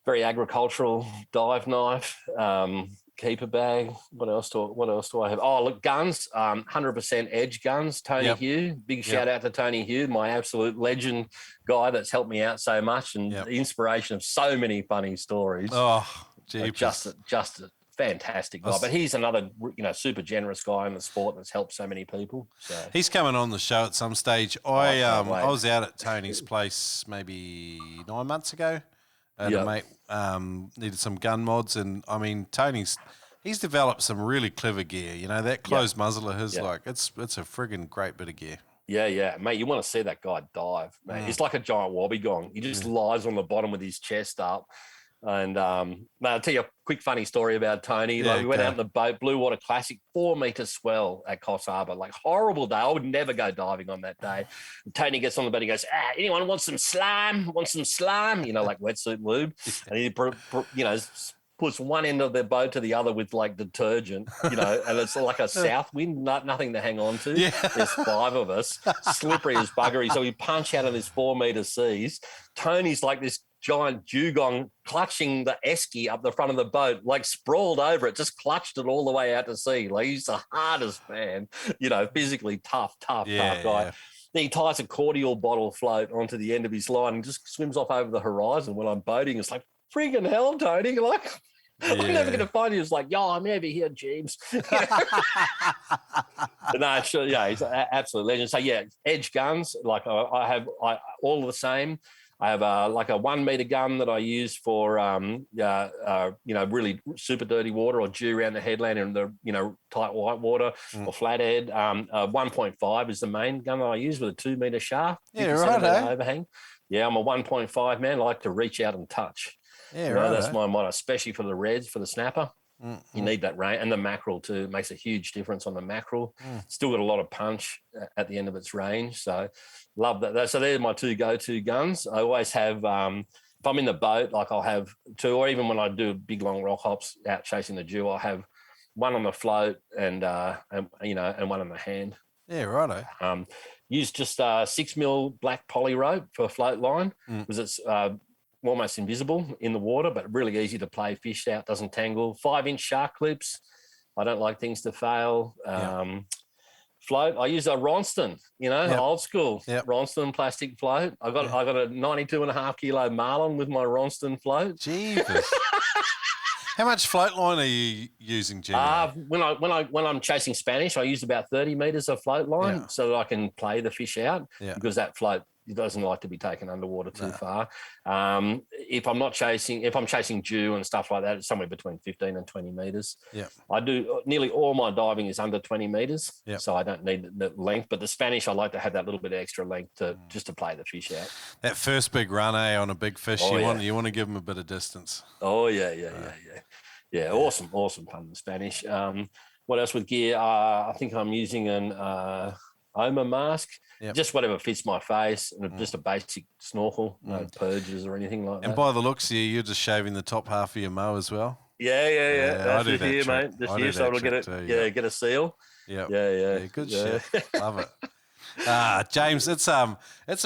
very agricultural dive knife, keeper bag. What else do I have? Oh, look, guns, 100% Edge guns, Tony Hugh. Big shout out to Tony Hugh, my absolute legend guy that's helped me out so much and the inspiration of so many funny stories. Oh, geez. Just a fantastic guy. But he's another, super generous guy in the sport that's helped so many people. So he's coming on the show at some stage. I was out at Tony's place maybe 9 months ago. A mate needed some gun mods, and I mean he's developed some really clever gear. You know, that closed muzzle of his, like it's a friggin' great bit of gear. Yeah, mate. You want to see that guy dive, mate? He's like a giant wobbegong. He just lies on the bottom with his chest up. And mate, I'll tell you a quick funny story about Tony. Like we went out in the boat, Blue Water Classic, 4 meter swell at Coffs Harbour. Like horrible day. I would never go diving on that day. And Tony gets on the boat. He goes, anyone want some slime? Want some slime? You know, like wetsuit lube. And he, puts one end of the boat to the other with like detergent, you know, and it's like a south wind, nothing to hang on to. Yeah. There's 5 of us, slippery as buggery. So we punch out of this 4 meter seas. Tony's like this giant dugong clutching the esky up the front of the boat, like sprawled over it, just clutched it all the way out to sea. Like he's the hardest man, you know, physically tough guy. Yeah. Then he ties a cordial bottle float onto the end of his line and just swims off over the horizon. When I'm boating, it's like, friggin' hell, Tony. Like, I'm never going to find you. It's like, I'm over here, James. No, sure, he's an absolute legend. So, Edge guns, like I have all the same. I have like a 1 meter gun that I use for, really super dirty water or dew around the headland and the, tight white water or flathead. 1.5 is the main gun that I use with a 2 meter shaft. Yeah, right. Overhang. Yeah, I'm a 1.5 man. I like to reach out and touch. Yeah, right. That's my motto, especially for the reds, for the snapper. You need that range, and the mackerel too. It makes a huge difference on the mackerel. Still got a lot of punch at the end of its range, so love that. So they're my 2 go-to guns. I always have, if I'm in the boat, like I'll have 2, or even when I do big long rock hops out chasing the dew, I'll have one on the float and one on the hand. Yeah, righto. Use just 6 mil black poly rope for a float line because it's almost invisible in the water, but really easy to play fish out, doesn't tangle. 5-inch shark clips. I don't like things to fail. Float. I use a Ronston, old school Ronston plastic float. I got a 92.5 kilo marlin with my Ronston float. Jeepers. How much float line are you using, generally? When I'm chasing Spanish, I use about 30 meters of float line so that I can play the fish out because that float doesn't like to be taken underwater too far. If I'm chasing Jew and stuff like that, it's somewhere between 15 and 20 meters. Yeah, I do nearly all my diving is under 20 meters, so I don't need the length. But the Spanish, I like to have that little bit of extra length just to play the fish out. That first big run, on a big fish, you want to give them a bit of distance. Oh yeah. Awesome fun, the Spanish. What else with gear? I think I'm using an Oma mask. Just whatever fits my face, and just a basic snorkel, no purges or anything like that. And by the looks here, you're just shaving the top half of your mo as well. Yeah. That's just here, mate. Just here, so it'll get it. Get a seal. Yeah. Good shit. Love it. James, it's a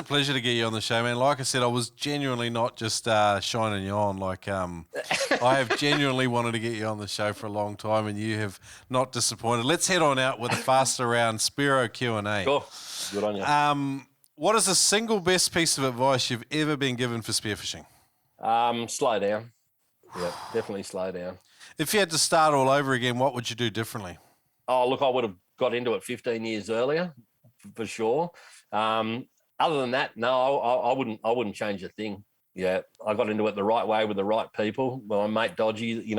pleasure to get you on the show, man. Like I said, I was genuinely not just shining you on. I have genuinely wanted to get you on the show for a long time, and you have not disappointed. Let's head on out with a faster round Spearo Q&A. Cool. Good on you. What is the single best piece of advice you've ever been given for spearfishing? Slow down. Yeah, definitely slow down. If you had to start all over again, what would you do differently? Oh, look, I would have got into it 15 years earlier. For sure. Other than that, no, I wouldn't change a thing. Yeah, I got into it the right way with the right people. Well, my mate Dodgy,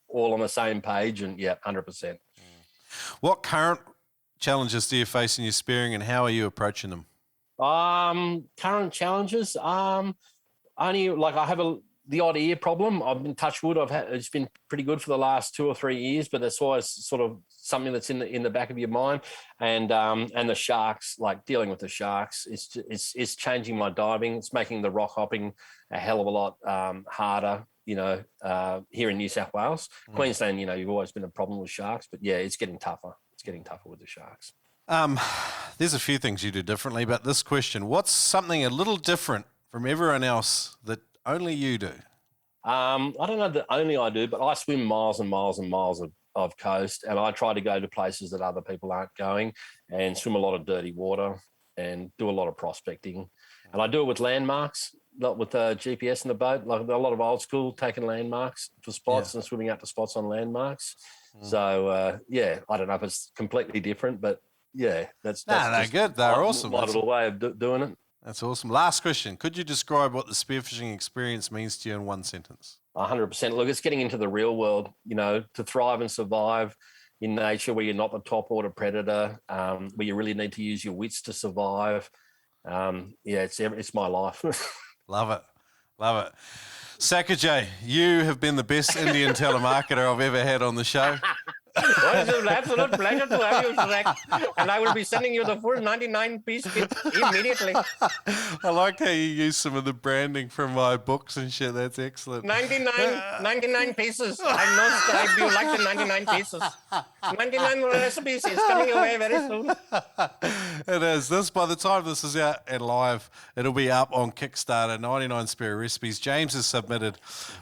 all on the same page, and 100%. What current challenges do you face in your spearing, and how are you approaching them? Current challenges, only I have the odd ear problem. I've been touch wood. It's been pretty good for the last 2 or 3 years, but that's always sort of something that's in the back of your mind. And the sharks, dealing with the sharks, it's changing my diving. It's making the rock hopping a hell of a lot harder. Here in New South Wales, Queensland, you've always been a problem with sharks, but it's getting tougher. It's getting tougher with the sharks. There's a few things you do differently, but this question: what's something a little different from everyone else that only you do? I don't know that only I do, but I swim miles and miles and miles of coast, and I try to go to places that other people aren't going and swim a lot of dirty water and do a lot of prospecting. And I do it with landmarks, not with GPS in the boat, like a lot of old school, taking landmarks for spots and swimming out to spots on landmarks. So, I don't know if it's completely different, but that's they're good. They're awesome. My little way of doing it. That's awesome. Last question. Could you describe what the spearfishing experience means to you in one sentence? 100%. Look, it's getting into the real world, to thrive and survive in nature where you're not the top order predator, where you really need to use your wits to survive. It's my life. Love it. Sakker J, you have been the best Indian telemarketer I've ever had on the show. Well, it's an absolute pleasure to have you, Shrek. And I will be sending you the full 99-piece kit immediately. I like how you use some of the branding from my books and shit. That's excellent. 99 pieces. I know Scribe, you like the 99 pieces. 99 recipes is coming your way very soon. It is. By the time this is out and live, it'll be up on Kickstarter, 99 Spearo Recipes. James has submitted,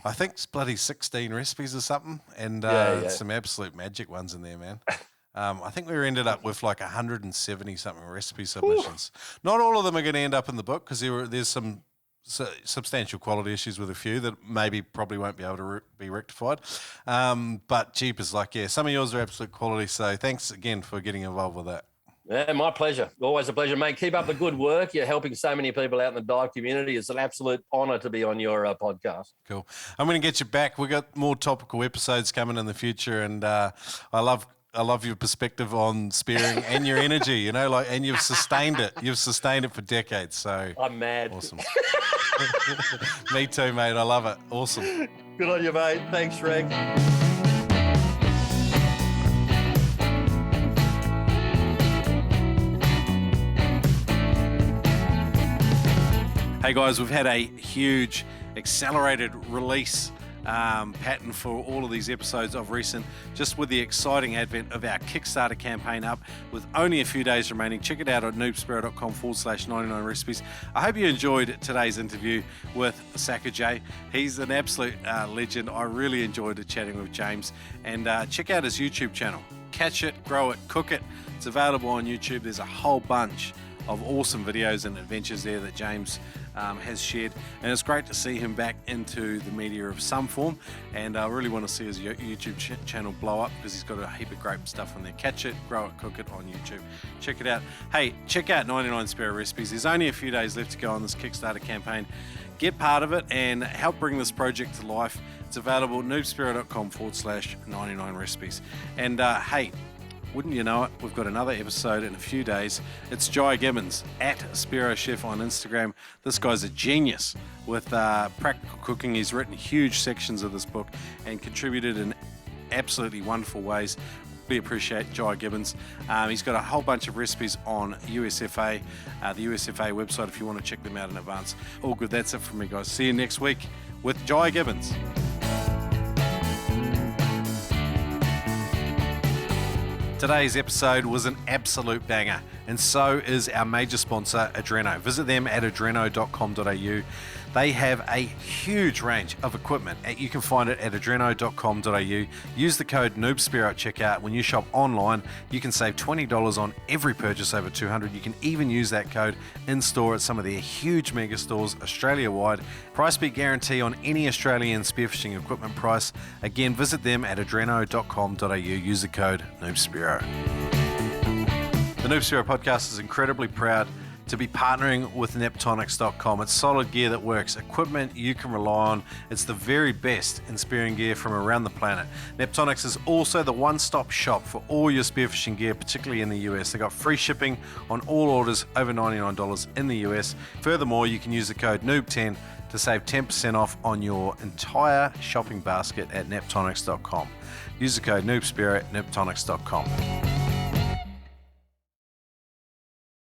I think, bloody 16 recipes or something, and some absolute magic ones in there, man. I think we ended up with 170 something recipe submissions. Not all of them are going to end up in the book because there's some substantial quality issues with a few that probably won't be able to be rectified. But jeepers, some of yours are absolute quality. So thanks again for getting involved with that. Yeah, my pleasure. Always a pleasure, mate. Keep up the good work. You're helping so many people out in the dive community. It's an absolute honour to be on your podcast. Cool. I'm going to get you back. We've got more topical episodes coming in the future, and I love your perspective on spearing and your energy, and you've sustained it. You've sustained it for decades. So I'm mad. Awesome. Me too, mate. I love it. Awesome. Good on you, mate. Thanks, Shrek. Hey guys, we've had a huge accelerated release pattern for all of these episodes of recent, just with the exciting advent of our Kickstarter campaign up with only a few days remaining. Check it out at noobspearo.com/99 recipes. I hope you enjoyed today's interview with Sakker J. He's an absolute legend. I really enjoyed chatting with James. And check out his YouTube channel. Catch it, grow it, cook it. It's available on YouTube. There's a whole bunch of awesome videos and adventures there that James has shared, and it's great to see him back into the media of some form, and I really want to see his YouTube channel blow up because he's got a heap of great stuff on there. Catch it, grow it, cook it on YouTube. Check it out. Hey, check out 99 Spearo Recipes. There's only a few days left to go on this Kickstarter campaign. Get part of it and help bring this project to life. It's available at noobspearo.com/99 recipes. And hey, wouldn't you know it, we've got another episode in a few days. It's Jai Gibbons at Spearo Chef on Instagram. This guy's a genius with practical cooking. He's written huge sections of this book and contributed in absolutely wonderful ways. We appreciate Jai Gibbons. He's got a whole bunch of recipes on USFA, the USFA website if you want to check them out in advance. All good, that's it from me, guys. See you next week with Jai Gibbons. Today's episode was an absolute banger, and so is our major sponsor, Adreno. Visit them at adreno.com.au. They have a huge range of equipment. You can find it at adreno.com.au. Use the code NoobSpearo at checkout. When you shop online, you can save $20 on every purchase over $200. You can even use that code in store at some of their huge mega stores Australia-wide. Price beat guarantee on any Australian spearfishing equipment price. Again, visit them at adreno.com.au. Use the code NoobSpearo. The Noob Spearo podcast is incredibly proud to be partnering with Neptonics.com. It's solid gear that works, equipment you can rely on. It's the very best in spearing gear from around the planet. Neptonics is also the one-stop shop for all your spearfishing gear, particularly in the US. They got free shipping on all orders over $99 in the US. Furthermore, you can use the code NOOB10 to save 10% off on your entire shopping basket at Neptonics.com. Use the code NoobSpearo at Neptonics.com.